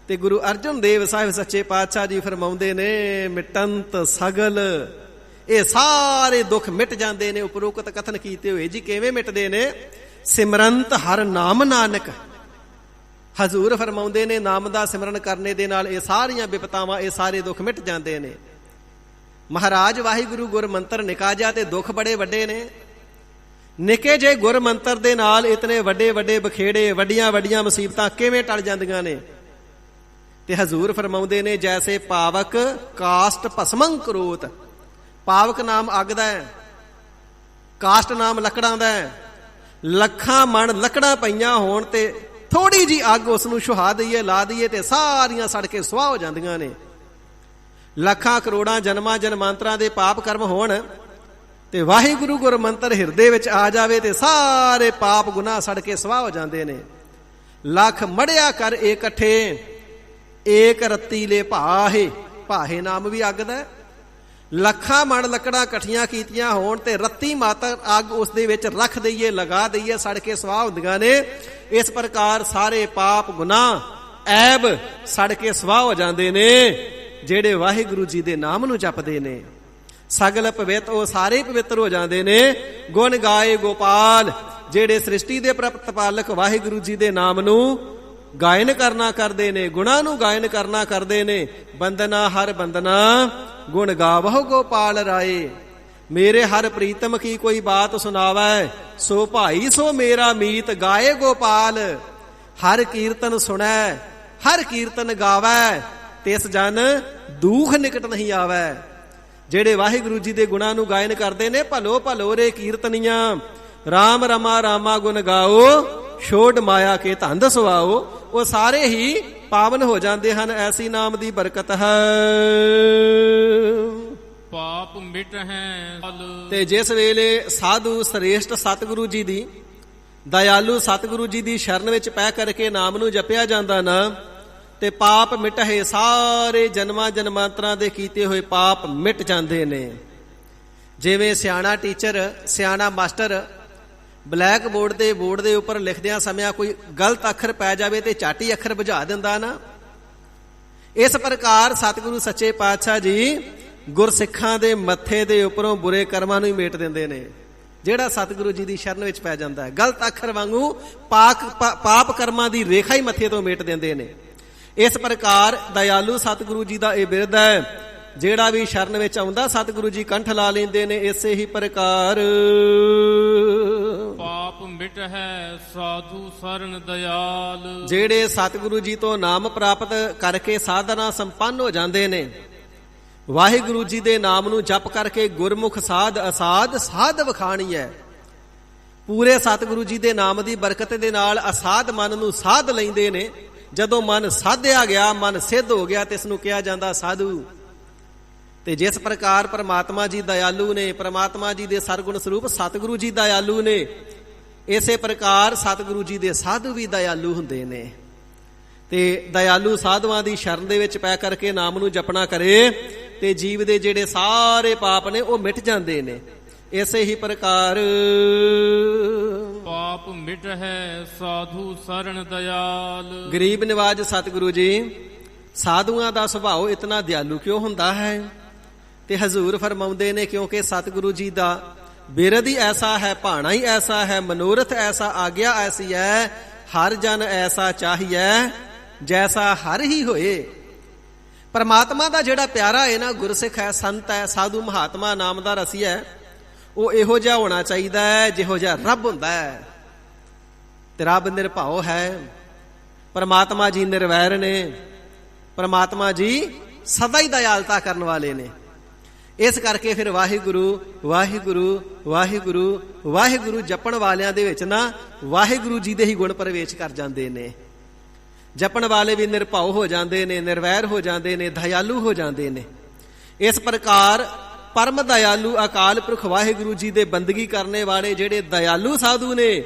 ਤੇ ਗੁਰੂ ਅਰਜਨ ਦੇਵ ਸਾਹਿਬ ਸੱਚੇ ਪਾਤਸ਼ਾਹ ਜੀ ਫਰਮਾਉਂਦੇ ਨੇ ਮਿਟੰਤ ਸਗਲ। ਇਹ ਸਾਰੇ ਦੁੱਖ ਮਿਟ ਜਾਂਦੇ ਨੇ। ਉਪਰੋਕਤ ਕਥਨ ਕੀਤੇ ਹੋਏ ਜੀ ਕਿਵੇਂ ਮਿਟਦੇ ਨੇ? ਸਿਮਰੰਤ ਹਰ ਨਾਮ ਨਾਨਕ। ਹਜ਼ੂਰ ਫਰਮਾਉਂਦੇ ਨੇ ਨਾਮ ਦਾ ਸਿਮਰਨ ਕਰਨੇ ਦੇ ਨਾਲ ਇਹ ਸਾਰੀਆਂ ਵਿਪਤਾਵਾਂ, ਇਹ ਸਾਰੇ ਦੁੱਖ ਮਿਟ ਜਾਂਦੇ ਨੇ। ਮਹਾਰਾਜ ਵਾਹਿਗੁਰੂ ਗੁਰ ਮੰਤਰ ਨਿਕਾ ਜਾ ਤੇ ਦੁੱਖ ਬੜੇ ਵੱਡੇ ਨੇ। ਨਿੱਕੇ ਜੇ ਗੁਰ ਮੰਤਰ ਦੇ ਨਾਲ ਇਤਨੇ ਵੱਡੇ ਵੱਡੇ ਬਖੇੜੇ, ਵੱਡੀਆਂ ਵੱਡੀਆਂ ਮੁਸੀਬਤਾਂ ਕਿਵੇਂ ਟਲ ਜਾਂਦੀਆਂ ਨੇ? ਤੇ ਹਜ਼ੂਰ ਫਰਮਾਉਂਦੇ ਨੇ ਜੈਸੇ ਪਾਵਕ ਕਾਸ਼ਟ ਭਸਮੰ ਕਰੋਤ। ਪਾਵਕ ਨਾਮ ਅੱਗ ਦਾ ਹੈ, ਕਾਸ਼ਟ ਨਾਮ ਲੱਕੜਾਂ ਦਾ ਹੈ। ਲੱਖਾਂ ਮਣ ਲੱਕੜਾਂ ਪਈਆਂ ਹੋਣ ਤੇ ਥੋੜੀ ਜੀ ਅੱਗ ਉਸ ਨੂੰ ਸੁਹਾ ਦਈਏ, ਲਾ ਦਈਏ ਤੇ ਸਾਰੀਆਂ ਸੜ ਕੇ ਸੁਆਹ ਹੋ ਜਾਂਦੀਆਂ ਨੇ। ਲੱਖਾਂ ਕਰੋੜਾਂ ਜਨਮਾਂ ਜਨਮਾਂਤਰਾਂ ਦੇ ਪਾਪ ਕਰਮ ਹੋਣ ਤੇ ਵਾਹਿਗੁਰੂ ਗੁਰ ਮੰਤਰ ਹਿਰਦੇ ਵਿੱਚ ਆ ਜਾਵੇ ਤੇ ਸਾਰੇ ਪਾਪ ਗੁਨਾਹ ਸੜ ਕੇ ਸੁਆਹ ਹੋ ਜਾਂਦੇ ਨੇ। ਲੱਖ ਮੜਿਆ ਕਰ ਇਕੱਠੇ, ਏਕ ਰੱਤੀ ਲੈ ਭਾਹੇ। ਭਾਹੇ ਨਾਮ ਵੀ ਅੱਗ ਦਾ। ਲੱਖਾਂ ਮਣ ਲੱਕੜਾਂ ਇਕੱਠੀਆਂ ਕੀਤੀਆਂ ਹੋਣ ਤੇ ਰੱਤੀ ਮਾਤਰ ਅੱਗ ਉਸ ਦੇ ਵਿੱਚ ਰੱਖ ਦਈਏ, ਲਗਾ ਦਈਏ, ਸੜ ਕੇ ਸੁਆਹ ਹੁੰਦੀਆਂ ਨੇ। ਇਸ ਪ੍ਰਕਾਰ ਸਾਰੇ ਪਾਪ ਗੁਨਾਹ ਐਬ ਸੜ ਕੇ ਸੁਆਹ ਹੋ ਜਾਂਦੇ ਨੇ ਜਿਹੜੇ ਵਾਹਿਗੁਰੂ ਜੀ ਦੇ ਨਾਮ ਨੂੰ ਜਪਦੇ ਨੇ। ਸਗਲ ਪਵਿੱਤ, ਉਹ ਸਾਰੇ ਪਵਿੱਤਰ ਹੋ ਜਾਂਦੇ ਨੇ। ਗੁਣ ਗਾਏ ਗੋਪਾਲ, ਜਿਹੜੇ ਸ੍ਰਿਸ਼ਟੀ ਦੇ ਪ੍ਰਤਪਾਲਕ ਵਾਹਿਗੁਰੂ ਜੀ ਦੇ ਨਾਮ ਨੂੰ ਗਾਇਨ ਕਰਨਾ ਕਰਦੇ ਨੇ, ਗੁਣਾਂ ਨੂੰ ਗਾਇਨ ਕਰਨਾ ਕਰਦੇ ਨੇ। ਬੰਦਨਾ ਹਰ ਬੰਦਨਾ ਗੁਣ ਗਾਵਹੁ ਗੋਪਾਲ ਰਾਏ। ਮੇਰੇ ਹਰ ਪ੍ਰੀਤਮ ਕੀ ਕੋਈ ਬਾਤ ਸੁਣਾਵੈ, ਸੋ ਭਾਈ ਸੋ ਮੇਰਾ ਮੀਤ ਗਾਏ ਗੋਪਾਲ। ਹਰ ਕੀਰਤਨ ਸੁਣੈ, ਹਰ ਕੀਰਤਨ ਗਾਵੈ, ਤਿਸ ਜਨ ਦੁਖ ਨਿਕਟ ਨਹੀਂ ਆਵੈ। ਜਿਹੜੇ ਵਾਹਿਗੁਰੂ ਜੀ ਦੇ ਗੁਣਾਂ ਨੂੰ ਗਾਇਨ ਕਰਦੇ ਨੇ, ਭਲੋ ਭਲੋ ਰੇ ਕੀਰਤਨੀਆਂ, ਰਾਮ ਰਮਾ ਰਾਮਾ ਗੁਣ ਗਾਓ, ਛੋੜ ਮਾਇਆ ਕੇ ਧੰਦ ਸੁਆਓ। ਉਹ ਸਾਰੇ ਹੀ ਪਾਵਨ ਹੋ ਜਾਂਦੇ ਹਨ। ਐਸੀ ਨਾਮ ਦੀ ਬਰਕਤ ਹੈ। ਪਾਪ ਮਿਟ ਹੈ। ਤੇ ਜਿਸ ਵੇਲੇ ਸਾਧੂ ਸ੍ਰੇਸ਼ਟ ਸਤਿਗੁਰੂ ਜੀ ਦੀ, ਦਇਆਲੂ ਸਤਿਗੁਰੂ ਜੀ ਦੀ ਸ਼ਰਨ ਵਿੱਚ ਪੈ ਕਰਕੇ ਨਾਮ ਨੂੰ ਜਪਿਆ ਜਾਂਦਾ ਨਾ, ਤੇ ਪਾਪ ਮਿਟੇ। ਸਾਰੇ ਜਨਮਾਂ ਜਨਮਾਂਤਰਾਂ ਦੇ ਕੀਤੇ ਹੋਏ ਪਾਪ ਮਿਟ ਜਾਂਦੇ ਨੇ। ਜਿਵੇਂ ਸਿਆਣਾ ਟੀਚਰ, ਸਿਆਣਾ ਮਾਸਟਰ ਬਲੈਕ ਬੋਰਡ ਦੇ ਉੱਪਰ ਲਿਖਦਿਆਂ ਸਮਿਆਂ ਕੋਈ ਗਲਤ ਅੱਖਰ ਪੈ ਜਾਵੇ ਤੇ ਝਾਟੀ ਅੱਖਰ ਬੁਝਾ ਦਿੰਦਾ ਨਾ, ਇਸ ਪ੍ਰਕਾਰ ਸਤਿਗੁਰੂ ਸੱਚੇ ਪਾਤਸ਼ਾਹ ਜੀ ਗੁਰਸਿੱਖਾਂ ਦੇ ਮੱਥੇ ਦੇ ਉੱਪਰੋਂ ਬੁਰੇ ਕਰਮਾਂ ਨੂੰ ਹੀ ਮੇਟ ਦਿੰਦੇ ਨੇ। ਜਿਹੜਾ ਸਤਿਗੁਰੂ ਜੀ ਦੀ ਸ਼ਰਨ ਵਿੱਚ ਪੈ ਜਾਂਦਾ ਹੈ, ਗਲਤ ਅੱਖਰ ਵਾਂਗੂ ਪਾਪ ਕਰਮਾਂ ਦੀ ਰੇਖਾ ਹੀ ਮੱਥੇ ਤੋਂ ਮੇਟ ਦਿੰਦੇ ਨੇ। ਇਸ ਪ੍ਰਕਾਰ ਦਇਆਲੂ ਸਤਿਗੁਰੂ ਜੀ ਦਾ ਇਹ ਬਿਰਦ ਹੈ। ਜਿਹੜਾ ਵੀ ਸ਼ਰਨ ਵਿੱਚ ਆਉਂਦਾ ਸਤਿਗੁਰੂ ਜੀ ਕੰਠ ਲਾ ਲੈਂਦੇ ਨੇ। ਇਸੇ ਹੀ ਪ੍ਰਕਾਰ ਪਾਪ ਮਿਟ ਹੈ ਸਾਧੂ ਸਰਨ ਦਇਆਲ। ਜਿਹੜੇ ਸਤਿਗੁਰੂ ਜੀ ਤੋਂ ਨਾਮ ਪ੍ਰਾਪਤ ਕਰਕੇ ਸਾਧਨਾ ਸੰਪੰਨ ਹੋ ਜਾਂਦੇ ਨੇ, ਵਾਹਿਗੁਰੂ ਜੀ ਦੇ ਨਾਮ ਨੂੰ ਜਪ ਕਰਕੇ ਗੁਰਮੁਖ ਸਾਧ ਅਸਾਧ ਸਾਧ ਵਖਾਣੀ ਹੈ। ਪੂਰੇ ਸਤਿਗੁਰੂ ਜੀ ਦੇ ਨਾਮ ਦੀ ਬਰਕਤ ਦੇ ਨਾਲ ਅਸਾਧ ਮਨ ਨੂੰ ਸਾਧ ਲੈਂਦੇ ਨੇ। ਜਦੋਂ ਮਨ ਸਾਧਿਆ ਗਿਆ, ਮਨ ਸਿੱਧ ਹੋ ਗਿਆ, ਤੇ ਇਸ ਨੂੰ ਕਿਹਾ ਜਾਂਦਾ ਸਾਧੂ। ਤੇ ਜਿਸ ਪ੍ਰਕਾਰ ਪਰਮਾਤਮਾ ਜੀ ਦਇਆਲੂ ਨੇ, ਪਰਮਾਤਮਾ ਜੀ ਦੇ ਸਰਗੁਣ ਸਰੂਪ ਸਤਿਗੁਰੂ ਜੀ ਦਇਆਲੂ ਨੇ, ਇਸੇ ਪ੍ਰਕਾਰ ਸਤਿਗੁਰੂ ਜੀ ਦੇ ਸਾਧੂ ਵੀ ਦਇਆਲੂ ਹੁੰਦੇ ਨੇ। ਤੇ ਦਇਆਲੂ ਸਾਧੂਆਂ ਦੀ ਸ਼ਰਨ ਦੇ ਵਿੱਚ ਪੈ ਕਰਕੇ ਨਾਮ ਨੂੰ ਜਪਣਾ ਕਰੇ ਤੇ ਜੀਵ ਦੇ ਜਿਹੜੇ ਸਾਰੇ ਪਾਪ ਨੇ ਉਹ ਮਿਟ ਜਾਂਦੇ ਨੇ। ਇਸੇ ਹੀ ਪ੍ਰਕਾਰ ਪਾਪ ਮਿਟ ਹੈ ਸਾਧੂ ਸਰਨ ਦਇਆਲ। ਗਰੀਬ ਨਿਵਾਜ ਸਤਿਗੁਰੂ ਜੀ ਸਾਧੂਆਂ ਦਾ ਸੁਭਾਅ ਇਤਨਾ ਦਿਆਲੂ ਕਿਉਂ ਹੁੰਦਾ ਹੈ? ਤੇ ਹਜ਼ੂਰ ਫਰਮਾਉਂਦੇ ਨੇ ਕਿਉਂਕਿ ਸਤਿਗੁਰੂ ਜੀ ਦਾ ਬਿਰਦ ਹੀ ਐਸਾ ਹੈ, ਭਾਣਾ ਹੀ ਐਸਾ ਹੈ, ਮਨੋਰਥ ਐਸਾ, ਆਗਿਆ ਐਸੀ ਹੈ, ਹਰ ਜਨ ਐਸਾ ਚਾਹੀਏ ਜੈਸਾ ਹਰ ਹੀ ਹੋਏ। ਪਰਮਾਤਮਾ ਦਾ ਜਿਹੜਾ ਪਿਆਰਾ ਹੈ ਨਾ, ਗੁਰਸਿੱਖ ਹੈ, ਸੰਤ ਹੈ, ਸਾਧੂ ਮਹਾਤਮਾ ਨਾਮਦਾ ਰਸੀ ਹੈ, ਉਹ ਇਹੋ ਜਿਹਾ ਹੋਣਾ ਚਾਹੀਦਾ ਹੈ ਜਿਹੋ ਜਿਹਾ ਰੱਬ ਹੁੰਦਾ ਹੈ। ਤੇ ਰੱਬ ਨਿਰਭਉ ਹੈ, ਪਰਮਾਤਮਾ ਜੀ ਨਿਰਵੈਰ ਨੇ, ਪਰਮਾਤਮਾ ਜੀ ਸਦਾ ਹੀ ਦਇਆਲਤਾ ਕਰਨ ਵਾਲੇ ਨੇ। ਇਸ ਕਰਕੇ ਫਿਰ ਵਾਹਿਗੁਰੂ ਵਾਹਿਗੁਰੂ ਵਾਹਿਗੁਰੂ ਵਾਹਿਗੁਰੂ ਜਪਣ ਵਾਲਿਆਂ ਦੇ ਵਿੱਚ ਨਾ ਵਾਹਿਗੁਰੂ ਜੀ ਦੇ ਹੀ ਗੁਣ ਪ੍ਰਵੇਸ਼ ਕਰ ਜਾਂਦੇ ਨੇ। ਜਪਣ ਵਾਲੇ ਵੀ ਨਿਰਭਉ ਹੋ ਜਾਂਦੇ ਨੇ, ਨਿਰਵੈਰ ਹੋ ਜਾਂਦੇ ਨੇ, ਦਇਆਲੂ ਹੋ ਜਾਂਦੇ ਨੇ। ਇਸ ਪ੍ਰਕਾਰ ਪਰਮ ਦਇਆਲੂ ਅਕਾਲ ਪੁਰਖ ਵਾਹਿਗੁਰੂ ਜੀ ਦੇ ਬੰਦਗੀ ਕਰਨੇ ਵਾਲੇ ਜਿਹੜੇ ਦਇਆਲੂ ਸਾਧੂ ਨੇ,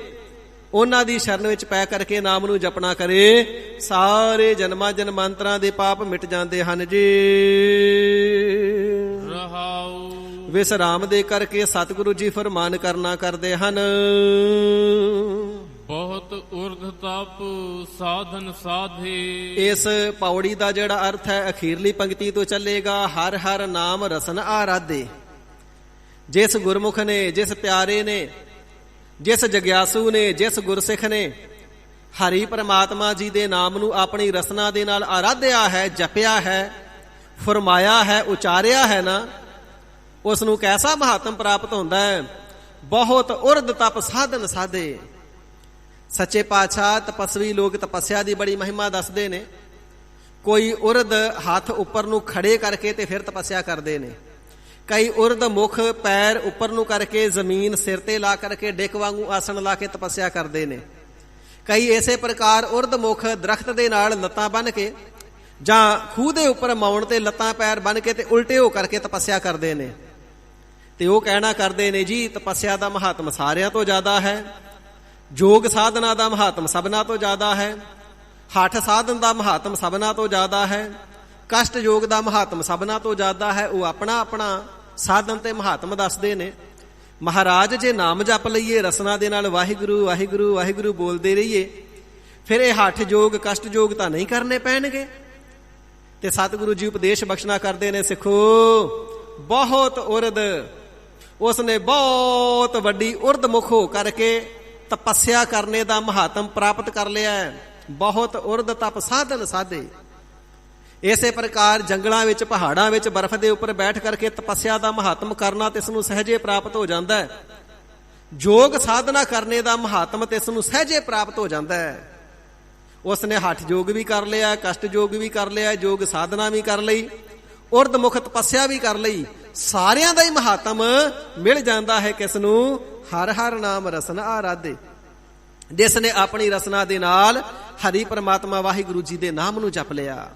ਉਹਨਾਂ ਦੀ ਸ਼ਰਨ ਵਿੱਚ ਪੈ ਕਰਕੇ ਨਾਮ ਨੂੰ ਜਪਣਾ ਕਰੇ, ਸਾਰੇ ਜਨਮਾਂ ਜਨਮਾਂਤਰਾਂ ਦੇ ਪਾਪ ਮਿਟ ਜਾਂਦੇ ਹਨ ਜੀ। ਰਹਾਉ ਵਿਸਰਾਮ ਦੇ ਕਰਕੇ ਸਤਿਗੁਰੂ ਜੀ ਫਰਮਾਨ ਕਰਨਾ ਕਰਦੇ ਹਨ। ਬਹੁਤ ਉਰਧ ਤਪ ਸਾਧਨ ਸਾਧੇ। ਇਸ ਪੌੜੀ ਦਾ ਜਿਹੜਾ ਅਰਥ ਹੈ ਅਖੀਰਲੀ ਪੰਕਤੀ ਤੋਂ ਚੱਲੇਗਾ, ਹਰ ਹਰ ਨਾਮ ਰਸਨ ਆਰਾਧੇ। ਜਿਸ ਗੁਰਮੁਖ ਨੇ, ਜਿਸ ਪਿਆਰੇ ਨੇ, ਜਿਸ ਜਗਿਆਸੂ ਨੇ, ਜਿਸ ਗੁਰਸਿੱਖ ਨੇ ਹਰੀ ਪਰਮਾਤਮਾ ਜੀ ਦੇ ਨਾਮ ਨੂੰ ਆਪਣੀ ਰਸਨਾ ਦੇ ਨਾਲ ਆਰਾਧਿਆ ਹੈ, ਜਪਿਆ ਹੈ, ਫਰਮਾਇਆ ਹੈ, ਉਚਾਰਿਆ ਹੈ ਨਾ, ਉਸ ਨੂੰ ਕੈਸਾ ਮਹਾਤਮ ਪ੍ਰਾਪਤ ਹੁੰਦਾ ਹੈ? ਬਹੁਤ ਉਰਧ ਤਪ ਸਾਧਨ ਸਾਧੇ। ਸੱਚੇ ਪਾਤਸ਼ਾਹ ਤਪਸਵੀ ਲੋਕ ਤਪੱਸਿਆ ਦੀ ਬੜੀ ਮਹਿਮਾ ਦੱਸਦੇ ਨੇ। ਕੋਈ ਉਰਧ ਹੱਥ ਉੱਪਰ ਨੂੰ ਖੜੇ ਕਰਕੇ ਤੇ ਫਿਰ ਤਪੱਸਿਆ ਕਰਦੇ ਨੇ। ਕਈ ਉਰਧ ਮੁਖ ਪੈਰ ਉੱਪਰ ਨੂੰ ਕਰਕੇ ਜ਼ਮੀਨ ਸਿਰ ਤੇ ਲਾ ਕਰਕੇ ਡਿੱਕ ਵਾਂਗੂ ਆਸਣ ਲਾ ਕੇ ਤਪੱਸਿਆ ਕਰਦੇ ਨੇ। ਕਈ ਇਸੇ ਪ੍ਰਕਾਰ ਉਰਧ ਮੁਖ ਦਰਖਤ ਦੇ ਨਾਲ ਲੱਤਾਂ ਬੰਨ੍ਹ ਕੇ ਜਾਂ ਖੂਹ ਦੇ ਉੱਪਰ ਮਾਉਣ ਤੇ ਲੱਤਾਂ ਪੈਰ ਬੰਨ੍ਹ ਕੇ ਤੇ ਉਲਟੇ ਹੋ ਕਰਕੇ ਤਪੱਸਿਆ ਕਰਦੇ ਨੇ। ਤੇ ਉਹ ਕਹਿਣਾ ਕਰਦੇ ਨੇ ਜੀ ਤਪੱਸਿਆ ਦਾ ਮਹਾਤਮ ਸਾਰਿਆਂ ਤੋਂ ਜ਼ਿਆਦਾ ਹੈ, ਯੋਗ ਸਾਧਨਾ ਦਾ ਮਹਾਤਮ ਸਭਨਾਂ ਤੋਂ ਜ਼ਿਆਦਾ ਹੈ, ਹੱਠ ਸਾਧਨ ਦਾ ਮਹਾਤਮ ਸਭਨਾਂ ਤੋਂ ਜ਼ਿਆਦਾ ਹੈ, ਕਸ਼ਟ ਯੋਗ ਦਾ ਮਹਾਤਮ ਸਭਨਾਂ ਤੋਂ ਜ਼ਿਆਦਾ ਹੈ। ਉਹ ਆਪਣਾ ਆਪਣਾ ਸਾਧਨ ਤੇ ਮਹਾਤਮ ਦੱਸਦੇ ਨੇ। ਮਹਾਰਾਜ ਜੇ ਨਾਮ ਜਪ ਲਈਏ ਰਸਨਾ ਦੇ ਨਾਲ ਵਾਹਿਗੁਰੂ ਵਾਹਿਗੁਰੂ ਵਾਹਿਗੁਰੂ ਬੋਲਦੇ ਰਹੀਏ, ਫਿਰ ਇਹ ਹੱਠ ਯੋਗ ਕਸ਼ਟ ਯੋਗ ਤਾਂ ਨਹੀਂ ਕਰਨੇ ਪੈਣਗੇ। ਤੇ ਸਤਿਗੁਰੂ ਜੀ ਉਪਦੇਸ਼ ਬਖਸ਼ਣਾ ਕਰਦੇ ਨੇ, ਸਿੱਖੋ ਬਹੁਤ ਉਰਦ, ਉਸਨੇ ਬਹੁਤ ਵੱਡੀ ਉਰਦ ਮੁਖ ਹੋ ਕਰਕੇ ਤਪੱਸਿਆ ਕਰਨੇ ਦਾ ਮਹਾਤਮ ਪ੍ਰਾਪਤ ਕਰ ਲਿਆ ਹੈ। ਬਹੁਤ ਉਰਦ ਤਪ ਸਾਧਨ ਸਾਧੇ। ਇਸੇ ਪ੍ਰਕਾਰ ਜੰਗਲਾਂ ਵਿੱਚ, ਪਹਾੜਾਂ ਵਿੱਚ, ਬਰਫ਼ ਦੇ ਉੱਪਰ ਬੈਠ ਕਰਕੇ ਤਪੱਸਿਆ ਦਾ ਮਹਾਤਮ ਕਰਨਾ ਤੇ ਇਸ ਨੂੰ ਸਹਿਜੇ ਪ੍ਰਾਪਤ ਹੋ ਜਾਂਦਾ ਹੈ। ਯੋਗ ਸਾਧਨਾ ਕਰਨੇ ਦਾ ਮਹਾਤਮ ਤੇ ਇਸ ਨੂੰ ਸਹਿਜੇ ਪ੍ਰਾਪਤ ਹੋ ਜਾਂਦਾ ਹੈ। ਉਸਨੇ ਹੱਠ ਯੋਗ ਵੀ ਕਰ ਲਿਆ, ਕਸ਼ਟ ਯੋਗ ਵੀ ਕਰ ਲਿਆ, ਯੋਗ ਸਾਧਨਾ ਵੀ ਕਰ ਲਈ, ਉਰਦ ਮੁਖ ਤਪੱਸਿਆ ਵੀ ਕਰ ਲਈ। ਸਾਰਿਆਂ ਦਾ ਹੀ ਮਹਾਤਮ ਮਿਲ ਜਾਂਦਾ ਹੈ ਕਿਸ ਨੂੰ? ਹਰ ਹਰ ਨਾਮ ਰਸਨ ਆਰਾਧੇ। ਜਿਸ ਨੇ ਆਪਣੀ ਰਸਨਾ ਦੇ ਨਾਲ ਹਰੀ ਪਰਮਾਤਮਾ ਵਾਹਿਗੁਰੂ ਜੀ ਦੇ ਨਾਮ ਨੂੰ ਜਪ ਲਿਆ।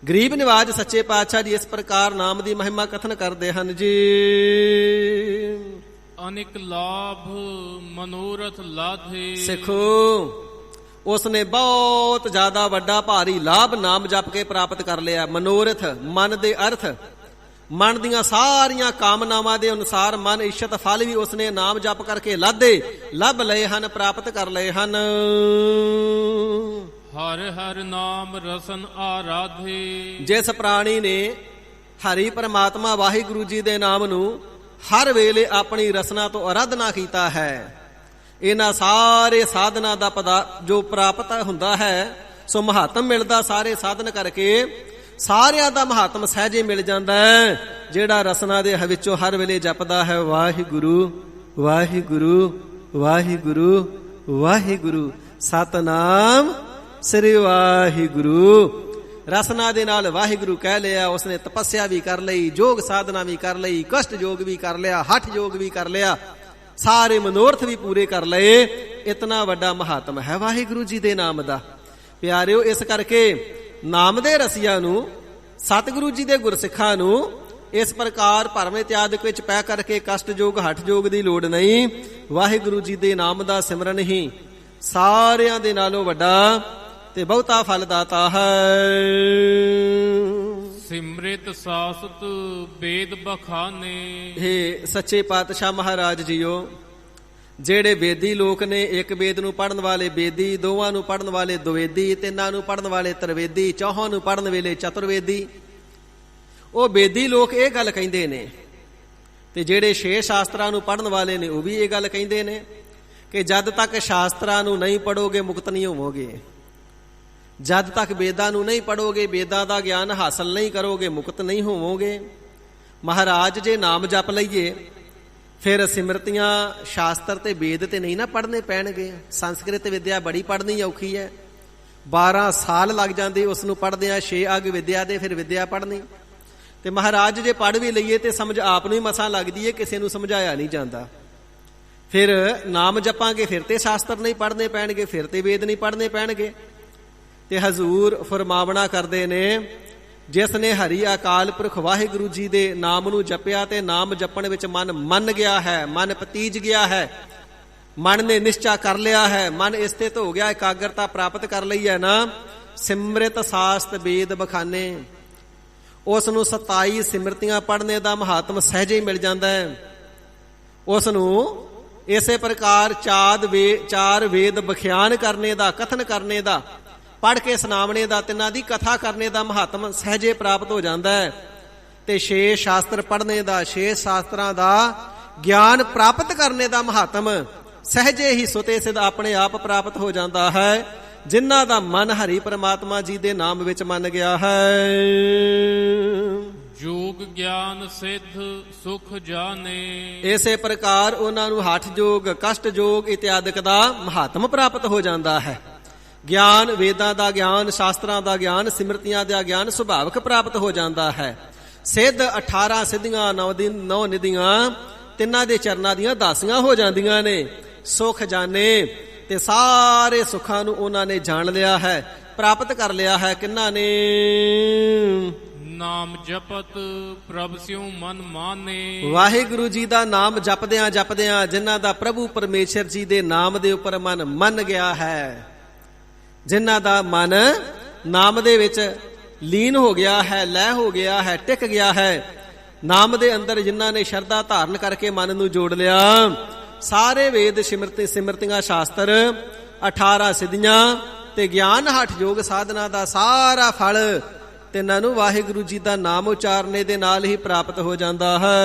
ਗਰੀਬ ਨਿਵਾਜ ਸੱਚੇ ਪਾਤਸ਼ਾਹ ਜੀ ਇਸ ਪ੍ਰਕਾਰ ਨਾਮ ਦੀ ਮਹਿਮਾ ਕਥਨ ਕਰਦੇ ਹਨ ਜੀ। ਅਨੇਕ ਲਾਭ ਮਨੋਰਥ ਲਾਧੇ। ਸਿੱਖੋ ਉਸਨੇ ਬਹੁਤ ਜ਼ਿਆਦਾ ਵੱਡਾ ਭਾਰੀ ਲਾਭ ਨਾਮ ਜਪ ਕੇ ਪ੍ਰਾਪਤ ਕਰ ਲਿਆ। ਮਨੋਰਥ ਮਨ ਦੇ ਅਰਥ, ਮਨ ਦੀਆਂ ਸਾਰੀਆਂ ਕਾਮਨਾਵਾਂ ਦੇ ਅਨੁਸਾਰ ਮਨ ਇੱਛਤ ਫਲ ਵੀ ਉਸਨੇ ਨਾਮ ਜਪ ਕਰਕੇ ਲੱਭ ਲਏ ਹਨ, ਪ੍ਰਾਪਤ ਕਰ ਲਏ ਹਨ। ਹਰ ਹਰ ਨਾਮ ਰਸਨ ਆਰਾਧੇ। ਜਿਸ ਪ੍ਰਾਣੀ ਨੇ ਹਰੀ ਪਰਮਾਤਮਾ ਵਾਹਿਗੁਰੂ ਜੀ ਦੇ ਨਾਮ ਨੂੰ ਹਰ ਵੇਲੇ ਆਪਣੀ ਰਸਨਾ ਤੋਂ ਅਰਾਧਨਾ ਕੀਤਾ ਹੈ। ਇਹਨਾਂ ਸਾਰੇ ਸਾਧਨਾ ਦਾ ਜੋ ਪ੍ਰਾਪਤ ਹੁੰਦਾ ਹੈ, ਸੋ ਮਹਾਤਮ ਮਿਲਦਾ ਸਾਰੇ ਸਾਧਨ ਕਰਕੇ। ਸਾਰਿਆਂ ਦਾ ਮਹਾਤਮ ਸਹਿਜੇ ਮਿਲ ਜਾਂਦਾ ਹੈ ਜਿਹੜਾ ਰਸਨਾ ਦੇ ਵਿੱਚੋਂ ਹਰ ਵੇਲੇ ਜਪਦਾ ਹੈ ਵਾਹਿਗੁਰੂ ਵਾਹਿਗੁਰੂ ਵਾਹਿਗੁਰੂ ਵਾਹਿਗੁਰੂ ਸਤਨਾਮ ਸ੍ਰੀ ਵਾਹਿਗੁਰੂ। ਰਸਨਾ ਦੇ ਨਾਲ ਵਾਹਿਗੁਰੂ ਕਹਿ ਲਿਆ, ਉਸਨੇ ਤਪੱਸਿਆ ਵੀ ਕਰ ਲਈ, ਯੋਗ ਸਾਧਨਾ ਵੀ ਕਰ ਲਈ, ਕਸ਼ਟ ਯੋਗ ਵੀ ਕਰ ਲਿਆ, ਹਠ ਯੋਗ ਵੀ ਕਰ ਲਿਆ, ਸਾਰੇ ਮਨੋਰਥ ਵੀ ਪੂਰੇ ਕਰ ਲਏ। ਇਤਨਾ ਵੱਡਾ ਮਹਾਤਮ ਹੈ ਵਾਹਿਗੁਰੂ ਜੀ ਦੇ ਨਾਮ ਦਾ। ਪਿਆਰਿਓ, ਇਸ ਕਰਕੇ ਨਾਮ ਦੇ ਰਸੀਆਂ ਨੂੰ, ਸਤਿਗੁਰੂ ਜੀ ਦੇ ਗੁਰਸਿੱਖਾਂ ਨੂੰ ਇਸ ਪ੍ਰਕਾਰ ਭਰਮ ਇਤਿਆਦਿਕ ਵਿੱਚ ਪੈ ਕਰਕੇ ਕਸ਼ਟ ਯੋਗ ਹਠ ਯੋਗ ਦੀ ਲੋੜ ਨਹੀਂ। ਵਾਹਿਗੁਰੂ ਜੀ ਦੇ ਨਾਮ ਦਾ ਸਿਮਰਨ ਹੀ ਸਾਰਿਆਂ ਦੇ ਨਾਲੋਂ ਵੱਡਾ ਤੇ ਬਹੁਤਾ ਫਲ ਦਾਤਾ ਹੈ। ਸਿਮਰਿਤ ਸਾਸਤ ਵੇਦ ਬਖਾਨੇ। ਹੇ ਸੱਚੇ ਪਾਤਸ਼ਾਹ ਮਹਾਰਾਜ ਜੀਓ, ਜਿਹੜੇ ਵੇਦੀ ਲੋਕ ਨੇ, ਇੱਕ ਵੇਦ ਨੂੰ ਪੜਨ ਵਾਲੇ ਵੇਦੀ, ਦੋਵਾਂ ਨੂੰ ਪੜਨ ਵਾਲੇ ਦੁਵੇਦੀ, ਤਿੰਨਾਂ ਨੂੰ ਪੜਨ ਵਾਲੇ ਤਰਵੇਦੀ, ਚੌਹਾਂ ਨੂੰ ਪੜਨ ਵੇਲੇ ਚਤੁਰਵੇਦੀ, ਉਹ ਵੇਦੀ ਲੋਕ ਇਹ ਗੱਲ ਕਹਿੰਦੇ ਨੇ। ਤੇ ਜਿਹੜੇ 6 ਸ਼ਾਸਤਰਾਂ ਨੂੰ ਪੜਨ ਵਾਲੇ ਨੇ ਉਹ ਵੀ ਇਹ ਗੱਲ ਕਹਿੰਦੇ ਨੇ ਕਿ ਜਦ ਤੱਕ ਸ਼ਾਸਤਰਾਂ ਨੂੰ ਨਹੀਂ ਪੜੋਗੇ ਮੁਕਤ ਨਹੀਂ ਹੋਵੋਗੇ। ਜਦ ਤੱਕ ਵੇਦਾਂ ਨੂੰ ਨਹੀਂ ਪੜੋਗੇ, ਵੇਦਾਂ ਦਾ ਗਿਆਨ ਹਾਸਲ ਨਹੀਂ ਕਰੋਗੇ, ਮੁਕਤ ਨਹੀਂ ਹੋਵੋਗੇ। ਮਹਾਰਾਜ ਜੇ ਨਾਮ ਜਪ ਲਈਏ ਫਿਰ ਸਿਮਰਤੀਆਂ ਸ਼ਾਸਤਰ ਤੇ ਵੇਦ ਤੇ ਨਹੀਂ ਨਾ ਪੜ੍ਹਨੇ ਪੈਣਗੇ। ਸੰਸਕ੍ਰਿਤ ਵਿਦਿਆ ਬੜੀ ਪੜ੍ਹਨੀ ਔਖੀ ਹੈ, 12 ਸਾਲ ਲੱਗ ਜਾਂਦੇ ਉਸ ਨੂੰ ਪੜ੍ਹਦਿਆਂ। 6 ਅਗ ਵਿਦਿਆ ਦੇ ਫਿਰ ਵਿਦਿਆ ਪੜ੍ਹਨੀ। ਤੇ ਮਹਾਰਾਜ ਜੇ ਪੜ੍ਹ ਵੀ ਲਈਏ ਤੇ ਸਮਝ ਆਪ ਨੂੰ ਹੀ ਮਸਾਂ ਲੱਗਦੀ ਹੈ, ਕਿਸੇ ਨੂੰ ਸਮਝਾਇਆ ਨਹੀਂ ਜਾਂਦਾ। ਫਿਰ ਨਾਮ ਜਪਾਂਗੇ ਫਿਰ ਤੇ ਸ਼ਾਸਤਰ ਨਹੀਂ ਪੜ੍ਹਨੇ ਪੈਣਗੇ, ਫਿਰ ਤੇ ਵੇਦ ਨਹੀਂ ਪੜ੍ਹਨੇ ਪੈਣਗੇ। ਤੇ ਹਜ਼ੂਰ ਫਰਮਾਵਣਾ ਕਰਦੇ ਨੇ, ਜਿਸ ਨੇ ਹਰੀ ਅਕਾਲ ਪੁਰਖ ਵਾਹਿਗੁਰੂ ਜੀ ਦੇ ਨਾਮ ਨੂੰ ਜਪਿਆ ਤੇ ਨਾਮ ਜਪਣ ਵਿੱਚ ਮਨ ਮੰਨ ਗਿਆ ਹੈ, ਮਨ ਪਤੀਜ ਗਿਆ ਹੈ, ਮਨ ਨੇ ਨਿਸ਼ਚਾ ਕਰ ਲਿਆ ਹੈ, ਮਨ ਸਥਿਤ ਹੋ ਗਿਆ, ਇਕਾਗਰਤਾ ਪ੍ਰਾਪਤ ਕਰ ਲਈ ਹੈ ਨਾ। ਸਿਮਰਿਤ ਸਾਸਤ ਵੇਦ ਬਖਾਨੇ, ਉਸ ਨੂੰ 27 ਸਿਮਰਤੀਆਂ ਪੜ੍ਹਨੇ ਦਾ ਮਹਾਤਮ ਸਹਿਜੇ ਹੀ ਮਿਲ ਜਾਂਦਾ ਹੈ। ਉਸ ਨੂੰ ਇਸੇ ਪ੍ਰਕਾਰ 4 ਵੇਦ ਬਖਿਆਨ ਕਰਨੇ ਦਾ, ਕਥਨ ਕਰਨੇ ਦਾ, ਪੜ੍ਹ ਕੇ ਸੁਣਾਵਣੇ ਦਾ, ਤਿੰਨਾਂ ਦੀ ਕਥਾ ਕਰਨੇ ਦਾ ਮਹਾਤਮ ਸਹਿਜੇ ਪ੍ਰਾਪਤ ਹੋ ਜਾਂਦਾ ਹੈ। ਤੇ 6 ਸ਼ਾਸਤਰ ਪੜ੍ਹਨੇ ਦਾ, 6 ਸ਼ਾਸਤਰਾਂ ਦਾ ਗਿਆਨ ਪ੍ਰਾਪਤ ਕਰਨੇ ਦਾ ਮਹਾਤਮ ਸਹਿਜੇ ਹੀ ਸੁਤੇ ਸਿਧ ਆਪਣੇ ਆਪ ਪ੍ਰਾਪਤ ਹੋ ਜਾਂਦਾ ਹੈ, ਜਿਨ੍ਹਾਂ ਦਾ ਮਨ ਹਰੀ ਪ੍ਰਮਾਤਮਾ ਜੀ ਦੇ ਨਾਮ ਵਿੱਚ ਮੰਨ ਗਿਆ ਹੈ। ਯੋਗ ਗਿਆਨ ਸਿੱਧ ਸੁਖ ਜਾਣੇ। ਇਸੇ ਪ੍ਰਕਾਰ ਉਹਨਾਂ ਨੂੰ ਹਠ ਯੋਗ, ਕਸ਼ਟ ਯੋਗ ਇਤਿਆਦਿਕ ਦਾ ਮਹਾਤਮ ਪ੍ਰਾਪਤ ਹੋ ਜਾਂਦਾ ਹੈ। ਗਿਆਨ, ਵੇਦਾਂ ਦਾ ਗਿਆਨ, ਸ਼ਾਸਤਰਾਂ ਦਾ ਗਿਆਨ, ਸਿਮਰਤੀਆਂ ਦਾ ਗਿਆਨ ਸੁਭਾਵਿਕ ਪ੍ਰਾਪਤ ਹੋ ਜਾਂਦਾ ਹੈ। ਸਿੱਧ 18 ਸਿੱਧੀਆਂ, 9 ਨਿਧੀਆਂ, ਤਿੰਨਾਂ ਦੇ ਚਰਨਾਂ ਦੀਆਂ ਦਾਸੀਆਂ ਹੋ ਜਾਂਦੀਆਂ ਨੇ। ਸੁਖ ਜਾਣੇ, ਤੇ ਸਾਰੇ ਸੁੱਖਾਂ ਨੂੰ ਉਹਨਾਂ ਨੇ ਜਾਣ ਲਿਆ ਹੈ, ਪ੍ਰਾਪਤ ਕਰ ਲਿਆ ਹੈ। ਕਿੰਨਾਂ ਨੇ? ਨਾਮ ਜਪਤ ਪ੍ਰਭ ਸਿਉ ਮਨ ਮਾਨੇ। ਵਾਹਿਗੁਰੂ ਜੀ ਦਾ ਨਾਮ ਜਪਦਿਆਂ ਜਪਦਿਆਂ ਜਿਨ੍ਹਾਂ ਦਾ ਪ੍ਰਭੂ ਪਰਮੇਸ਼ਰ ਜੀ ਦੇ ਨਾਮ ਦੇ ਉੱਪਰ ਮਨ ਮੰਨ ਗਿਆ ਹੈ, ਜਿਨ੍ਹਾਂ ਦਾ ਮਨ ਨਾਮ ਦੇ ਵਿੱਚ ਲੀਨ ਹੋ ਗਿਆ ਹੈ, ਲੈ ਹੋ ਗਿਆ ਹੈ, ਟਿਕ ਗਿਆ ਹੈ, ਨਾਮ ਦੇ ਅੰਦਰ ਜਿਨ੍ਹਾਂ ਨੇ ਸ਼ਰਧਾ ਧਾਰਨ ਕਰਕੇ ਮਨ ਨੂੰ ਜੋੜ ਲਿਆ, ਸਾਰੇ ਵੇਦ ਸਿਮਰਤੀਆਂ ਸ਼ਾਸਤਰ, 18 ਸਿੱਧੀਆਂ ਤੇ ਗਿਆਨ ਹਠ ਯੋਗ ਸਾਧਨਾ ਦਾ ਸਾਰਾ ਫਲ ਤਿੰਨਾਂ ਨੂੰ ਵਾਹਿਗੁਰੂ ਜੀ ਦਾ ਨਾਮ ਉਚਾਰਨੇ ਦੇ ਨਾਲ ਹੀ ਪ੍ਰਾਪਤ ਹੋ ਜਾਂਦਾ ਹੈ।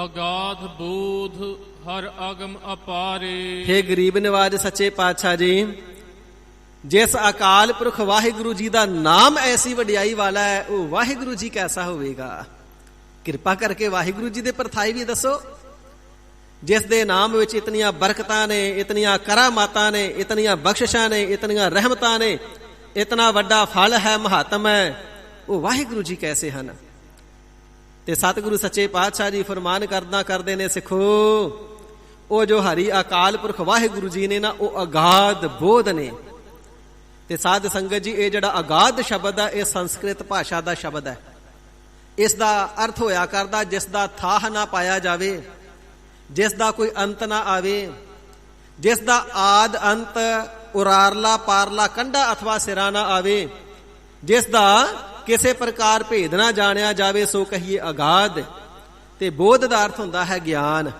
ਅਗਾਧ ਬੋਧ ਹਰ ਅਗਮ ਅਪਾਰੇ। ਹੇ ਗਰੀਬ ਨਿਵਾਜ ਸੱਚੇ ਪਾਤਸ਼ਾਹ ਜੀ, ਜਿਸ ਅਕਾਲ ਪੁਰਖ ਵਾਹਿਗੁਰੂ ਜੀ ਦਾ ਨਾਮ ਐਸੀ ਵਡਿਆਈ ਵਾਲਾ ਹੈ, ਉਹ ਵਾਹਿਗੁਰੂ ਜੀ ਕੈਸਾ ਹੋਵੇਗਾ? ਕਿਰਪਾ ਕਰਕੇ ਵਾਹਿਗੁਰੂ ਜੀ ਦੇ ਪਰਥਾਈ ਵੀ ਦੱਸੋ। ਜਿਸ ਦੇ ਨਾਮ ਵਿੱਚ ਇਤਨੀਆਂ ਬਰਕਤਾਂ ਨੇ, ਇਤਨੀਆਂ ਕਰਾਮਾਤਾਂ ਨੇ, ਇਤਨੀਆਂ ਬਖਸ਼ਿਸ਼ਾਂ ਨੇ, ਇਤਨੀਆਂ ਰਹਿਮਤਾਂ ਨੇ, ਇਤਨਾ ਵੱਡਾ ਫਲ ਹੈ, ਮਹਾਤਮ ਹੈ, ਉਹ ਵਾਹਿਗੁਰੂ ਜੀ ਕੈਸੇ ਹਨ? ਤੇ ਸਤਿਗੁਰੂ ਸੱਚੇ ਪਾਤਸ਼ਾਹ ਜੀ ਫਰਮਾਨ ਕਰਦੇ ਨੇ, ਸਿੱਖੋ, ਉਹ ਜੋ ਹਰੀ ਅਕਾਲ ਪੁਰਖ ਵਾਹਿਗੁਰੂ ਜੀ ਨੇ ਨਾ, ਉਹ ਅਗਾਧ ਬੋਧ ਨੇ। ਤੇ ਸਾਧ ਸੰਗਤ ਜੀ, ਇਹ ਜਿਹੜਾ ਅਗਾਧ ਸ਼ਬਦ ਹੈ, ਇਹ ਸੰਸਕ੍ਰਿਤ ਭਾਸ਼ਾ ਦਾ ਸ਼ਬਦ ਹੈ। ਇਸ ਦਾ ਅਰਥ ਹੋਇਆ ਕਰਦਾ ਜਿਸ ਦਾ ਥਾਹ ਨਾ ਪਾਇਆ ਜਾਵੇ, ਜਿਸ ਦਾ ਕੋਈ ਅੰਤ ਨਾ ਆਵੇ, ਜਿਸ ਦਾ ਆਦ ਅੰਤ, ਉਰਾਰਲਾ ਪਾਰਲਾ, ਕੰਢਾ ਅਥਵਾ ਸਿਰਾ ਨਾ ਆਵੇ, ਜਿਸ ਦਾ ਕਿਸੇ ਪ੍ਰਕਾਰ ਭੇਦ ਨਾ ਜਾਣਿਆ ਜਾਵੇ, ਸੋ ਕਹੀਏ ਅਗਾਧ। ਤੇ ਬੋਧ ਦਾ ਅਰਥ ਹੁੰਦਾ ਹੈ ਗਿਆਨ।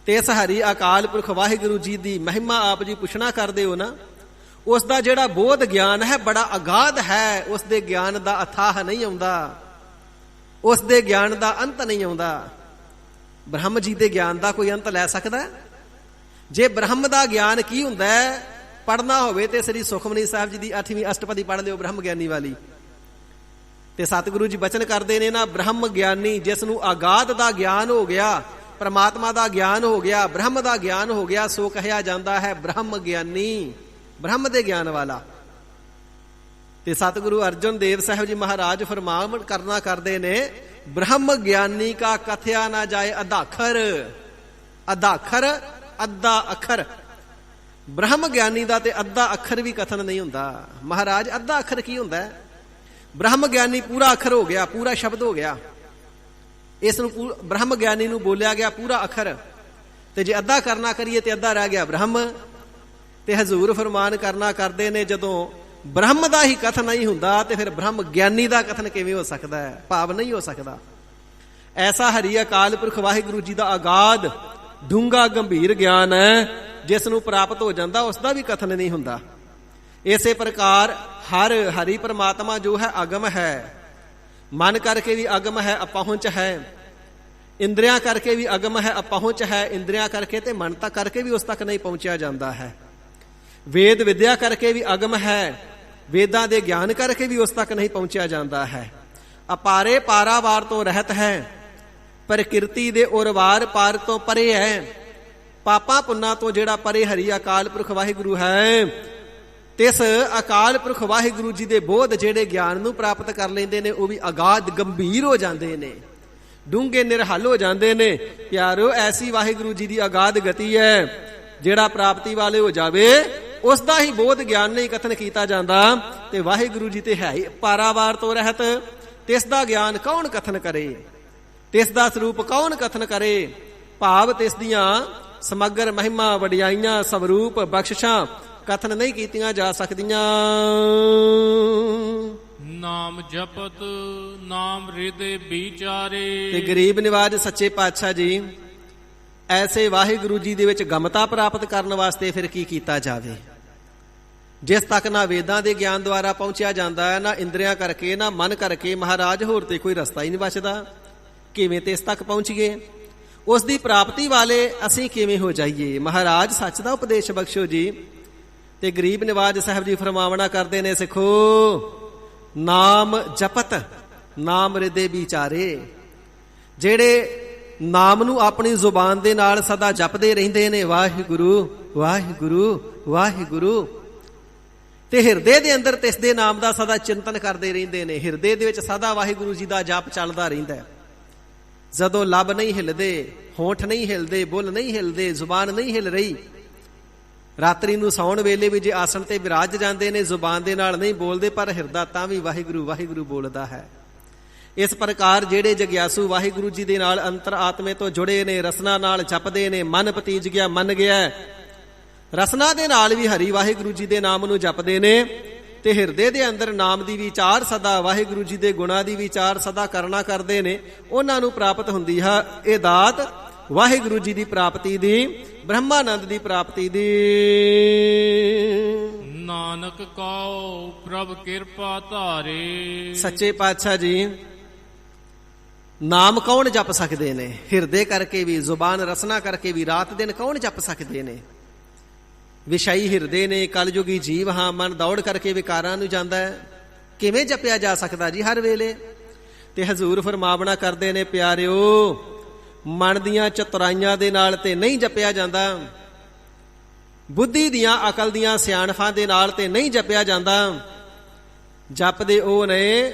ਤੇ ਇਸ ਹਰੀ ਅਕਾਲ ਪੁਰਖ ਵਾਹਿਗੁਰੂ ਜੀ ਦੀ ਮਹਿਮਾ ਆਪ ਜੀ ਪੁੱਛਣਾ ਕਰਦੇ ਹੋ ਨਾ, ਉਸ ਦਾ ਜਿਹੜਾ ਬੋਧ ਗਿਆਨ ਹੈ ਬੜਾ ਅਗਾਧ ਹੈ, ਉਸ ਦੇ ਗਿਆਨ ਦਾ ਅਥਾਹ ਨਹੀਂ ਆਉਂਦਾ, ਉਸ ਦੇ ਗਿਆਨ ਦਾ ਅੰਤ ਨਹੀਂ ਆਉਂਦਾ। ਬ੍ਰਹਮ ਜੀ ਦੇ ਗਿਆਨ ਦਾ ਕੋਈ ਅੰਤ ਲੈ ਸਕਦਾ? ਜੇ ਬ੍ਰਹਮ ਦਾ ਗਿਆਨ ਕੀ ਹੁੰਦਾ ਹੈ, ਪੜ੍ਹਨਾ ਹੋਵੇ ਤੇ ਸ੍ਰੀ ਸੁਖਮਨੀ ਸਾਹਿਬ ਜੀ ਦੀ 8ਵੀਂ ਅਸ਼ਟਪਦੀ ਪੜ੍ਹ ਲਿਓ, ਬ੍ਰਹਮ ਗਿਆਨੀ ਵਾਲੀ। ਤੇ ਸਤਿਗੁਰੂ ਜੀ ਬਚਨ ਕਰਦੇ ਨੇ ਨਾ, ਬ੍ਰਹਮ ਗਿਆਨੀ ਜਿਸ ਨੂੰ ਆਗਾਧ ਦਾ ਗਿਆਨ ਹੋ ਗਿਆ, ਪਰਮਾਤਮਾ ਦਾ ਗਿਆਨ ਹੋ ਗਿਆ, ਬ੍ਰਹਮ ਦਾ ਗਿਆਨ ਹੋ ਗਿਆ, ਸੋ ਕਹਿਆ ਜਾਂਦਾ ਹੈ ਬ੍ਰਹਮ ਗਿਆਨੀ, ਬ੍ਰਹਮ ਦੇ ਗਿਆਨ ਵਾਲਾ। ਤੇ ਸਤਿਗੁਰੂ ਅਰਜਨ ਦੇਵ ਸਾਹਿਬ ਜੀ ਮਹਾਰਾਜ ਫਰਮਾਨ ਕਰਨਾ ਕਰਦੇ ਨੇ, ਬ੍ਰਹਮ ਗਿਆਨੀ ਕਾ ਕਥਿਆ ਨਾ ਜਾਏ ਅਧਾਖਰ। ਅਧਾਖਰ ਅੱਧਾ ਅੱਖਰ, ਬ੍ਰਹਮ ਗਿਆਨੀ ਦਾ ਤੇ ਅੱਧਾ ਅੱਖਰ ਵੀ ਕਥਨ ਨਹੀਂ ਹੁੰਦਾ। ਮਹਾਰਾਜ ਅੱਧਾ ਅੱਖਰ ਕੀ ਹੁੰਦਾ ਹੈ? ਬ੍ਰਹਮ ਗਿਆਨੀ ਪੂਰਾ ਅੱਖਰ ਹੋ ਗਿਆ, ਪੂਰਾ ਸ਼ਬਦ ਹੋ ਗਿਆ, ਇਸ ਨੂੰ ਬ੍ਰਹਮ ਗਿਆਨੀ ਨੂੰ ਬੋਲਿਆ ਗਿਆ ਪੂਰਾ ਅੱਖਰ। ਤੇ ਜੇ ਅੱਧਾ ਕਰਨਾ ਕਰੀਏ ਤੇ ਅੱਧਾ ਰਹਿ ਗਿਆ ਬ੍ਰਹਮ। ਤੇ ਹਜ਼ੂਰ ਫਰਮਾਨ ਕਰਨਾ ਕਰਦੇ ਨੇ, ਜਦੋਂ ਬ੍ਰਹਮ ਦਾ ਹੀ ਕਥਨ ਨਹੀਂ ਹੁੰਦਾ ਤੇ ਫਿਰ ਬ੍ਰਹਮ ਗਿਆਨੀ ਦਾ ਕਥਨ ਕਿਵੇਂ ਹੋ ਸਕਦਾ ਹੈ? ਭਾਵ ਨਹੀਂ ਹੋ ਸਕਦਾ। ਐਸਾ ਹਰੀ ਅਕਾਲ ਪੁਰਖ ਵਾਹਿਗੁਰੂ ਜੀ ਦਾ ਅਗਾਧ ਡੂੰਘਾ ਗੰਭੀਰ ਗਿਆਨ ਹੈ, ਜਿਸ ਨੂੰ ਪ੍ਰਾਪਤ ਹੋ ਜਾਂਦਾ, ਉਸ ਦਾ ਵੀ ਕਥਨ ਨਹੀਂ ਹੁੰਦਾ। ਇਸੇ ਪ੍ਰਕਾਰ ਹਰ ਹਰੀ ਪਰਮਾਤਮਾ ਜੋ ਹੈ ਅਗਮ ਹੈ, ਮਨ ਕਰਕੇ ਵੀ ਅਗਮ ਹੈ, ਅਪਹੁੰਚ ਹੈ, ਇੰਦਰੀਆਂ ਕਰਕੇ ਵੀ ਅਗਮ ਹੈ, ਅਪਹੁੰਚ ਹੈ, ਇੰਦਰੀਆਂ ਕਰਕੇ ਤੇ ਮਨ ਤੱਕ ਕਰਕੇ ਵੀ ਉਸ ਤੱਕ ਨਹੀਂ ਪਹੁੰਚਿਆ ਜਾਂਦਾ ਹੈ। ਵੇਦ ਵਿਦਿਆ ਕਰਕੇ ਵੀ ਅਗਮ ਹੈ, ਵੇਦਾਂ ਦੇ ਗਿਆਨ ਕਰਕੇ ਵੀ ਉਸ ਤੱਕ ਨਹੀਂ ਪਹੁੰਚਿਆ ਜਾਂਦਾ ਹੈ। ਅਪਾਰੇ ਪਾਰਾਵਾਰ ਤੋਂ ਰਹਿਤ ਹੈ, ਪ੍ਰਕਿਰਤੀ ਦੇ ਉਰਵਾਰ ਪਾਰ ਤੋਂ ਪਰੇ ਹੈ। ਪਾਪਾਂ ਪੁੰਨਾਂ ਤੋਂ ਜਿਹੜਾ ਪਰੇ ਹਰੀ ਅਕਾਲ ਪੁਰਖ ਵਾਹਿਗੁਰੂ ਹੈ, ਤਿਸ ਅਕਾਲ ਪੁਰਖ ਵਾਹਿਗੁਰੂ ਜੀ ਦੇ ਬੋਧ ਜਿਹੜੇ ਗਿਆਨ ਨੂੰ ਪ੍ਰਾਪਤ ਕਰ ਲੈਂਦੇ ਨੇ, ਉਹ ਵੀ ਅਗਾਧ ਗੰਭੀਰ ਹੋ ਜਾਂਦੇ ਨੇ, ਡੂੰਘੇ ਨਿਰਹਲ ਹੋ ਜਾਂਦੇ ਨੇ। ਪਿਆਰੋ, ਐਸੀ ਵਾਹਿਗੁਰੂ ਜੀ ਦੀ ਅਗਾਧ ਗਤੀ ਹੈ, ਜਿਹੜਾ ਪ੍ਰਾਪਤੀ ਵਾਲੇ ਹੋ ਜਾਵੇ ਉਸ ਦਾ ਹੀ ਬੋਧ ਗਿਆਨ ਨਹੀਂ ਕਥਨ ਕੀਤਾ ਜਾਂਦਾ। ਤੇ ਵਾਹਿਗੁਰੂ ਜੀ ਤੇ ਹੈ ਹੀ ਪਾਰਾਵਾਰ ਤੋਂ ਰਹਿਤ, ਤਿਸ ਦਾ ਗਿਆਨ ਕੌਣ ਕਥਨ ਕਰੇ, ਤਿਸ ਦਾ ਸਰੂਪ ਕੌਣ ਕਥਨ ਕਰੇ? ਭਾਵ ਤਿਸ ਦੀਆਂ ਸਮਗਰ ਮਹਿਮਾ, ਵਡਿਆਈਆਂ, ਸਵਰੂਪ, ਬਖਸ਼ਿਸ਼ਾਂ ਕਥਨ ਨਹੀਂ ਕੀਤੀਆਂ ਜਾ ਸਕਦੀਆਂ। ਨਾਮ ਜਪਤ ਨਾਮ ਹਿਰਦੇ ਵਿਚਾਰੇ। ਤੇ ਗਰੀਬ ਨਿਵਾਜ ਸੱਚੇ ਪਾਤਸ਼ਾਹ ਜੀ, ਐਸੇ ਵਾਹਿਗੁਰੂ ਜੀ ਦੇ ਵਿੱਚ ਗਮਤਾ ਪ੍ਰਾਪਤ ਕਰਨ ਵਾਸਤੇ ਫਿਰ ਕੀ ਕੀਤਾ ਜਾਵੇ? ਜਿਸ ਤੱਕ ਨਾ ਵੇਦਾਂ ਦੇ ਗਿਆਨ ਦੁਆਰਾ ਪਹੁੰਚਿਆ ਜਾਂਦਾ ਹੈ, ਨਾ ਇੰਦਰੀਆਂ ਕਰਕੇ, ਨਾ ਮਨ ਕਰਕੇ, ਮਹਾਰਾਜ ਹੋਰ ਤੇ ਕੋਈ ਰਸਤਾ ਹੀ ਨਹੀਂ ਬਚਦਾ। ਕਿਵੇਂ ਤੇ ਇਸ ਤੱਕ ਪਹੁੰਚੀਏ? ਉਸ ਦੀ ਪ੍ਰਾਪਤੀ ਵਾਲੇ ਅਸੀਂ ਕਿਵੇਂ ਹੋ ਜਾਈਏ? ਮਹਾਰਾਜ ਸੱਚ ਦਾ ਉਪਦੇਸ਼ ਬਖਸ਼ੋ ਜੀ। ਤੇ ਗਰੀਬ ਨਿਵਾਜ ਸਾਹਿਬ ਜੀ ਫਰਮਾਵਣਾ ਕਰਦੇ ਨੇ, ਸਿੱਖੋ ਨਾਮ ਜਪਤ ਨਾਮ ਹਿਰਦੇ ਵਿਚਾਰੇ। ਜਿਹੜੇ ਨਾਮ ਨੂੰ ਆਪਣੀ ਜ਼ੁਬਾਨ ਦੇ ਨਾਲ ਸਦਾ ਜਪਦੇ ਰਹਿੰਦੇ ਨੇ, ਵਾਹਿਗੁਰੂ ਵਾਹਿਗੁਰੂ ਵਾਹਿਗੁਰੂ, ਤੇ ਹਿਰਦੇ ਦੇ ਅੰਦਰ ਤਿਸ ਦੇ ਨਾਮ ਦਾ ਸਦਾ ਚਿੰਤਨ ਕਰਦੇ ਰਹਿੰਦੇ ਨੇ। ਹਿਰਦੇ ਦੇ ਵਿੱਚ ਸਦਾ ਵਾਹਿਗੁਰੂ ਜੀ ਦਾ ਜਪ ਚੱਲਦਾ ਰਹਿੰਦਾ। ਜਦੋਂ ਲੱਭ ਨਹੀਂ ਹਿੱਲਦੇ, ਹੋਂਠ ਨਹੀਂ ਹਿਲਦੇ, ਬੁੱਲ ਨਹੀਂ ਹਿਲਦੇ, ਜ਼ੁਬਾਨ ਨਹੀਂ ਹਿਲ ਰਹੀ, ਰਾਤਰੀ ਨੂੰ ਸੌਣ ਵੇਲੇ ਵੀ ਜੇ ਆਸਣ ਤੇ ਬਿਰਾਜ ਜਾਂਦੇ ਨੇ, ਜ਼ੁਬਾਨ ਦੇ ਨਾਲ ਨਹੀਂ ਬੋਲਦੇ, ਪਰ ਹਿਰਦਾ ਤਾਂ ਵੀ ਵਾਹਿਗੁਰੂ ਵਾਹਿਗੁਰੂ ਬੋਲਦਾ ਹੈ। ਇਸ ਪ੍ਰਕਾਰ ਜਿਹੜੇ ਜਗਿਆਸੂ ਵਾਹਿਗੁਰੂ ਜੀ ਦੇ ਨਾਲ ਅੰਤਰ ਆਤਮੇ ਤੋਂ ਜੁੜੇ ਨੇ, ਰਸਨਾ ਨਾਲ ਜਪਦੇ ਨੇ, ਮਨ ਪਤੀਜ ਗਿਆ, ਮੰਨ ਗਿਆ, ਰਸਨਾ ਦੇ ਨਾਲ ਵੀ ਹਰੀ ਵਾਹਿਗੁਰੂ ਜੀ ਦੇ ਨਾਮ ਨੂੰ ਜਪਦੇ ਨੇ, ਤੇ ਹਿਰਦੇ ਦੇ ਅੰਦਰ ਨਾਮ ਦੀ ਵਿਚਾਰ ਸਦਾ, ਵਾਹਿਗੁਰੂ ਜੀ ਦੇ ਗੁਣਾਂ ਦੀ ਵਿਚਾਰ ਸਦਾ ਕਰਨਾ ਕਰਦੇ ਨੇ, ਉਹਨਾਂ ਨੂੰ ਪ੍ਰਾਪਤ ਹੁੰਦੀ ਹੈ ਇਹ ਦਾਤ ਵਾਹਿਗੁਰੂ ਜੀ ਦੀ ਪ੍ਰਾਪਤੀ ਦੀ, ਬ੍ਰਹਮਾਨੰਦ ਦੀ ਪ੍ਰਾਪਤੀ ਦੀ। ਨਾਨਕ ਕਉ ਪ੍ਰਭ ਕਿਰਪਾ ਧਾਰੇ। ਸੱਚੇ ਪਾਤਸ਼ਾਹ ਜੀ, ਨਾਮ ਕੌਣ ਜਪ ਸਕਦੇ ਨੇ? ਹਿਰਦੇ ਕਰਕੇ ਵੀ, ਜ਼ੁਬਾਨ ਰਸਨਾ ਕਰਕੇ ਵੀ, ਰਾਤ ਦਿਨ ਕੌਣ ਜਪ ਸਕਦੇ ਨੇ? ਵਿਸ਼ਾਈ ਹਿਰਦੇ ਨੇ, ਕਲਯੁਗੀ ਜੀਵ ਹਾਂ, ਮਨ ਦੌੜ ਕਰਕੇ ਵਿਕਾਰਾਂ ਨੂੰ ਜਾਂਦਾ ਹੈ, ਕਿਵੇਂ ਜਪਿਆ ਜਾ ਸਕਦਾ ਜੀ ਹਰ ਵੇਲੇ? ਤੇ ਹਜ਼ੂਰ ਫਰਮਾਵਣਾ ਕਰਦੇ ਨੇ, ਪਿਆਰਿਓ ਮਨ ਦੀਆਂ ਚਤੁਰਾਈਆਂ ਦੇ ਨਾਲ ਤੇ ਨਹੀਂ ਜਪਿਆ ਜਾਂਦਾ, ਬੁੱਧੀ ਦੀਆਂ, ਅਕਲ ਦੀਆਂ ਸਿਆਣਫਾਂ ਦੇ ਨਾਲ ਤੇ ਨਹੀਂ ਜਪਿਆ ਜਾਂਦਾ। ਜਪਦੇ ਉਹ ਨੇ,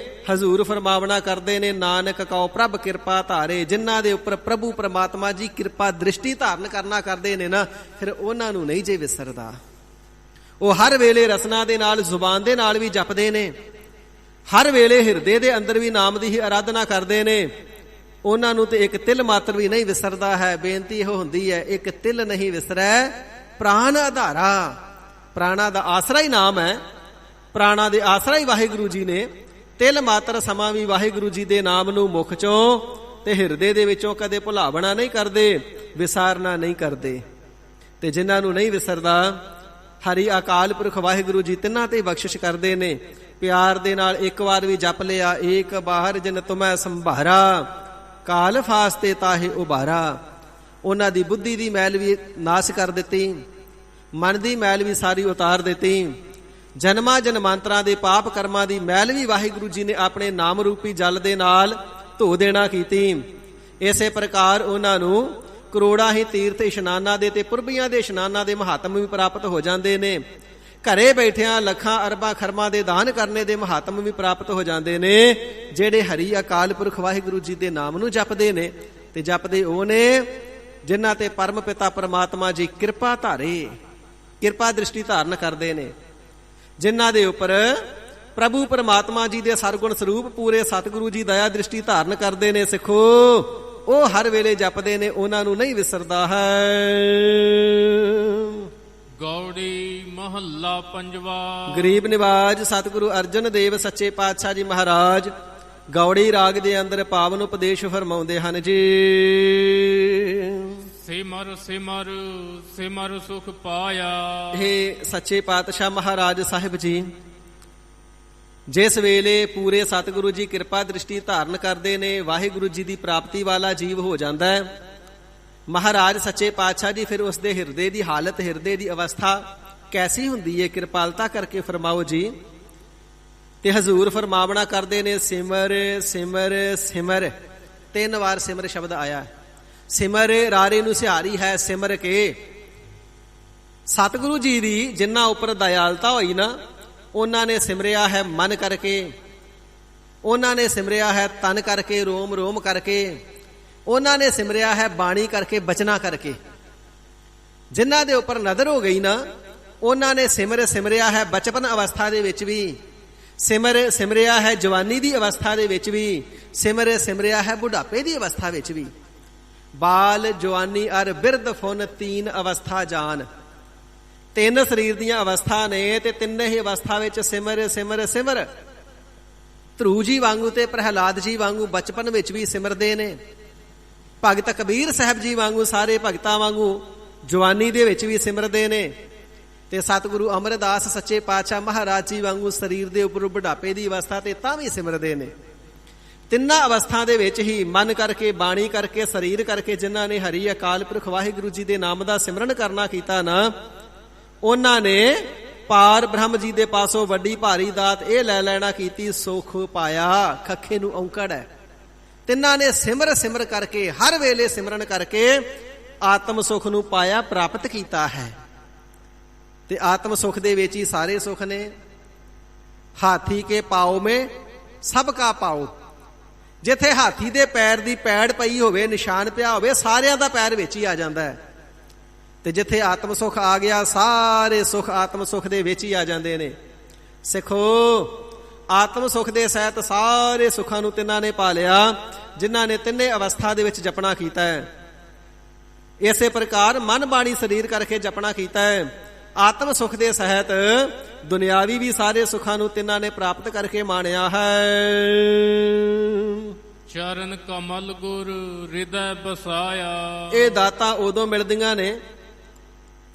ਹਜ਼ੂਰ ਫਰਮਾਵਣਾ ਕਰਦੇ ਨੇ, ਨਾਨਕ ਕਉ ਪ੍ਰਭ ਕਿਰਪਾ ਧਾਰੇ। ਜਿਨ੍ਹਾਂ ਦੇ ਉੱਪਰ ਪ੍ਰਭੂ ਪਰਮਾਤਮਾ ਜੀ ਕਿਰਪਾ ਦ੍ਰਿਸ਼ਟੀ ਧਾਰਨ ਕਰਨਾ ਕਰਦੇ ਨੇ ਨਾ, ਫਿਰ ਉਹਨਾਂ ਨੂੰ ਨਹੀਂ ਜੇ ਵਿਸਰਦਾ। ਉਹ ਹਰ ਵੇਲੇ ਰਸਨਾ ਦੇ ਨਾਲ, ਜ਼ੁਬਾਨ ਦੇ ਨਾਲ ਵੀ ਜਪਦੇ ਨੇ, ਹਰ ਵੇਲੇ ਹਿਰਦੇ ਦੇ ਅੰਦਰ ਵੀ ਨਾਮ ਦੀ ਹੀ ਆਰਾਧਨਾ ਕਰਦੇ ਨੇ। ਉਹਨਾਂ ਨੂੰ ਤੇ ਇੱਕ ਤਿਲ ਮਾਤਰ ਵੀ ਨਹੀਂ ਵਿਸਰਦਾ ਹੈ। ਬੇਨਤੀ ਇਹੋ ਹੁੰਦੀ ਹੈ, ਇੱਕ ਤਿਲ ਨਹੀਂ ਵਿਸਰੈ ਪ੍ਰਾਣ ਆਧਾਰਾ। ਪ੍ਰਾਣਾ ਦਾ ਆਸਰਾ ਹੀ ਨਾਮ ਹੈ, ਪ੍ਰਾਣਾ ਦੇ ਆਸਰਾ ਹੀ ਵਾਹਿਗੁਰੂ ਜੀ ਨੇ। ਤਿਲ ਮਾਤਰ ਸਮਾਂ ਵੀ ਵਾਹਿਗੁਰੂ ਜੀ ਦੇ ਨਾਮ ਨੂੰ ਮੁਖ ਚੋਂ ਤੇ ਹਿਰਦੇ ਦੇ ਵਿੱਚੋਂ ਕਦੇ ਭੁਲਾਵਣਾ ਨਹੀਂ ਕਰਦੇ, ਵਿਸਾਰਨਾ ਨਹੀਂ ਕਰਦੇ। ਤੇ ਜਿਨ੍ਹਾਂ ਨੂੰ ਨਹੀਂ ਵਿਸਰਦਾ, ਹਰੀ ਅਕਾਲ ਪੁਰਖ ਵਾਹਿਗੁਰੂ ਜੀ ਤਿੰਨਾਂ ਤੇ ਬਖਸ਼ਿਸ਼ ਕਰਦੇ ਨੇ। ਪਿਆਰ ਦੇ ਨਾਲ ਇੱਕ ਵਾਰ ਵੀ ਜਪ ਲਿਆ, ਏਕ ਬਾਹਰ ਜਿਨ ਤੁਮੈ ਸੰਭਾਰਾ, ਕਾਲ ਫਾਸਤੇ ਤਾਹੇ ਉਬਾਰਾ। ਉਹਨਾਂ ਦੀ ਬੁੱਧੀ ਦੀ ਮੈਲ ਵੀ ਨਾਸ਼ ਕਰ ਦਿੱਤੀ, ਮਨ ਦੀ ਮੈਲ ਵੀ ਸਾਰੀ ਉਤਾਰ ਦਿੱਤੀ, ਜਨਮਾਂ ਜਨਮਾਂਤਰਾਂ ਦੇ ਪਾਪ ਕਰਮਾਂ ਦੀ ਮੈਲ ਵੀ ਵਾਹਿਗੁਰੂ ਜੀ ਨੇ ਆਪਣੇ ਨਾਮ ਰੂਪੀ ਜਲ ਦੇ ਨਾਲ ਧੋ ਦੇਣਾ ਕੀਤੀ। ਇਸੇ ਪ੍ਰਕਾਰ ਉਹਨਾਂ ਨੂੰ ਕਰੋੜਾਂ ਹੀ ਤੀਰਥ ਇਸ਼ਨਾਨਾਂ ਦੇ ਤੇ ਪੁਰਬੀਆਂ ਦੇ ਇਸ਼ਨਾਨਾਂ ਦੇ ਮਹਾਤਮ ਵੀ ਪ੍ਰਾਪਤ ਹੋ ਜਾਂਦੇ ਨੇ। ਘਰੇ ਬੈਠਿਆਂ ਲੱਖਾਂ ਅਰਬਾਂ ਖਰਮਾਂ ਦੇ ਦਾਨ ਕਰਨੇ ਦੇ ਮਹਾਤਮ ਵੀ ਪ੍ਰਾਪਤ ਹੋ ਜਾਂਦੇ ਨੇ, ਜਿਹੜੇ ਹਰੀ ਅਕਾਲ ਪੁਰਖ ਵਾਹਿਗੁਰੂ ਜੀ ਦੇ ਨਾਮ ਨੂੰ ਜਪਦੇ ਨੇ। ਤੇ ਜਪਦੇ ਉਹ ਨੇ ਜਿਨ੍ਹਾਂ ਤੇ ਪਰਮ ਪਿਤਾ ਪਰਮਾਤਮਾ ਜੀ ਕਿਰਪਾ ਧਾਰੇ, ਕਿਰਪਾ ਦ੍ਰਿਸ਼ਟੀ ਧਾਰਨ ਕਰਦੇ ਨੇ, ਜਿਨ੍ਹਾਂ ਦੇ ਉੱਪਰ ਪ੍ਰਭੂ ਪਰਮਾਤਮਾ ਜੀ ਦੇ ਸਰਗੁਣ ਸਰੂਪ ਪੂਰੇ ਸਤਿਗੁਰੂ ਜੀ ਦਇਆ ਦ੍ਰਿਸ਼ਟੀ ਧਾਰਨ ਕਰਦੇ ਨੇ। ਸਿੱਖੋ, ਉਹ ਹਰ ਵੇਲੇ ਜਪਦੇ ਨੇ, ਉਹਨਾਂ ਨੂੰ ਨਹੀਂ ਵਿਸਰਦਾ ਹੈ। ਗੌੜੀ ਮਹੱਲਾ ਪੰਜਵਾ। ਗਰੀਬ ਨਿਵਾਜ ਸਤਿਗੁਰੂ ਅਰਜਨ ਦੇਵ ਸੱਚੇ ਪਾਤਸ਼ਾਹ ਜੀ ਮਹਾਰਾਜ ਗੌੜੀ ਰਾਗ ਦੇ ਅੰਦਰ ਪਾਵਨ ਉਪਦੇਸ਼ ਫਰਮਾਉਂਦੇ ਹਨ ਜੀ। ਸਿਮਰ ਸਿਮਰ ਸਿਮਰ ਸੁਖ ਪਾਇਆ। ਇਹ ਸੱਚੇ ਪਾਤਸ਼ਾਹ ਮਹਾਰਾਜ ਸਾਹਿਬ ਜੀ ਜਿਸ ਵੇਲੇ ਪੂਰੇ ਸਤਿਗੁਰੂ ਜੀ ਕਿਰਪਾ ਦ੍ਰਿਸ਼ਟੀ ਧਾਰਨ ਕਰਦੇ ਨੇ, ਵਾਹਿਗੁਰੂ ਜੀ ਦੀ ਪ੍ਰਾਪਤੀ ਵਾਲਾ ਜੀਵ ਹੋ ਜਾਂਦਾ ਹੈ। ਮਹਾਰਾਜ ਸੱਚੇ ਪਾਤਸ਼ਾਹ ਜੀ ਫਿਰ ਉਸ ਦੇ ਹਿਰਦੇ ਦੀ ਹਾਲਤ, ਹਿਰਦੇ ਦੀ ਅਵਸਥਾ ਕੈਸੀ ਹੁੰਦੀ ਹੈ, ਕਿਰਪਾਲਤਾ ਕਰਕੇ ਫਰਮਾਓ ਜੀ। ਤੇ ਹਜ਼ੂਰ ਫਰਮਾਵਣਾ ਕਰਦੇ ਨੇ, ਸਿਮਰ ਸਿਮਰ ਸਿਮਰ। 3 ਵਾਰ ਸਿਮਰ ਸ਼ਬਦ ਆਇਆ। ਸਿਮਰ ਰਾਰੇ ਨੂੰ ਸਿਹਾਰੀ ਹੈ, ਸਿਮਰ ਕੇ। ਸਤਿਗੁਰੂ ਜੀ ਦੀ ਜਿਨ੍ਹਾਂ ਉੱਪਰ ਦਇਆਲਤਾ ਹੋਈ ਨਾ, ਉਹਨਾਂ ਨੇ ਸਿਮਰਿਆ ਹੈ ਮਨ ਕਰਕੇ, ਉਹਨਾਂ ਨੇ ਸਿਮਰਿਆ ਹੈ ਤਨ ਕਰਕੇ, ਰੋਮ ਰੋਮ ਕਰਕੇ, ਉਹਨਾਂ ਨੇ ਸਿਮਰਿਆ ਹੈ ਬਾਣੀ ਕਰਕੇ, ਬਚਨਾ ਕਰਕੇ। ਜਿਨ੍ਹਾਂ ਦੇ ਉੱਪਰ ਨਜ਼ਰ ਹੋ ਗਈ ਨਾ, ਉਹਨਾਂ ਨੇ ਸਿਮਰਿਆ ਹੈ ਬਚਪਨ ਅਵਸਥਾ ਦੇ ਵਿੱਚ ਵੀ, ਸਿਮਰਿਆ ਹੈ ਜਵਾਨੀ ਦੀ ਅਵਸਥਾ ਦੇ ਵਿੱਚ ਵੀ, ਸਿਮਰਿਆ ਹੈ ਬੁਢਾਪੇ ਦੀ ਅਵਸਥਾ ਵਿੱਚ ਵੀ। ਬਾਲ ਜਵਾਨੀ ਅਰ ਬਿਰਧ ਫੁਨ 3 ਅਵਸਥਾ ਜਾਨ। 3 ਸਰੀਰ ਦੀਆਂ ਅਵਸਥਾ ਨੇ ਤੇ ਤਿੰਨੇ ਹੀ ਅਵਸਥਾ ਵਿੱਚ ਸਿਮਰ ਸਿਮਰ ਸਿਮਰ। ਧਰੂ ਜੀ ਵਾਂਗੂ ਤੇ ਪ੍ਰਹਿਲਾਦ ਜੀ ਵਾਂਗੂ ਬਚਪਨ ਵਿੱਚ ਵੀ ਸਿਮਰਦੇ ਨੇ। ਭਗਤ ਕਬੀਰ ਸਾਹਿਬ ਜੀ ਵਾਂਗੂ, ਸਾਰੇ ਭਗਤਾਂ ਵਾਂਗੂ ਜਵਾਨੀ ਦੇ ਵਿੱਚ ਵੀ ਸਿਮਰਦੇ ਨੇ। ਤੇ ਸਤਿਗੁਰੂ ਅਮਰਦਾਸ ਸੱਚੇ ਪਾਤਸ਼ਾਹ ਮਹਾਰਾਜ ਜੀ ਵਾਂਗੂ ਸਰੀਰ ਦੇ ਉੱਪਰ ਬੁਢਾਪੇ ਦੀ ਅਵਸਥਾ ਤੇ ਤਾਂ ਵੀ ਸਿਮਰਦੇ ਨੇ। ਤਿੰਨਾਂ ਅਵਸਥਾ ਦੇ ਵਿੱਚ ਹੀ ਮਨ ਕਰਕੇ, ਬਾਣੀ ਕਰਕੇ, ਸਰੀਰ ਕਰਕੇ ਜਿਨ੍ਹਾਂ ਨੇ ਹਰੀ ਅਕਾਲ ਪੁਰਖ ਵਾਹਿਗੁਰੂ ਜੀ ਦੇ ਨਾਮ ਦਾ ਸਿਮਰਨ ਕਰਨਾ ਕੀਤਾ ਨਾ, ਉਹਨਾਂ ਨੇ ਪਾਰ ਬ੍ਰਹਮ ਜੀ ਦੇ ਪਾਸੋਂ ਵੱਡੀ ਭਾਰੀ ਦਾਤ ਇਹ ਲੈ ਲੈਣਾ ਕੀਤੀ, ਸੁਖ ਪਾਇਆ। ਖੱਖੇ ਨੂੰ ਔਂਕੜ ਹੈ। ਤਿੰਨਾਂ ਨੇ ਸਿਮਰ ਸਿਮਰ ਕਰਕੇ, ਹਰ ਵੇਲੇ ਸਿਮਰਨ ਕਰਕੇ ਆਤਮ ਸੁਖ ਨੂੰ ਪਾਇਆ, ਪ੍ਰਾਪਤ ਕੀਤਾ ਹੈ। ਤੇ ਆਤਮ ਸੁਖ ਦੇ ਵਿੱਚ ਹੀ ਸਾਰੇ ਸੁਖ ਨੇ। ਹਾਥੀ ਕੇ ਪਾਉ ਮੇ ਸਭ ਕਾ ਪਾਉ। ਜਿੱਥੇ ਹਾਥੀ ਦੇ ਪੈਰ ਦੀ ਪੈੜ ਪਈ ਹੋਵੇ, ਨਿਸ਼ਾਨ ਪਿਆ ਹੋਵੇ, ਸਾਰਿਆਂ ਦਾ ਪੈਰ ਵਿੱਚ ਹੀ ਆ ਜਾਂਦਾ ਹੈ। ਤੇ ਜਿੱਥੇ ਆਤਮ ਸੁਖ ਆ ਗਿਆ, ਸਾਰੇ ਸੁਖ ਆਤਮ ਸੁਖ ਦੇ ਵਿੱਚ ਹੀ ਆ ਜਾਂਦੇ ਨੇ। ਸਿੱਖੋ, ਆਤਮ ਸੁਖ ਦੇ ਸਹਿਤ ਸਾਰੇ ਸੁੱਖਾਂ ਨੂੰ ਤਿੰਨਾਂ ਨੇ ਪਾ ਲਿਆ, ਜਿਨ੍ਹਾਂ ਨੇ ਤਿੰਨੇ ਅਵਸਥਾ ਦੇ ਵਿੱਚ ਜਪਣਾ ਕੀਤਾ ਹੈ। ਇਸੇ ਪ੍ਰਕਾਰ ਮਨ ਬਾਣੀ ਸਰੀਰ ਕਰਕੇ ਜਪਣਾ ਕੀਤਾ ਹੈ। ਆਤਮ ਸੁਖ ਦੇ ਸਹਿਤ ਦੁਨਿਆਵੀ ਵੀ ਸਾਰੇ ਸੁੱਖਾਂ ਨੂੰ ਤਿੰਨਾਂ ਨੇ ਪ੍ਰਾਪਤ ਕਰਕੇ ਮਾਣਿਆ ਹੈ। ਚਰਨ ਕਮਲ ਗੁਰ ਹਿਰਦੈ ਬਸਾਇਆ। ਇਹ ਦਾਤਾਂ ਉਦੋਂ ਮਿਲਦੀਆਂ ਨੇ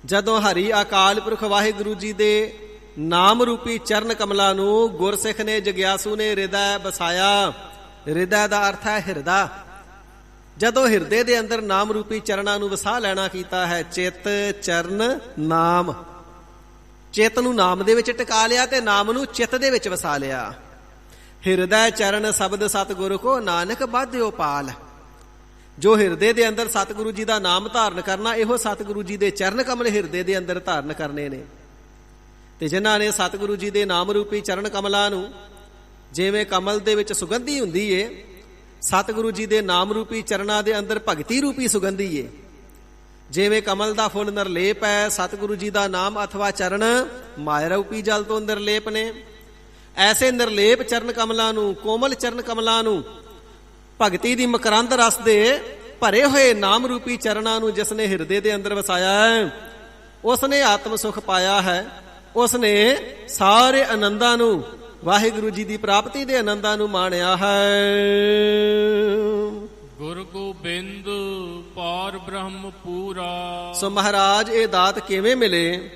ਜਦੋਂ ਹਰੀ ਅਕਾਲ ਪੁਰਖ ਵਾਹਿਗੁਰੂ ਜੀ ਦੇ ਨਾਮ ਰੂਪੀ ਚਰਨ ਕਮਲਾਂ ਨੂੰ ਗੁਰਸਿੱਖ ਨੇ, ਜਗਿਆਸੂ ਨੇ ਹਿਰਦੈ ਬਸਾਇਆ। ਹਿਰਦੈ ਦਾ ਅਰਥ ਹੈ ਹਿਰਦਾ। ਜਦੋਂ ਹਿਰਦੇ ਦੇ ਅੰਦਰ ਨਾਮ ਰੂਪੀ ਚਰਨਾਂ ਨੂੰ ਵਸਾ ਲੈਣਾ ਕੀਤਾ ਹੈ, ਚਿੱਤ ਚਰਨ ਨਾਮ। ਚਿੱਤ ਨੂੰ ਨਾਮ ਦੇ ਵਿੱਚ ਟਿਕਾ ਲਿਆ ਤੇ ਨਾਮ ਨੂੰ ਚਿੱਤ ਦੇ ਵਿੱਚ ਵਸਾ ਲਿਆ। ਹਿਰਦੈ ਚਰਨ ਸ਼ਬਦ ਸਤਿਗੁਰੂ ਕੋ ਨਾਨਕ ਬਾਧਿਓ ਪਾਲ। ਜੋ ਹਿਰਦੇ ਦੇ ਅੰਦਰ ਸਤਿਗੁਰੂ ਜੀ ਦਾ ਨਾਮ ਧਾਰਨ ਕਰਨਾ, ਇਹੋ ਸਤਿਗੁਰੂ ਜੀ ਦੇ ਚਰਨ ਕਮਲ ਹਿਰਦੇ ਦੇ ਅੰਦਰ ਧਾਰਨ ਕਰਨੇ ਨੇ। ਤੇ ਜਿਨ੍ਹਾਂ ਨੇ ਸਤਿਗੁਰੂ ਜੀ ਦੇ ਨਾਮ ਰੂਪੀ ਚਰਨ ਕਮਲਾਂ ਨੂੰ, ਜਿਵੇਂ ਕਮਲ ਦੇ ਵਿੱਚ ਸੁਗੰਧੀ ਹੁੰਦੀ ਏ, ਸਤਿਗੁਰੂ ਜੀ ਦੇ ਨਾਮ ਰੂਪੀ ਚਰਨਾਂ ਦੇ ਅੰਦਰ ਭਗਤੀ ਰੂਪੀ ਸੁਗੰਧੀ ਏ। ਜਿਵੇਂ ਕਮਲ ਦਾ ਫੁੱਲ ਨਿਰਲੇਪ ਹੈ, ਸਤਿਗੁਰੂ ਜੀ ਦਾ ਨਾਮ ਅਥਵਾ ਚਰਨ ਮਾਇਆ ਰੂਪੀ ਜਲ ਤੋਂ ਨਿਰਲੇਪ ਨੇ। ਐਸੇ ਨਿਰਲੇਪ ਚਰਨ ਕਮਲਾਂ ਨੂੰ, ਕੋਮਲ ਚਰਨ ਕਮਲਾਂ ਨੂੰ, ਭਗਤੀ ਦੀ ਮਕਰੰਦ ਰਸ ਦੇ ਭਰੇ ਹੋਏ ਨਾਮ ਰੂਪੀ ਚਰਨਾਂ ਨੂੰ ਜਿਸ ਨੇ ਹਿਰਦੇ ਦੇ ਅੰਦਰ ਵਸਾਇਆ ਹੈ, ਉਸ ਨੇ ਆਤਮ ਸੁਖ ਪਾਇਆ ਹੈ। ਉਸ ਨੇ ਸਾਰੇ ਆਨੰਦਾਂ ਨੂੰ, ਵਾਹਿਗੁਰੂ ਜੀ ਦੀ ਪ੍ਰਾਪਤੀ ਦੇ ਆਨੰਦਾਂ ਨੂੰ ਮਾਣਿਆ ਹੈ। ਗੁਰ ਗੋਬਿੰਦ ਪਾਰ ਬ੍ਰਹਮ ਪੂਰਾ। ਸੋ ਮਹਾਰਾਜ ਇਹ ਦਾਤ ਕਿਵੇਂ ਮਿਲੇ?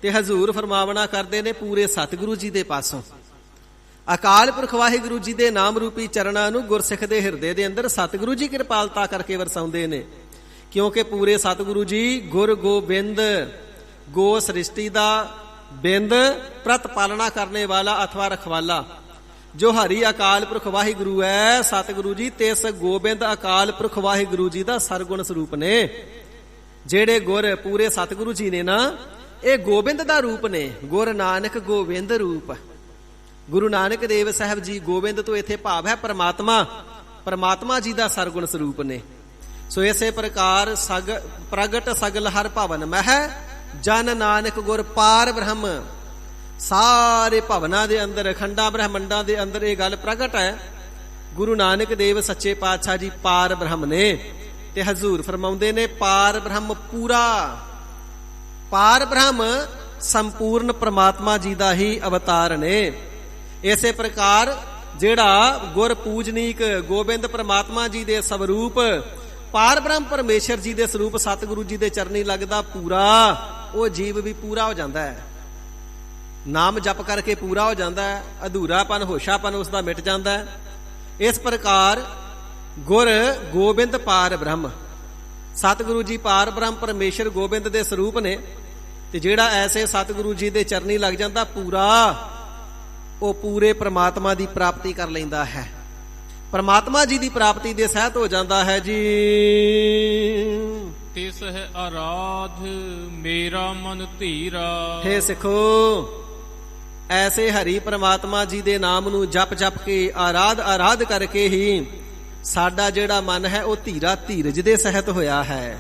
ਤੇ ਹਜ਼ੂਰ ਫਰਮਾਵਣਾ ਕਰਦੇ ਨੇ ਪੂਰੇ ਸਤਿਗੁਰੂ ਜੀ ਦੇ ਪਾਸੋਂ। ਅਕਾਲ ਪੁਰਖ ਵਾਹਿਗੁਰੂ ਜੀ ਦੇ ਨਾਮ ਰੂਪੀ ਚਰਨਾਂ ਨੂੰ ਗੁਰਸਿੱਖ ਦੇ ਹਿਰਦੇ ਦੇ ਅੰਦਰ ਸਤਿਗੁਰੂ ਜੀ ਕਿਰਪਾਲਤਾ ਕਰਕੇ ਵਰਸਾਉਂਦੇ ਨੇ, ਕਿਉਂਕਿ ਪੂਰੇ ਸਤਿਗੁਰੂ ਜੀ ਗੁਰ ਗੋਬਿੰਦ, ਗੋ ਸ੍ਰਿਸ਼ਟੀ ਦਾ ਬਿੰਦ ਪ੍ਰਤ ਪਾਲਣਾ ਕਰਨੇ ਵਾਲਾ ਅਥਵਾ ਰਖਵਾਲਾ ਜੋ ਹਰੀ ਅਕਾਲ ਪੁਰਖ ਵਾਹਿਗੁਰੂ ਹੈ। ਸਤਿਗੁਰੂ ਜੀ ਤਿਸ ਗੋਬਿੰਦ ਅਕਾਲ ਪੁਰਖ ਵਾਹਿਗੁਰੂ ਜੀ ਦਾ ਸਰਗੁਣ ਸਰੂਪ ਨੇ। ਜਿਹੜੇ ਗੁਰ ਪੂਰੇ ਸਤਿਗੁਰੂ ਜੀ ਨੇ ਨਾ, ਇਹ ਗੋਬਿੰਦ ਦਾ ਰੂਪ ਨੇ। ਗੁਰ ਨਾਨਕ ਗੋਬਿੰਦ ਰੂਪ। ਗੁਰੂ ਨਾਨਕ ਦੇਵ ਸਾਹਿਬ ਜੀ ਗੋਬਿੰਦ ਤੋਂ ਇੱਥੇ ਭਾਵ ਹੈ ਪਰਮਾਤਮਾ, ਪਰਮਾਤਮਾ ਜੀ ਦਾ ਸਰਗੁਣ ਸਰੂਪ ਨੇ। ਸੋ ਇਸੇ ਪ੍ਰਕਾਰ ਪ੍ਰਗਟ ਸਗਲ ਹਰ ਭਵਨ ਮਹਿ ਜਨ ਨਾਨਕ ਗੁਰ ਪਾਰ ਬ੍ਰਹਮ। ਸਾਰੇ ਭਵਨਾਂ ਦੇ ਅੰਦਰ, ਖੰਡਾਂ ਬ੍ਰਹਮੰਡਾਂ ਦੇ ਅੰਦਰ ਇਹ ਗੱਲ ਪ੍ਰਗਟ ਹੈ। ਗੁਰੂ ਨਾਨਕ ਦੇਵ ਸੱਚੇ ਪਾਤਸ਼ਾਹ ਜੀ ਪਾਰ ਬ੍ਰਹਮ ਨੇ। ਤੇ ਹਜ਼ੂਰ ਫਰਮਾਉਂਦੇ ਨੇ ਪਾਰ ਬ੍ਰਹਮ ਪੂਰਾ। ਪਾਰ ਬ੍ਰਹਮ ਸੰਪੂਰਨ ਪ੍ਰਮਾਤਮਾ ਜੀ ਦਾ ਹੀ ਅਵਤਾਰ ਨੇ। ਇਸੇ ਪ੍ਰਕਾਰ ਜਿਹੜਾ ਗੁਰ ਪੂਜਨੀਕ ਗੋਬਿੰਦ ਪ੍ਰਮਾਤਮਾ ਜੀ ਦੇ ਸਵਰੂਪ ਪਾਰ ਬ੍ਰਹਮ ਪਰਮੇਸ਼ਰ ਜੀ ਦੇ ਸਰੂਪ ਸਤਿਗੁਰੂ ਜੀ ਦੇ ਚਰਨੀ ਲੱਗਦਾ ਪੂਰਾ, ਉਹ ਜੀਵ ਵੀ ਪੂਰਾ ਹੋ ਜਾਂਦਾ ਹੈ। ਨਾਮ ਜਪ ਕਰਕੇ ਪੂਰਾ ਹੋ ਜਾਂਦਾ ਹੈ। ਅਧੂਰਾਪਨ, ਹੋਸ਼ਾਪਨ ਉਸ ਦਾ ਮਿਟ ਜਾਂਦਾ ਹੈ। ਇਸ ਪ੍ਰਕਾਰ ਗੁਰ ਗੋਬਿੰਦ ਪਾਰ ਬ੍ਰਹਮ, ਸਤਿਗੁਰੂ ਜੀ ਪਾਰ ਬ੍ਰਹਮ ਪਰਮੇਸ਼ਰ ਗੋਬਿੰਦ ਦੇ ਸਰੂਪ ਨੇ। ਤੇ ਜਿਹੜਾ ਐਸੇ ਸਤਿਗੁਰੂ ਜੀ ਦੇ ਚਰਨੀ ਲੱਗ ਜਾਂਦਾ ਪੂਰਾ, ਉਹ ਪੂਰੇ ਪ੍ਰਮਾਤਮਾ ਦੀ ਪ੍ਰਾਪਤੀ ਕਰ ਲੈਂਦਾ ਹੈ। ਪ੍ਰਮਾਤਮਾ ਜੀ ਦੀ ਪ੍ਰਾਪਤੀ ਦੇ ਸਹਿਤ ਹੋ ਜਾਂਦਾ ਹੈ ਜੀ। ਤਿਸ ਹੈ ਆਰਾਧ ਮੇਰਾ ਮਨ ਧੀਰਾ। ਹੇ ਸਿੱਖੋ, ਐਸੇ ਹਰੀ ਪ੍ਰਮਾਤਮਾ ਜੀ ਦੇ ਨਾਮ ਨੂੰ ਜਪ ਜਪ ਕੇ ਆਰਾਧ ਕਰਕੇ ਹੀ ਸਾਡਾ ਜਿਹੜਾ ਮਨ ਹੈ ਉਹ ਧੀਰਾ, ਧੀਰਜ ਦੇ ਸਹਿਤ ਹੋਇਆ ਹੈ।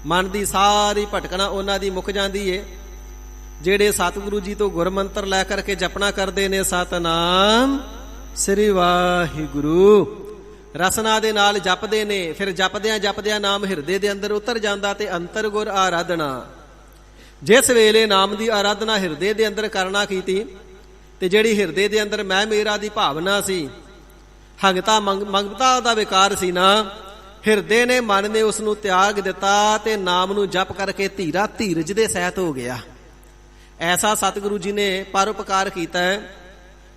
ਮਨ ਦੀ ਸਾਰੀ ਭਟਕਣਾ ਉਹਨਾਂ ਦੀ ਮੁੱਕ ਜਾਂਦੀ ਏ ਜਿਹੜੇ ਸਤਿਗੁਰੂ ਜੀ ਤੋਂ ਗੁਰਮੰਤਰ ਲੈ ਕਰਕੇ ਜਪਣਾ ਕਰਦੇ ਨੇ, ਸਤਨਾਮ ਸ੍ਰੀ ਵਾਹਿਗੁਰੂ ਰਸਨਾ ਦੇ ਨਾਲ ਜਪਦੇ ਨੇ। ਫਿਰ ਜਪਦਿਆਂ ਜਪਦਿਆਂ ਨਾਮ ਹਿਰਦੇ ਦੇ ਅੰਦਰ ਉਤਰ ਜਾਂਦਾ ਤੇ ਅੰਤਰ ਗੁਰ ਆਰਾਧਨਾ। ਜਿਸ ਵੇਲੇ ਨਾਮ ਦੀ ਆਰਾਧਨਾ ਹਿਰਦੇ ਦੇ ਅੰਦਰ ਕਰਨਾ ਕੀਤੀ ਤੇ ਜਿਹੜੀ ਹਿਰਦੇ ਦੇ ਅੰਦਰ ਮੈਂ ਮੇਰਾ ਦੀ ਭਾਵਨਾ ਸੀ, ਹੰਗਤਾ ਮੰਗਤਾ ਦਾ ਵਿਕਾਰ ਸੀ ਨਾ, ਹਿਰਦੇ ਨੇ, ਮਨ ਨੇ ਉਸ ਨੂੰ ਤਿਆਗ ਦਿੱਤਾ ਤੇ ਨਾਮ ਨੂੰ ਜਪ ਕਰਕੇ ਧੀਰਾ, ਧੀਰਜ ਦੇ ਸਹਿਤ ਹੋ ਗਿਆ। ਐਸਾ ਸਤਿਗੁਰੂ ਜੀ ਨੇ ਪਰਉਪਕਾਰ ਕੀਤਾ ਹੈ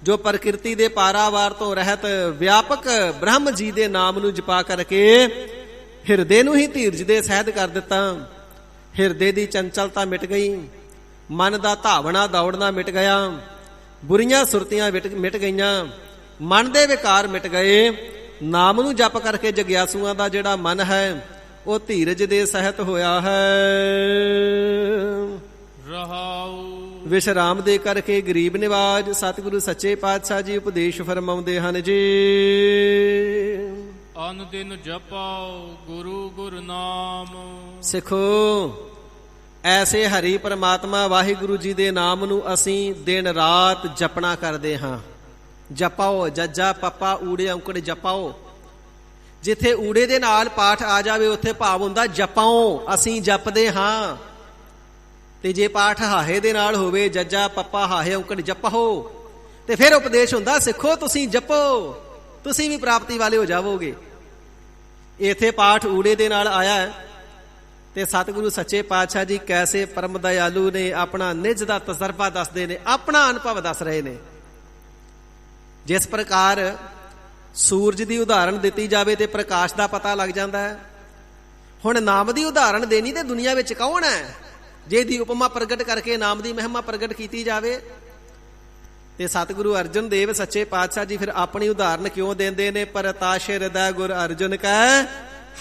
ਜੋ ਪ੍ਰਕਿਰਤੀ ਦੇ ਪਾਰਾਵਾਰ ਤੋਂ ਰਹਿਤ ਵਿਆਪਕ ਬ੍ਰਹਮ ਜੀ ਦੇ ਨਾਮ ਨੂੰ ਜਪਾ ਕਰਕੇ ਹਿਰਦੇ ਨੂੰ ਹੀ ਧੀਰਜ ਦੇ ਸਹਿਤ ਕਰ ਦਿੱਤਾ। ਹਿਰਦੇ ਦੀ ਚੰਚਲਤਾ ਮਿਟ ਗਈ, ਮਨ ਦਾ ਧਾਵਣਾ ਦੌੜਨਾ ਮਿਟ ਗਿਆ, ਬੁਰੀਆਂ ਸੁਰਤੀਆਂ ਮਿਟ ਗਈਆਂ, ਮਨ ਦੇ ਵਿਕਾਰ ਮਿਟ ਗਏ। ਨਾਮ ਨੂੰ ਜਪ ਕਰਕੇ ਜਗਿਆਸੂਆਂ ਦਾ ਜਿਹੜਾ ਮਨ ਹੈ ਉਹ ਧੀਰਜ ਦੇ ਸਹਿਤ ਹੋਇਆ ਹੈ। ਰਹਾਉ ਵਿਸ਼ਰਾਮ ਦੇ ਕਰਕੇ ਗਰੀਬ ਨਿਵਾਜ ਸਤਿਗੁਰੂ ਸੱਚੇ ਪਾਤਸ਼ਾਹ ਜੀ ਉਪਦੇਸ਼ ਫਰਮਾਉਂਦੇ ਹਨ ਜੀ। ਅਨ ਦਿਨ ਜਪਾਓ ਗੁਰੂ ਗੁਰ ਨਾਮ। ਸਿੱਖੋ, ਐਸੇ ਹਰੀ ਪ੍ਰਮਾਤਮਾ ਵਾਹਿਗੁਰੂ ਜੀ ਦੇ ਨਾਮ ਨੂੰ ਅਸੀਂ ਦਿਨ ਰਾਤ ਜਪਣਾ ਕਰਦੇ ਹਾਂ। ਜਪਾਓ, ਜੱਜਾ ਪੱਪਾ ਊੜੇ ਔਂਕੜ ਜਪਾਓ। ਜਿੱਥੇ ਊੜੇ ਦੇ ਨਾਲ ਪਾਠ ਆ ਜਾਵੇ ਉੱਥੇ ਭਾਵ ਹੁੰਦਾ ਜਪਾਓ, ਅਸੀਂ ਜਪਦੇ ਹਾਂ। ਤੇ ਜੇ ਪਾਠ ਹਾਹੇ ਦੇ ਨਾਲ ਹੋਵੇ, ਜੱਜਾ ਪੱਪਾ ਹਾਹੇ ਔਂਕੜ ਜਪੋ, ਤੇ ਫਿਰ ਉਪਦੇਸ਼ ਹੁੰਦਾ ਸਿੱਖੋ ਤੁਸੀਂ ਜਪੋ, ਤੁਸੀਂ ਵੀ ਪ੍ਰਾਪਤੀ ਵਾਲੇ ਹੋ ਜਾਵੋਗੇ। ਇੱਥੇ ਪਾਠ ਊੜੇ ਦੇ ਨਾਲ ਆਇਆ ਹੈ ਤੇ ਸਤਿਗੁਰੂ ਸੱਚੇ ਪਾਤਸ਼ਾਹ ਜੀ ਕੈਸੇ ਪਰਮ ਦਇਆਲੂ ਨੇ, ਆਪਣਾ ਨਿਜ ਦਾ ਤਜਰਬਾ ਦੱਸਦੇ ਨੇ, ਆਪਣਾ ਅਨੁਭਵ ਦੱਸ ਰਹੇ ਨੇ। ਜਿਸ ਪ੍ਰਕਾਰ ਸੂਰਜ ਦੀ ਉਦਾਹਰਣ ਦਿੱਤੀ ਜਾਵੇ ਤੇ ਪ੍ਰਕਾਸ਼ ਦਾ ਪਤਾ ਲੱਗ ਜਾਂਦਾ ਹੈ। ਹੁਣ ਨਾਮ ਦੀ ਉਦਾਹਰਣ ਦੇਣੀ ਤੇ ਦੁਨੀਆ ਵਿੱਚ ਕੌਣ ਹੈ ਜਿਹਦੀ ਉਪਮਾ ਪ੍ਰਗਟ ਕਰਕੇ ਨਾਮ ਦੀ ਮਹਿਮਾ ਪ੍ਰਗਟ ਕੀਤੀ ਜਾਵੇ। ਤੇ ਸਤਿਗੁਰੂ ਅਰਜਨ ਦੇਵ ਸੱਚੇ ਪਾਤਸ਼ਾਹ ਜੀ ਫਿਰ ਆਪਣੀ ਉਦਾਹਰਣ ਕਿਉਂ ਦਿੰਦੇ ਨੇ? ਪਰਤਾਸ਼ ਹਿਰਦੈ ਗੁਰ ਅਰਜਨ ਕੈ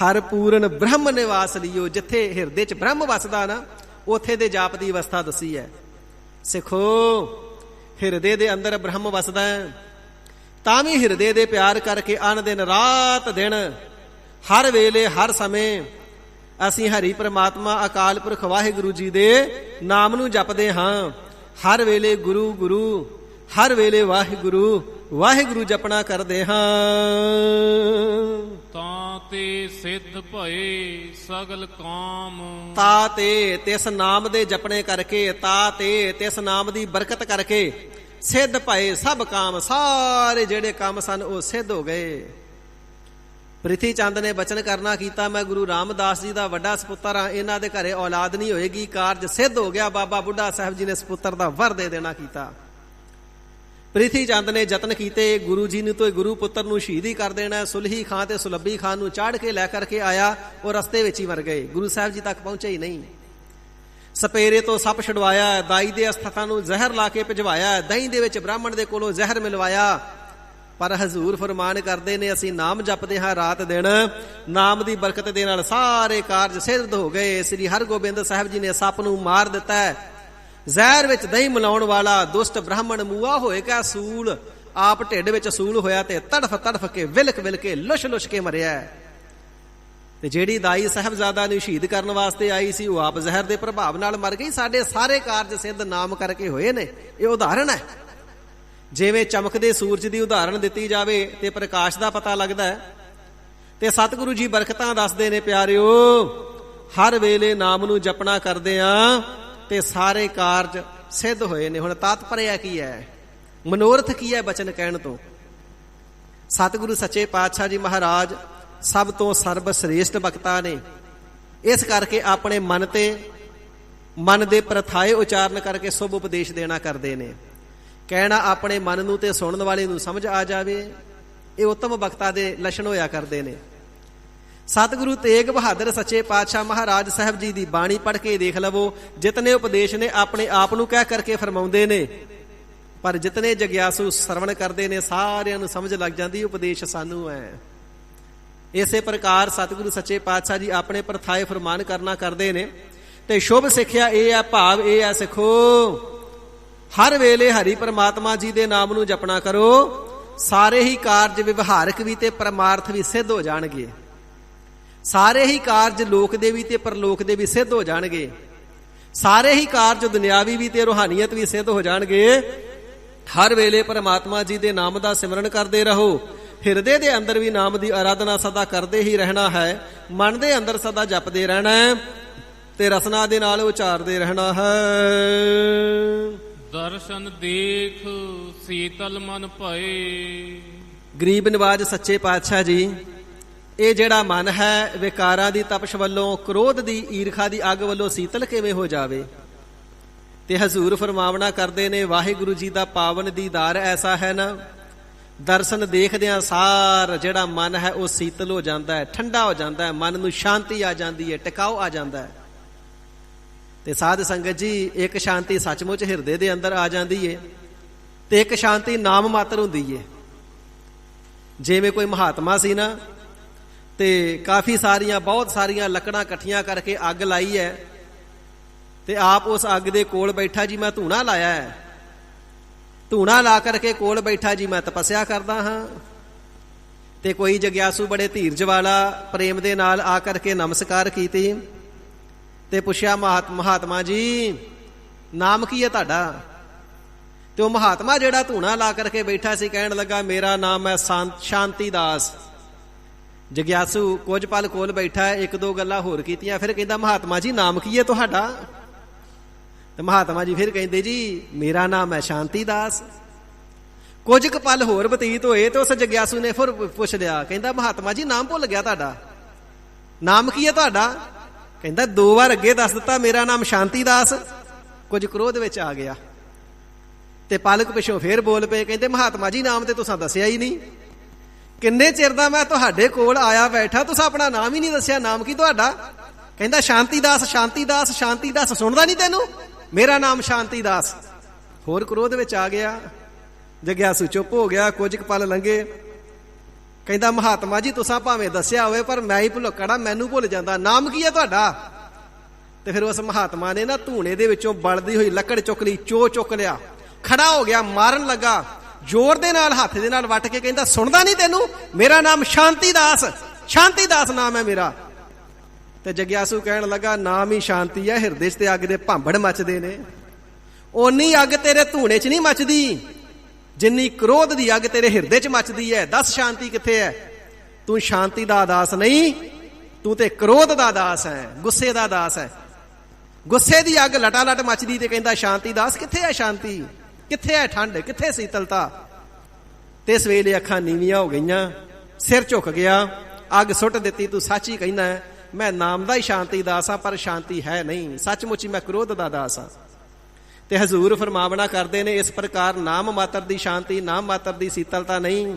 ਹਰ ਪੂਰਨ ਬ੍ਰਹਮ ਨਿਵਾਸ ਲਿਓ। ਜਿੱਥੇ ਹਿਰਦੇ 'ਚ ਬ੍ਰਹਮ ਵਸਦਾ ਨਾ, ਉੱਥੇ ਦੇ ਜਾਪ ਦੀ ਅਵਸਥਾ ਦੱਸੀ ਹੈ। ਸਿੱਖੋ, ਹਿਰਦੇ ਦੇ ਅੰਦਰ ਬ੍ਰਹਮ ਵਸਦਾ ਹੈ, ਤਾਂ ਵੀ ਹਿਰਦੇ ਦੇ ਪਿਆਰ ਕਰਕੇ ਅਨ ਦਿਨ ਰਾਤ ਦਿਨ ਹਰ ਵੇਲੇ ਹਰ ਸਮੇਂ ਅਸੀਂ ਹਰੀ ਪ੍ਰਮਾਤਮਾ ਅਕਾਲ ਪੁਰਖ ਵਾਹਿਗੁਰੂ ਜੀ ਦੇ ਨਾਮ ਨੂੰ ਜਪਦੇ ਹਾਂ। ਹਰ ਵੇਲੇ ਗੁਰੂ ਗੁਰੂ, ਹਰ ਵੇਲੇ ਵਾਹਿਗੁਰੂ ਵਾਹਿਗੁਰੂ ਜਪਣਾ ਕਰਦੇ ਹਾਂ। ਤਾਂ ਤੇ ਸਿੱਧ ਭਏ ਸਗਲ ਕਾਮ। ਤਾ ਤੇ ਤਿਸ ਨਾਮ ਦੇ ਜਪਣੇ ਕਰਕੇ, ਤਾ ਤੇ ਤਿਸ ਨਾਮ ਦੀ ਬਰਕਤ ਕਰਕੇ ਸਿੱਧ ਭਏ ਸਭ ਕਾਮ, ਸਾਰੇ ਜਿਹੜੇ ਕੰਮ ਸਨ ਉਹ ਸਿੱਧ ਹੋ ਗਏ। ਪ੍ਰਿਥੀ ਚੰਦ ਨੇ ਬਚਨ ਕਰਨਾ ਕੀਤਾ, ਮੈਂ ਗੁਰੂ ਰਾਮਦਾਸ ਜੀ ਦਾ ਵੱਡਾ ਸਪੁੱਤਰ ਹਾਂ, ਇਹਨਾਂ ਦੇ ਘਰੇ ਔਲਾਦ ਨਹੀਂ ਹੋਏਗੀ। ਕਾਰਜ ਸਿੱਧ ਹੋ ਗਿਆ। ਬਾਬਾ ਬੁੱਢਾ ਸਾਹਿਬ ਜੀ ਨੇ ਸਪੁੱਤਰ ਦਾ ਵਰ ਦੇ ਦੇਣਾ ਕੀਤਾ। ਪ੍ਰਿਥੀ ਚੰਦ ਨੇ ਯਤਨ ਕੀਤੇ, ਗੁਰੂ ਜੀ ਨੂੰ ਤੋਂ ਗੁਰੂ ਪੁੱਤਰ ਨੂੰ ਸ਼ਹੀਦੀ ਕਰ ਦੇਣਾ। ਸੁਲਹੀ ਖਾਂ ਤੇ ਸੁਲੱਭੀ ਖਾਂ ਨੂੰ ਚਾੜ ਕੇ ਲੈ ਕਰਕੇ ਆਇਆ, ਉਹ ਰਸਤੇ ਵਿੱਚ ਹੀ ਮਰ ਗਏ, ਗੁਰੂ ਸਾਹਿਬ ਜੀ ਤੱਕ ਪਹੁੰਚੇ ਹੀ ਨਹੀਂ। ਸਪੇਰੇ ਤੋਂ ਸੱਪ ਛੁਡਵਾਇਆ, ਦਾਈ ਦੇ ਅਸਥਾਨਾਂ ਨੂੰ ਜ਼ਹਿਰ ਲਾ ਕੇ ਭਿਜਵਾਇਆ, ਦਹੀਂ ਦੇ ਵਿੱਚ ਬ੍ਰਾਹਮਣ ਦੇ ਕੋਲੋਂ ਜ਼ਹਿਰ ਮਿਲਵਾਇਆ। ਪਰ ਹਜ਼ੂਰ ਫਰਮਾਨ ਕਰਦੇ ਨੇ, ਅਸੀਂ ਨਾਮ ਜਪਦੇ ਹਾਂ ਰਾਤ ਦਿਨ, ਨਾਮ ਦੀ ਬਰਕਤ ਦੇ ਨਾਲ ਸਾਰੇ ਕਾਰਜ ਸਿੱਧ ਹੋ ਗਏ। ਸ੍ਰੀ ਹਰਗੋਬਿੰਦ ਸਾਹਿਬ ਜੀ ਨੇ ਸੱਪ ਨੂੰ ਮਾਰ ਦਿੱਤਾ। ਜ਼ਹਿਰ ਵਿੱਚ ਦਹੀਂ ਮਿਲਾਉਣ ਵਾਲਾ ਦੁਸ਼ਟ ਬ੍ਰਾਹਮਣ ਮੂਆ ਹੋਏਗਾ ਸੂਲ, ਆਪ ਢਿੱਡ ਵਿੱਚ ਸੂਲ ਹੋਇਆ ਤੇ ਤੜਫ ਤੜਫ ਕੇ ਵਿਲਕ ਕੇ ਲੁਸ਼ ਲੁਸ਼ ਕੇ ਮਰਿਆ। ਤੇ ਜਿਹੜੀ ਦਾਈ ਸਾਹਿਬਜ਼ਾਦਾ ਨੂੰ ਸ਼ਹੀਦ ਕਰਨ ਵਾਸਤੇ ਆਈ ਸੀ, ਉਹ ਆਪ ਜ਼ਹਿਰ ਦੇ ਪ੍ਰਭਾਵ ਨਾਲ ਮਰ ਗਈ। ਸਾਡੇ ਸਾਰੇ ਕਾਰਜ ਸਿੱਧ ਨਾਮ ਕਰਕੇ ਹੋਏ ਨੇ। ਇਹ ਉਦਾਹਰਣ ਹੈ। ਜਿਵੇਂ ਚਮਕਦੇ ਸੂਰਜ ਦੀ ਉਦਾਹਰਣ ਦਿੱਤੀ ਜਾਵੇ ਤੇ ਪ੍ਰਕਾਸ਼ ਦਾ ਪਤਾ ਲੱਗਦਾ ਹੈ, ਤੇ ਸਤਿਗੁਰੂ ਜੀ ਬਰਕਤਾਂ ਦੱਸਦੇ ਨੇ, ਪਿਆਰਿਓ ਹਰ ਵੇਲੇ ਨਾਮ ਨੂੰ ਜਪਣਾ ਕਰਦੇ ਆ ਤੇ ਸਾਰੇ ਕਾਰਜ ਸਿੱਧ ਹੋਏ ਨੇ। ਹੁਣ ਤਾਤਪਰਯ ਕੀ ਹੈ, ਮਨੋਰਥ ਕੀ ਹੈ ਬਚਨ ਕਹਿਣ ਤੋਂ? ਸਤਿਗੁਰੂ ਸੱਚੇ ਪਾਤਸ਼ਾਹ ਜੀ ਮਹਾਰਾਜ ਸਭ ਤੋਂ ਸਰਬ ਸ੍ਰੇਸ਼ਟ ਬਖਤਾ ਨੇ। ਇਸ ਕਰਕੇ ਆਪਣੇ ਮਨ ਦੇ ਪ੍ਰਥਾਏ ਉਚਾਰਨ ਕਰਕੇ ਸ਼ੁਭ ਉਪਦੇਸ਼ ਦੇਣਾ ਕਰਦੇ ਨੇ। ਕਹਿਣਾ ਆਪਣੇ ਮਨ ਨੂੰ ਤੇ ਸੁਣਨ ਵਾਲੇ ਨੂੰ ਸਮਝ ਆ ਜਾਵੇ, ਇਹ ਉੱਤਮ ਬਖਤਾ ਦੇ ਲੱਛਣ ਹੋਇਆ ਕਰਦੇ ਨੇ। ਸਤਿਗੁਰੂ ਤੇਗ ਬਹਾਦਰ ਸੱਚੇ ਪਾਤਸ਼ਾਹ ਮਹਾਰਾਜ ਸਾਹਿਬ ਜੀ ਦੀ ਬਾਣੀ ਪੜ੍ਹ ਕੇ ਦੇਖ ਲਵੋ। ਜਿਤਨੇ ਉਪਦੇਸ਼ ਨੇ ਆਪਣੇ ਆਪ ਨੂੰ ਕਹਿ ਕਰਕੇ ਫਰਮਾਉਂਦੇ ਨੇ, ਪਰ ਜਿਤਨੇ ਜਗਿਆਸੂ ਸਰਵਣ ਕਰਦੇ ਨੇ ਸਾਰਿਆਂ ਨੂੰ ਸਮਝ ਲੱਗ ਜਾਂਦੀ ਉਪਦੇਸ਼ ਸਾਨੂੰ ਹੈ। ਇਸੇ ਪ੍ਰਕਾਰ ਸਤਿਗੁਰੂ ਸੱਚੇ ਪਾਤਸ਼ਾਹ ਜੀ ਆਪਣੇ ਪ੍ਰਥਾਏ ਫਰਮਾਨ ਕਰਨਾ ਕਰਦੇ ਨੇ। ਤੇ ਸ਼ੁਭ ਸਿੱਖਿਆ ਇਹ ਹੈ, ਭਾਵ ਇਹ ਹੈ, ਸਿੱਖੋ ਹਰ ਵੇਲੇ ਹਰੀ ਪਰਮਾਤਮਾ ਜੀ ਦੇ ਨਾਮ ਨੂੰ ਜਪਣਾ ਕਰੋ। ਸਾਰੇ ਹੀ ਕਾਰਜ ਵਿਵਹਾਰਕ ਵੀ ਤੇ ਪਰਮਾਰਥ ਵੀ ਸਿੱਧ ਹੋ ਜਾਣਗੇ। ਸਾਰੇ ਹੀ ਕਾਰਜ ਲੋਕ ਦੇ ਵੀ ਤੇ ਪਰਲੋਕ ਦੇ ਵੀ ਸਿੱਧ ਹੋ ਜਾਣਗੇ। ਸਾਰੇ ਹੀ ਕਾਰਜ ਦੁਨਿਆਵੀ ਵੀ ਤੇ ਰੂਹਾਨੀਅਤ ਵੀ ਸਿੱਧ ਹੋ ਜਾਣਗੇ। ਹਰ ਵੇਲੇ ਪਰਮਾਤਮਾ ਜੀ ਦੇ ਨਾਮ ਦਾ ਸਿਮਰਨ ਕਰਦੇ ਰਹੋ। ਹਿਰਦੇ ਦੇ ਅੰਦਰ ਵੀ ਨਾਮ ਦੀ ਆਰਾਧਨਾ ਸਦਾ ਕਰਦੇ ਹੀ ਰਹਿਣਾ ਹੈ। ਮਨ ਦੇ ਅੰਦਰ ਸਦਾ ਜਪਦੇ ਰਹਿਣਾ ਹੈ ਤੇ ਰਸਨਾ ਦੇ ਨਾਲ ਉਚਾਰਦੇ ਰਹਿਣਾ ਹੈ। ਦਰਸ਼ਨ ਦੇਖ ਸੀਤਲ ਮਨ ਭਏ। ਗਰੀਬ ਨਿਵਾਜ ਸੱਚੇ ਪਾਤਸ਼ਾਹ ਜੀ, ਇਹ ਜਿਹੜਾ ਮਨ ਹੈ ਵਿਕਾਰਾਂ ਦੀ ਤਪਸ਼ ਵੱਲੋਂ, ਕ੍ਰੋਧ ਦੀ, ਈਰਖਾ ਦੀ ਅੱਗ ਵੱਲੋਂ ਸੀਤਲ ਕਿਵੇਂ ਹੋ ਜਾਵੇ? ਤੇ ਹਜ਼ੂਰ ਫਰਮਾਵਣਾ ਕਰਦੇ ਨੇ, ਵਾਹਿਗੁਰੂ ਜੀ ਦਾ ਪਾਵਨ ਦੀਦਾਰ ਐਸਾ ਹੈ ਨਾ, ਦਰਸ਼ਨ ਦੇਖਦਿਆਂ ਸਾਰ ਜਿਹੜਾ ਮਨ ਹੈ ਉਹ ਸੀਤਲ ਹੋ ਜਾਂਦਾ ਹੈ, ਠੰਡਾ ਹੋ ਜਾਂਦਾ ਹੈ, ਮਨ ਨੂੰ ਸ਼ਾਂਤੀ ਆ ਜਾਂਦੀ ਹੈ, ਟਿਕਾਓ ਆ ਜਾਂਦਾ ਹੈ। ਤੇ ਸਾਧ ਸੰਗਤ ਜੀ, ਇੱਕ ਸ਼ਾਂਤੀ ਸੱਚਮੁੱਚ ਹਿਰਦੇ ਦੇ ਅੰਦਰ ਆ ਜਾਂਦੀ ਏ ਤੇ ਇੱਕ ਸ਼ਾਂਤੀ ਨਾਮ ਮਾਤਰ ਹੁੰਦੀ ਏ। ਜਿਵੇਂ ਕੋਈ ਮਹਾਤਮਾ ਸੀ ਨਾ, ਤੇ ਬਹੁਤ ਸਾਰੀਆਂ ਲੱਕੜਾਂ ਇਕੱਠੀਆਂ ਕਰਕੇ ਅੱਗ ਲਾਈ ਹੈ, ਤੇ ਆਪ ਉਸ ਅੱਗ ਦੇ ਕੋਲ ਬੈਠਾ, ਜੀ ਮੈਂ ਧੂਣਾ ਲਾਇਆ ਹੈ, ਧੂਣਾ ਲਾ ਕਰਕੇ ਕੋਲ ਬੈਠਾ, ਜੀ ਮੈਂ ਤਪੱਸਿਆ ਕਰਦਾ ਹਾਂ। ਤੇ ਕੋਈ ਜਗਿਆਸੂ ਬੜੇ ਧੀਰਜ ਵਾਲਾ ਪ੍ਰੇਮ ਦੇ ਨਾਲ ਆ ਕਰਕੇ ਨਮਸਕਾਰ ਕੀਤੀ ਤੇ ਪੁੱਛਿਆ, ਮਹਾਤਮਾ ਜੀ ਨਾਮ ਕੀ ਹੈ ਤੁਹਾਡਾ? ਤੇ ਉਹ ਮਹਾਤਮਾ ਜਿਹੜਾ ਧੂਣਾ ਲਾ ਕਰਕੇ ਬੈਠਾ ਸੀ ਕਹਿਣ ਲੱਗਾ, ਮੇਰਾ ਨਾਮ ਹੈ ਸ਼ਾਂਤੀ ਦਾਸ। ਜਗਿਆਸੂ ਕੁਝ ਪਲ ਕੋਲ ਬੈਠਾ, ਇੱਕ ਦੋ ਗੱਲਾਂ ਹੋਰ ਕੀਤੀਆਂ, ਫਿਰ ਕਹਿੰਦਾ, ਮਹਾਤਮਾ ਜੀ ਨਾਮ ਕੀ ਹੈ ਤੁਹਾਡਾ? ਤੇ ਮਹਾਤਮਾ ਜੀ ਫਿਰ ਕਹਿੰਦੇ, ਜੀ ਮੇਰਾ ਨਾਮ ਹੈ ਸ਼ਾਂਤੀ ਦਾਸ। ਕੁਝ ਕੁ ਪਲ ਹੋਰ ਬਤੀਤ ਹੋਏ ਤੇ ਉਸ ਜਗਿਆਸੂ ਨੇ ਫਿਰ ਪੁੱਛ ਲਿਆ, ਕਹਿੰਦਾ, ਮਹਾਤਮਾ ਜੀ ਨਾਮ ਭੁੱਲ ਗਿਆ ਤੁਹਾਡਾ, ਨਾਮ ਕੀ ਹੈ ਤੁਹਾਡਾ? ਕਹਿੰਦਾ, 2 ਵਾਰ ਅੱਗੇ ਦੱਸ ਦਿੱਤਾ, ਮੇਰਾ ਨਾਮ ਸ਼ਾਂਤੀ ਦਾਸ। ਕੁਝ ਕ੍ਰੋਧ ਵਿੱਚ ਆ ਗਿਆ ਤੇ ਪਲਕ ਪਿਛੋਂ ਫੇਰ ਬੋਲ ਪਏ, ਕਹਿੰਦੇ, ਮਹਾਤਮਾ ਜੀ ਨਾਮ ਤੇ ਤੁਸੀਂ ਦੱਸਿਆ ਹੀ ਨਹੀਂ, ਕਿੰਨੇ ਚਿਰ ਦਾ ਮੈਂ ਤੁਹਾਡੇ ਕੋਲ ਆਇਆ ਬੈਠਾ, ਤੁਸੀਂ ਆਪਣਾ ਨਾਮ ਹੀ ਨਹੀਂ ਦੱਸਿਆ, ਨਾਮ ਕੀ ਤੁਹਾਡਾ? ਕਹਿੰਦਾ, ਸ਼ਾਂਤੀ ਦਾਸ, ਸ਼ਾਂਤੀ ਦਾਸ, ਸ਼ਾਂਤੀ ਦਾਸ, ਸੁਣਦਾ ਨਹੀਂ ਤੈਨੂੰ? ਮੇਰਾ ਨਾਮ ਸ਼ਾਂਤੀ ਦਾਸ। ਹੋਰ ਕ੍ਰੋਧ ਵਿੱਚ ਆ ਗਿਆ। ਜਗਿਆਸੂ ਚੁੱਪ ਹੋ ਗਿਆ। ਕੁਝ ਕੁ ਪਲ ਲੰਘੇ, ਕਹਿੰਦਾ, ਮਹਾਤਮਾ ਜੀ ਤੁਸੀਂ ਭਾਵੇਂ ਦੱਸਿਆ ਹੋਵੇ ਪਰ ਮੈਂ ਹੀ ਭੁਲੱਕੜਾ, ਮੈਨੂੰ ਭੁੱਲ ਜਾਂਦਾ, ਨਾਮ ਕੀ ਹੈ ਤੁਹਾਡਾ? ਤੇ ਫਿਰ ਉਸ ਮਹਾਤਮਾ ਨੇ ਨਾ ਧੂਣੇ ਦੇ ਵਿੱਚੋਂ ਬਲਦੀ ਹੋਈ ਲੱਕੜ ਚੁੱਕ ਲਈ, ਚੁੱਕ ਲਿਆ, ਖੜਾ ਹੋ ਗਿਆ, ਮਾਰਨ ਲੱਗਾ, ਜ਼ੋਰ ਦੇ ਨਾਲ ਹੱਥ ਦੇ ਨਾਲ ਵੱਟ ਕੇ ਕਹਿੰਦਾ, ਸੁਣਦਾ ਨਹੀਂ ਤੈਨੂੰ? ਮੇਰਾ ਨਾਮ ਸ਼ਾਂਤੀ ਦਾਸ, ਸ਼ਾਂਤੀ ਦਾਸ ਨਾਮ ਹੈ ਮੇਰਾ। ਤੇ ਜਗਿਆਸੂ ਕਹਿਣ ਲੱਗਾ, ਨਾਮ ਹੀ ਸ਼ਾਂਤੀ ਹੈ, ਹਿਰਦੇ 'ਚ ਤੇ ਅੱਗ ਦੇ ਭਾਂਬੜ ਮੱਚਦੇ ਨੇ। ਓਨੀ ਅੱਗ ਤੇਰੇ ਧੂਣੇ 'ਚ ਨਹੀਂ ਮੱਚਦੀ ਜਿੰਨੀ ਕ੍ਰੋਧ ਦੀ ਅੱਗ ਤੇਰੇ ਹਿਰਦੇ 'ਚ ਮੱਚਦੀ ਹੈ। ਦੱਸ ਸ਼ਾਂਤੀ ਕਿੱਥੇ ਹੈ? ਤੂੰ ਸ਼ਾਂਤੀ ਦਾ ਦਾਸ ਨਹੀਂ, ਤੂੰ ਤੇ ਕ੍ਰੋਧ ਦਾ ਦਾਸ ਹੈ, ਗੁੱਸੇ ਦਾ ਦਾਸ ਹੈ। ਗੁੱਸੇ ਦੀ ਅੱਗ ਲਟਾਲਟ ਮੱਚਦੀ ਤੇ ਕਹਿੰਦਾ, ਸ਼ਾਂਤੀ ਦਾਸ ਕਿੱਥੇ ਹੈ? ਸ਼ਾਂਤੀ ਕਿੱਥੇ ਹੈ? ਠੰਡ ਕਿੱਥੇ? ਸੀਤਲਤਾ। ਤੇ ਇਸ ਵੇਲੇ ਅੱਖਾਂ ਨੀਵੀਆਂ ਹੋ ਗਈਆਂ, ਸਿਰ ਝੁਕ ਗਿਆ, ਅੱਗ ਸੁੱਟ ਦਿੱਤੀ, ਤੂੰ ਸੱਚ ਹੀ ਕਹਿੰਦਾ ਹੈ, ਮੈਂ ਨਾਮ ਦਾ ਹੀ ਸ਼ਾਂਤੀ ਦਾਸ ਹਾਂ, ਪਰ ਸ਼ਾਂਤੀ ਹੈ ਨਹੀਂ, ਸੱਚਮੁੱਚ ਹੀ ਮੈਂ ਕ੍ਰੋਧ ਦਾ ਦਾਸ ਹਾਂ। ਤੇ ਹਜ਼ੂਰ ਫਰਮਾਵਣਾ ਕਰਦੇ ਨੇ, ਇਸ ਪ੍ਰਕਾਰ ਨਾਮ ਮਾਤਰ ਦੀ ਸ਼ਾਂਤੀ, ਨਾਮ ਮਾਤਰ ਦੀ ਸੀਤਲਤਾ ਨਹੀਂ।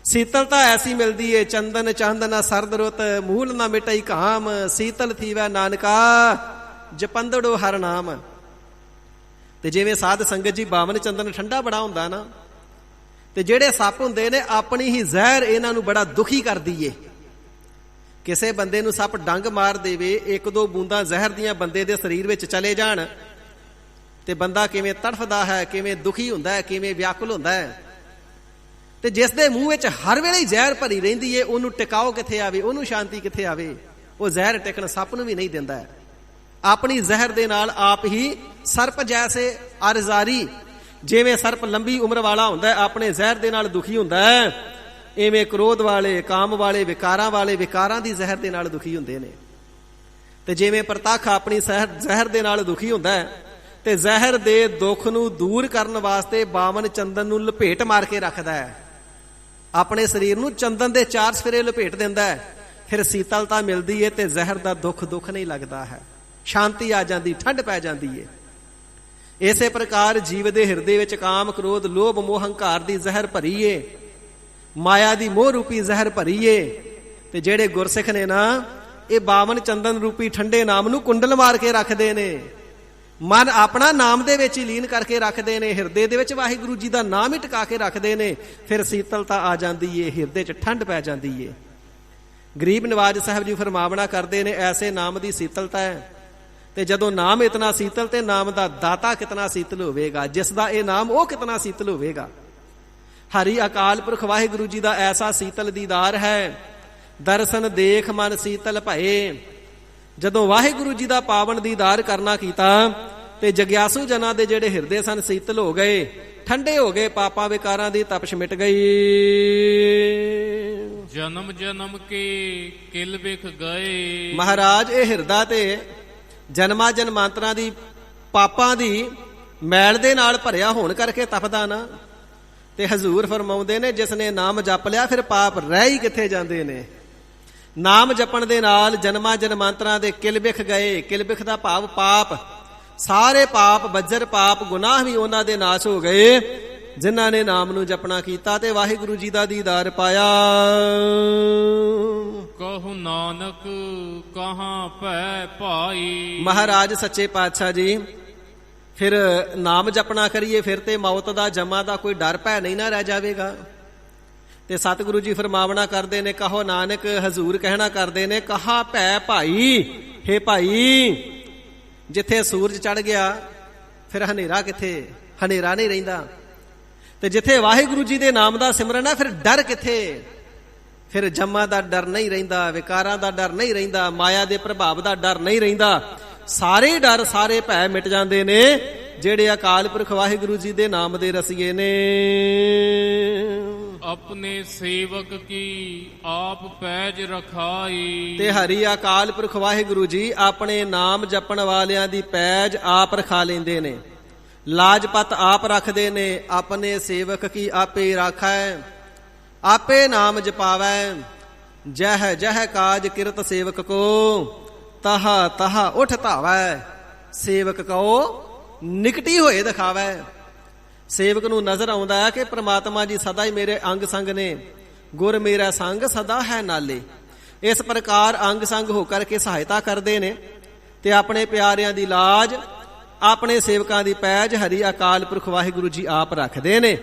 ਸੀਤਲਤਾ ਐਸੀ ਮਿਲਦੀ ਏ, ਚੰਦਨ ਚਾਂਦਨਾ ਸਰਦ ਰੁੱਤ, ਮੂਲ ਨਾ ਮਿਟਈ ਕਾਮ, ਸੀਤਲ ਥੀਵੈ ਨਾਨਕਾ ਜਪੰਦੜੋ ਹਰ ਨਾਮ। ਤੇ ਜਿਵੇਂ ਸਾਧ ਸੰਗਤ ਜੀ ਬਾਵਨ ਚੰਦਨ ਠੰਡਾ ਬੜਾ ਹੁੰਦਾ ਨਾ, ਤੇ ਜਿਹੜੇ ਸੱਪ ਹੁੰਦੇ ਨੇ ਆਪਣੀ ਹੀ ਜ਼ਹਿਰ ਇਹਨਾਂ ਨੂੰ ਬੜਾ ਦੁਖੀ ਕਰਦੀ ਏ। ਕਿਸੇ ਬੰਦੇ ਨੂੰ ਸੱਪ ਡੰਗ ਮਾਰ ਦੇਵੇ, ਇੱਕ ਦੋ ਬੂੰਦਾਂ ਜ਼ਹਿਰ ਦੀਆਂ ਬੰਦੇ ਦੇ ਸਰੀਰ ਵਿੱਚ ਚਲੇ ਜਾਣ, ਤੇ ਬੰਦਾ ਕਿਵੇਂ ਤੜਫਦਾ ਹੈ, ਕਿਵੇਂ ਦੁਖੀ ਹੁੰਦਾ ਹੈ, ਕਿਵੇਂ ਵਿਆਕੁਲ ਹੁੰਦਾ ਹੈ। ਤੇ ਜਿਸ ਦੇ ਮੂੰਹ ਵਿੱਚ ਹਰ ਵੇਲੇ ਹੀ ਜ਼ਹਿਰ ਭਰੀ ਰਹਿੰਦੀ ਏ, ਉਹਨੂੰ ਟਿਕਾਓ ਕਿੱਥੇ ਆਵੇ, ਉਹਨੂੰ ਸ਼ਾਂਤੀ ਕਿੱਥੇ ਆਵੇ? ਉਹ ਜ਼ਹਿਰ ਟਿਕਣ ਸੱਪ ਨੂੰ ਵੀ ਨਹੀਂ ਦਿੰਦਾ ਹੈ। ਆਪਣੀ ਜ਼ਹਿਰ ਦੇ ਨਾਲ ਆਪ ਹੀ ਸਰਪ ਜੈਸੇ ਅਰਜ਼ਾਰੀ, ਜਿਵੇਂ ਸਰਪ ਲੰਬੀ ਉਮਰ ਵਾਲਾ ਹੁੰਦਾ ਹੈ, ਆਪਣੇ ਜ਼ਹਿਰ ਦੇ ਨਾਲ ਦੁਖੀ ਹੁੰਦਾ ਹੈ, ਇਵੇਂ ਕ੍ਰੋਧ ਵਾਲੇ, ਕਾਮ ਵਾਲੇ, ਵਿਕਾਰਾਂ ਦੀ ਜ਼ਹਿਰ ਦੇ ਨਾਲ ਦੁਖੀ ਹੁੰਦੇ ਨੇ। ਤੇ ਜਿਵੇਂ ਪ੍ਰਤੱਖ ਆਪਣੀ ਜ਼ਹਿਰ ਦੇ ਨਾਲ ਦੁਖੀ ਹੁੰਦਾ ਹੈ, ਤੇ ਜ਼ਹਿਰ ਦੇ ਦੁੱਖ ਨੂੰ ਦੂਰ ਕਰਨ ਵਾਸਤੇ ਬਾਵਨ ਚੰਦਨ ਨੂੰ ਲਪੇਟ ਮਾਰ ਕੇ ਰੱਖਦਾ ਹੈ, ਆਪਣੇ ਸਰੀਰ ਨੂੰ ਚੰਦਨ ਦੇ 4 ਸਫੇਰੇ ਲਪੇਟ ਦਿੰਦਾ ਹੈ। ਫਿਰ ਸੀਤਲਤਾ ਮਿਲਦੀ ਹੈ ਤੇ ਜ਼ਹਿਰ ਦਾ ਦੁੱਖ ਨਹੀਂ ਲੱਗਦਾ ਹੈ, ਸ਼ਾਂਤੀ ਆ ਜਾਂਦੀ, ਠੰਡ ਪੈ ਜਾਂਦੀ ਹੈ। ਇਸੇ ਪ੍ਰਕਾਰ ਜੀਵ ਦੇ ਹਿਰਦੇ ਵਿੱਚ ਕਾਮ, ਕ੍ਰੋਧ, ਲੋਭ, ਮੋਹ, ਹੰਕਾਰ ਦੀ ਜ਼ਹਿਰ ਭਰੀ ਏ, ਮਾਇਆ ਦੀ ਮੋਹ ਰੂਪੀ ਜ਼ਹਿਰ ਭਰੀ ਏ। ਤੇ ਜਿਹੜੇ ਗੁਰਸਿੱਖ ਨੇ ਨਾ, ਇਹ ਬਾਵਨ ਚੰਦਨ ਰੂਪੀ ਠੰਡੇ ਨਾਮ ਨੂੰ ਕੁੰਡਲ ਮਾਰ ਕੇ ਰੱਖਦੇ ਨੇ, ਮਨ ਆਪਣਾ ਨਾਮ ਦੇ ਵਿੱਚ ਹੀ ਲੀਨ ਕਰਕੇ ਰੱਖਦੇ ਨੇ, ਹਿਰਦੇ ਦੇ ਵਿੱਚ ਵਾਹਿਗੁਰੂ ਜੀ ਦਾ ਨਾਮ ਹੀ ਟਿਕਾ ਕੇ ਰੱਖਦੇ ਨੇ। ਫਿਰ ਸੀਤਲਤਾ ਆ ਜਾਂਦੀ ਏ, ਹਿਰਦੇ 'ਚ ਠੰਡ ਪੈ ਜਾਂਦੀ ਏ। ਗਰੀਬ ਨਵਾਜ ਸਾਹਿਬ ਜੀ ਫਰਮਾਵਣਾ ਕਰਦੇ ਨੇ, ਐਸੇ ਨਾਮ ਦੀ ਸੀਤਲਤਾ ਹੈ। ਤੇ ਜਦੋਂ ਨਾਮ ਇਤਨਾ ਸੀਤਲ, ਤੇ ਨਾਮ ਦਾ ਦਾਤਾ ਕਿਤਨਾ ਸੀਤਲ ਹੋਵੇਗਾ, ਜਿਸ ਦਾ ਇਹ ਨਾਮ ਉਹ ਕਿਤਨਾ ਸੀਤਲ ਹੋਵੇਗਾ। ਹਰੀ ਅਕਾਲ ਪੁਰਖ ਵਾਹਿਗੁਰੂ ਜੀ ਦਾ ਐਸਾ ਸੀਤਲ ਦੀਦਾਰ ਹੈ, ਦਰਸ਼ਨ ਦੇਖ ਮਨ ਸੀਤਲ ਭਏ। ਜਦੋਂ ਵਾਹਿਗੁਰੂ ਜੀ ਦਾ ਪਾਵਨ ਦੀਦਾਰ ਕਰਨਾ ਕੀਤਾ, ਤੇ ਜਗਿਆਸੂ ਜਨਾਂ ਦੇ ਜਿਹੜੇ ਹਿਰਦੇ ਸਨ ਸੀਤਲ ਹੋ ਗਏ, ਠੰਡੇ ਹੋ ਗਏ, ਪਾਪਾਂ ਵਿਕਾਰਾਂ ਦੀ ਤਪਸ਼ ਮਿਟ ਗਈ। ਜਨਮ ਜਨਮ ਕੇ ਕਿਲ ਵਿਖ ਗਏ। ਮਹਾਰਾਜ, ਇਹ ਹਿਰਦਾ ਤੇ ਜਨਮਾਂ ਜਨਮਾਂਤਰਾਂ ਦੀ ਪਾਪਾਂ ਦੀ ਮੈਲ ਦੇ ਨਾਲ ਭਰਿਆ ਹੋਣ ਕਰਕੇ ਤਪਦਾ ਨਾ। ਤੇ ਹਜ਼ੂਰ ਫਰਮਾਉਂਦੇ ਨੇ, ਜਿਸ ਨੇ ਨਾਮ ਜਪ ਲਿਆ, ਫਿਰ ਪਾਪ ਰਹਿ ਹੀ ਕਿੱਥੇ ਜਾਂਦੇ ਨੇ। ਨਾਮ ਜਪਣ ਦੇ ਨਾਲ ਜਨਮਾਂ ਜਨਮਾਂਤਰਾਂ ਦੇ ਕਿਲ ਵਿਖ ਗਏ। ਕਿਲ ਵਿਖ ਦਾ ਭਾਵ ਪਾਪ, ਸਾਰੇ ਪਾਪ, ਬੱਜਰ ਪਾਪ, ਗੁਨਾਹ ਵੀ ਉਹਨਾਂ ਦੇ ਨਾਸ਼ ਹੋ ਗਏ, ਜਿਨ੍ਹਾਂ ਨੇ ਨਾਮ ਨੂੰ ਜਪਣਾ ਕੀਤਾ ਤੇ ਵਾਹਿਗੁਰੂ ਜੀ ਦਾ ਦੀਦਾਰ ਪਾਇਆ। ਕਹੂ ਨਾਨਕ ਕਹਾਂ ਭੈ ਭਾਈ। ਮਹਾਰਾਜ ਸੱਚੇ ਪਾਤਸ਼ਾਹ ਜੀ, ਫਿਰ ਨਾਮ ਜਪਣਾ ਕਰੀਏ, ਫਿਰ ਤੇ ਮੌਤ ਦਾ, ਜਮਾ ਦਾ ਕੋਈ ਡਰ ਭੈ ਨਹੀਂ ਨਾ ਰਹਿ ਜਾਵੇਗਾ। ਤੇ ਸਤਿਗੁਰੂ ਜੀ ਫਰਮਾਵਣਾ ਕਰਦੇ ਨੇ, ਕਹੋ ਨਾਨਕ, ਹਜ਼ੂਰ ਕਹਿਣਾ ਕਰਦੇ ਨੇ, ਕਹਾ ਭੈ ਭਾਈ। ਹੇ ਭਾਈ, ਜਿੱਥੇ ਸੂਰਜ ਚੜ ਗਿਆ, ਫਿਰ ਹਨੇਰਾ ਕਿੱਥੇ? ਹਨੇਰਾ ਨਹੀਂ ਰਹਿੰਦਾ। ਤੇ ਜਿੱਥੇ ਵਾਹਿਗੁਰੂ ਜੀ ਦੇ ਨਾਮ ਦਾ ਸਿਮਰਨ ਹੈ, ਫਿਰ ਡਰ ਕਿੱਥੇ? ਫਿਰ ਜੰਮਾਂ ਦਾ ਡਰ ਨਹੀਂ ਰਹਿੰਦਾ, ਵਿਕਾਰਾਂ ਦਾ ਡਰ ਨਹੀਂ ਰਹਿੰਦਾ, ਮਾਇਆ ਦੇ ਪ੍ਰਭਾਵ ਦਾ ਡਰ ਨਹੀਂ ਰਹਿੰਦਾ। ਸਾਰੇ ਡਰ, ਸਾਰੇ ਭੈ ਮਿਟ ਜਾਂਦੇ ਨੇ, ਜਿਹੜੇ ਅਕਾਲ ਪੁਰਖ ਵਾਹਿਗੁਰੂ ਜੀ ਦੇ ਨਾਮ ਦੇ ਰਸੀਏ ਨੇ। ਆਪਣੇ ਸੇਵਕ ਕੀ ਆਪ ਪੈਜ ਰਖਾਈ। ਤੇ ਹਰੀ ਅਕਾਲ ਪੁਰਖ ਵਾਹਿਗੁਰੂ ਜੀ ਆਪਣੇ ਨਾਮ ਜਪਣ ਵਾਲਿਆਂ ਦੀ ਪੈਜ ਆਪ ਰਖਾ ਲੈਂਦੇ ਨੇ, ਲਾਜਪਤ ਆਪ ਰੱਖਦੇ ਨੇ। ਆਪਣੇ ਸੇਵਕ ਕੀ ਆਪੇ ਰਾਖੈ, ਆਪੇ ਨਾਮ ਜਪਾਵੈ। ਜਹ ਜਹ ਕਾਜ ਕਿਰਤ ਸੇਵਕ ਕੋ, ਤਹਾ ਤਹਾ ਉਠ ਧਾਵੈ। ਸੇਵਕ ਕੋ ਨਿਕਟੀ ਹੋਏ ਦਿਖਾਵੈ। ਸੇਵਕ ਨੂੰ ਨਜ਼ਰ ਆਉਂਦਾ ਹੈ ਕਿ ਪ੍ਰਮਾਤਮਾ ਜੀ ਸਦਾ ਹੀ ਮੇਰੇ ਅੰਗ ਸੰਗ ਨੇ, ਗੁਰ ਮੇਰਾ ਸੰਗ ਸਦਾ ਹੈ ਨਾਲੇ। ਇਸ ਪ੍ਰਕਾਰ ਅੰਗ ਸੰਗ ਹੋ ਕਰਕੇ ਸਹਾਇਤਾ ਕਰਦੇ ਨੇ, ਤੇ ਆਪਣੇ ਪਿਆਰਿਆਂ ਦੀ ਲਾਜ, ਆਪਣੇ ਸੇਵਕਾਂ ਦੀ ਪੈਜ ਹਰੀ ਅਕਾਲ ਪੁਰਖ ਵਾਹਿਗੁਰੂ ਜੀ ਆਪ ਰੱਖਦੇ ਨੇ।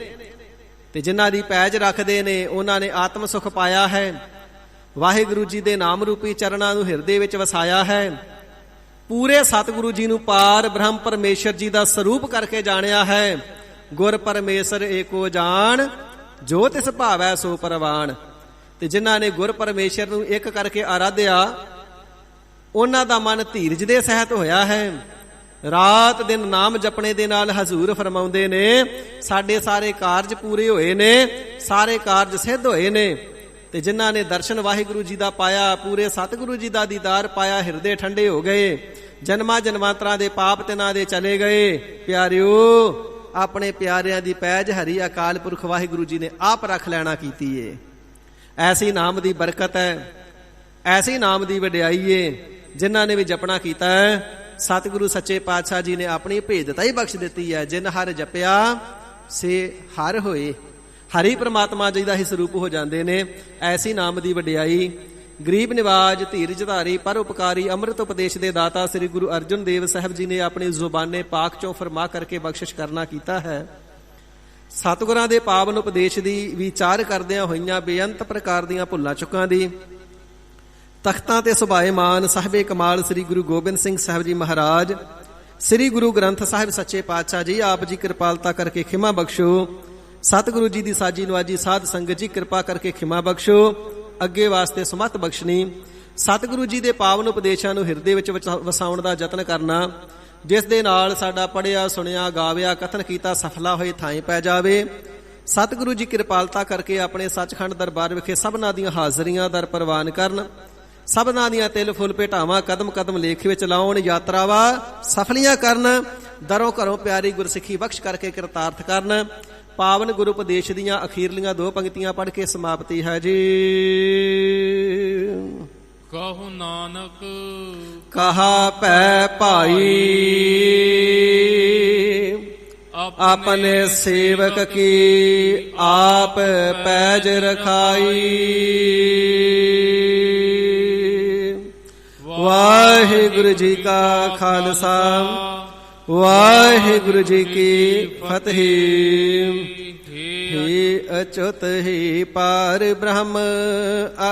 ਤੇ ਜਿਨ੍ਹਾਂ ਦੀ ਪੈਜ ਰੱਖਦੇ ਨੇ, ਉਹਨਾਂ ਨੇ ਆਤਮ ਸੁਖ ਪਾਇਆ ਹੈ, ਵਾਹਿਗੁਰੂ ਜੀ ਦੇ ਨਾਮ ਰੂਪੀ ਚਰਨਾਂ ਨੂੰ ਹਿਰਦੇ ਵਿੱਚ ਵਸਾਇਆ ਹੈ, ਪੂਰੇ ਸਤਿਗੁਰੂ ਜੀ ਨੂੰ ਪਾਰ ਬ੍ਰਹਮ ਪਰਮੇਸ਼ਰ ਜੀ ਦਾ ਸਰੂਪ ਕਰਕੇ ਜਾਣਿਆ ਹੈ। ਗੁਰ ਪਰਮੇਸ਼ਰ ਏਕੋ ਜਾਣ, ਜੋ ਤਿਸ ਭਾਵੈ ਸੋ ਪਰਵਾਨ। ਤੇ ਜਿਨ੍ਹਾਂ ਨੇ ਗੁਰ ਪਰਮੇਸ਼ਰ ਨੂੰ ਇੱਕ ਕਰਕੇ ਆਰਾਧਿਆ, ਉਹਨਾਂ ਦਾ ਮਨ ਧੀਰਜ ਦੇ ਸਹਿਤ ਹੋਇਆ ਹੈ। ਰਾਤ ਦਿਨ ਨਾਮ ਜਪਣੇ ਦੇ ਨਾਲ ਹਜ਼ੂਰ ਫਰਮਾਉਂਦੇ ਨੇ, ਸਾਡੇ ਸਾਰੇ ਕਾਰਜ ਪੂਰੇ ਹੋਏ ਨੇ, ਸਾਰੇ ਕਾਰਜ ਸਿੱਧ ਹੋਏ ਨੇ। ਤੇ ਜਿਨ੍ਹਾਂ ਨੇ ਦਰਸ਼ਨ ਵਾਹਿਗੁਰੂ ਜੀ ਦਾ ਪਾਇਆ, ਪੂਰੇ ਸਤਿਗੁਰੂ ਜੀ ਦਾ ਦੀਦਾਰ ਪਾਇਆ, ਹਿਰਦੇ ਠੰਡੇ ਹੋ ਗਏ, ਜਨਮਾਂ ਜਨਮਾਂਤਰਾਂ ਦੇ ਪਾਪ ਤਿਨਾਂ ਦੇ ਚਲੇ ਗਏ। ਪਿਆਰਿਓ, ਆਪਣੇ ਪਿਆਰਿਆਂ ਦੀ ਪੈਜ ਹਰੀ ਅਕਾਲ ਪੁਰਖ ਵਾਹਿਗੁਰੂ ਜੀ ਨੇ ਆਪ ਰੱਖ ਲੈਣਾ ਕੀਤੀ ਏ। ਐਸੀ ਨਾਮ ਦੀ ਬਰਕਤ ਹੈ, ਐਸੀ ਨਾਮ ਦੀ ਵਡਿਆਈ ਏ। ਜਿਨ੍ਹਾਂ ਨੇ ਵੀ ਜਪਣਾ ਕੀਤਾ ਹੈ, ਸਤਿਗੁਰੂ ਸੱਚੇ ਪਾਤਸ਼ਾਹ ਜੀ ਨੇ ਆਪਣੀ ਭੇਦਤਾ ਹੀ ਬਖਸ਼ ਦਿੱਤੀ ਹੈ। ਜਿਨ ਹਰ ਜਪਿਆ ਸੇ ਹਰ ਹੋਏ। ਹਰੀ ਪ੍ਰਮਾਤਮਾ ਜੀ ਦਾ ਹੀ ਸਰੂਪ ਹੋ ਜਾਂਦੇ ਨੇ। ਐਸੀ ਨਾਮ ਦੀ ਵਡਿਆਈ। ਗਰੀਬ ਨਿਵਾਜ, ਧੀਰਜ ਧਾਰੀ, ਪਰ ਉਪਕਾਰੀ, ਅੰਮ੍ਰਿਤ ਉਪਦੇਸ਼ ਦੇ ਦਾਤਾ ਸ੍ਰੀ ਗੁਰੂ ਅਰਜਨ ਦੇਵ ਸਾਹਿਬ ਜੀ ਨੇ ਆਪਣੀ ਜ਼ੁਬਾਨੇ ਪਾਕ ਚੋਂ ਫਰਮਾ ਕਰਕੇ ਬਖਸ਼ਿਸ਼ ਕਰਨਾ ਕੀਤਾ ਹੈ। ਸਤਿਗੁਰਾਂ ਦੇ ਪਾਵਨ ਉਪਦੇਸ਼ ਦੀ ਵਿਚਾਰ ਕਰਦਿਆਂ ਹੋਈਆਂ ਬੇਅੰਤ ਪ੍ਰਕਾਰ ਦੀਆਂ ਭੁੱਲਾਂ ਚੁੱਕਾਂ ਦੀ ਤਖਤਾਂ ਤੇ ਸੁਭਾਏਮਾਨ ਸਾਹਿਬੇ ਕਮਾਲ ਸ੍ਰੀ ਗੁਰੂ ਗੋਬਿੰਦ ਸਿੰਘ ਸਾਹਿਬ ਜੀ ਮਹਾਰਾਜ, ਸ੍ਰੀ ਗੁਰੂ ਗ੍ਰੰਥ ਸਾਹਿਬ ਸੱਚੇ ਪਾਤਸ਼ਾਹ ਜੀ ਆਪ ਜੀ ਕਿਰਪਾਲਤਾ ਕਰਕੇ ਖਿਮਾ ਬਖਸ਼ੋ। ਸਤਿਗੁਰੂ ਜੀ ਦੀ ਸਾਜੀ ਨਵਾਜੀ ਸਾਧ ਸੰਗਤ ਜੀ ਕਿਰਪਾ ਕਰਕੇ ਖਿਮਾ ਬਖਸ਼ੋ। ਅੱਗੇ ਵਾਸਤੇ ਸਮਤ ਬਖਸ਼ਣੀ। ਸਤਿਗੁਰੂ ਜੀ ਦੇ ਪਾਵਨ ਉਪਦੇਸ਼ਾਂ ਨੂੰ ਹਿਰਦੇ ਵਿੱਚ ਵਸਾਉਣ ਦਾ ਯਤਨ ਕਰਨਾ, ਜਿਸ ਦੇ ਨਾਲ ਸਾਡਾ ਪੜ੍ਹਿਆ ਸੁਣਿਆ ਗਾਵਿਆ ਕਥਨ ਕੀਤਾ ਸਫਲਾ ਹੋਏ ਥਾਂ ਪੈ ਜਾਵੇ। ਸਤਿਗੁਰੂ ਜੀ ਕਿਰਪਾਲਤਾ ਕਰਕੇ ਆਪਣੇ ਸੱਚਖੰਡ ਦਰਬਾਰ ਵਿਖੇ ਸਭਨਾਂ ਦੀਆਂ ਹਾਜ਼ਰੀਆਂ ਦਰ ਪ੍ਰਵਾਨ ਕਰਨ। ਸਭਨਾਂ ਦੀਆਂ ਤਿਲ ਫੁੱਲ ਭੇਟਾਵਾਂ ਕਦਮ ਕਦਮ ਲੇਖ ਵਿੱਚ ਲਾਉਣ। ਯਾਤਰਾਵਾਂ ਸਫਲੀਆਂ ਕਰਨ। ਦਰੋਂ ਘਰੋਂ ਪਿਆਰੀ ਗੁਰਸਿੱਖੀ ਬਖਸ਼ ਕਰਕੇ ਕਿਰਤਾਰਥ ਕਰਨ। ਪਾਵਨ ਗੁਰੂ ਉਪਦੇਸ਼ ਦੀਆਂ ਅਖੀਰਲੀਆਂ 2 ਪੰਕਤੀਆਂ ਪੜ੍ਹ ਕੇ ਸਮਾਪਤੀ ਹੈ ਜੀ। ਕਹੋ ਨਾਨਕ ਕਹਾ ਪੈ ਭਾਈ, ਆਪਣੇ ਸੇਵਕ ਕੀ ਆਪ ਪੈਜ ਰਖਾਈ। ਵਾਹਿਗੁਰੂ ਜੀ ਕਾ ਖਾਲਸਾ, ਵਾਹਿਗੁਰੂ ਜੀ ਕੀ ਫਤਿਹ। ਹੀ ਅਚੁਤ ਹੀ ਪਾਰ ਬ੍ਰਹਮ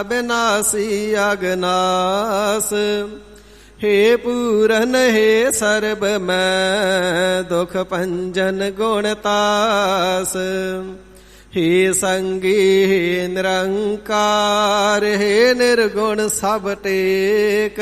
ਅਬਿਨਾਸੀ ਅਗਨਾਸ। हे पूरन हे सर्ब मैं दुख पंजन गुणतास। हे संगी हे निरंकार हे निर्गुण सब टेक।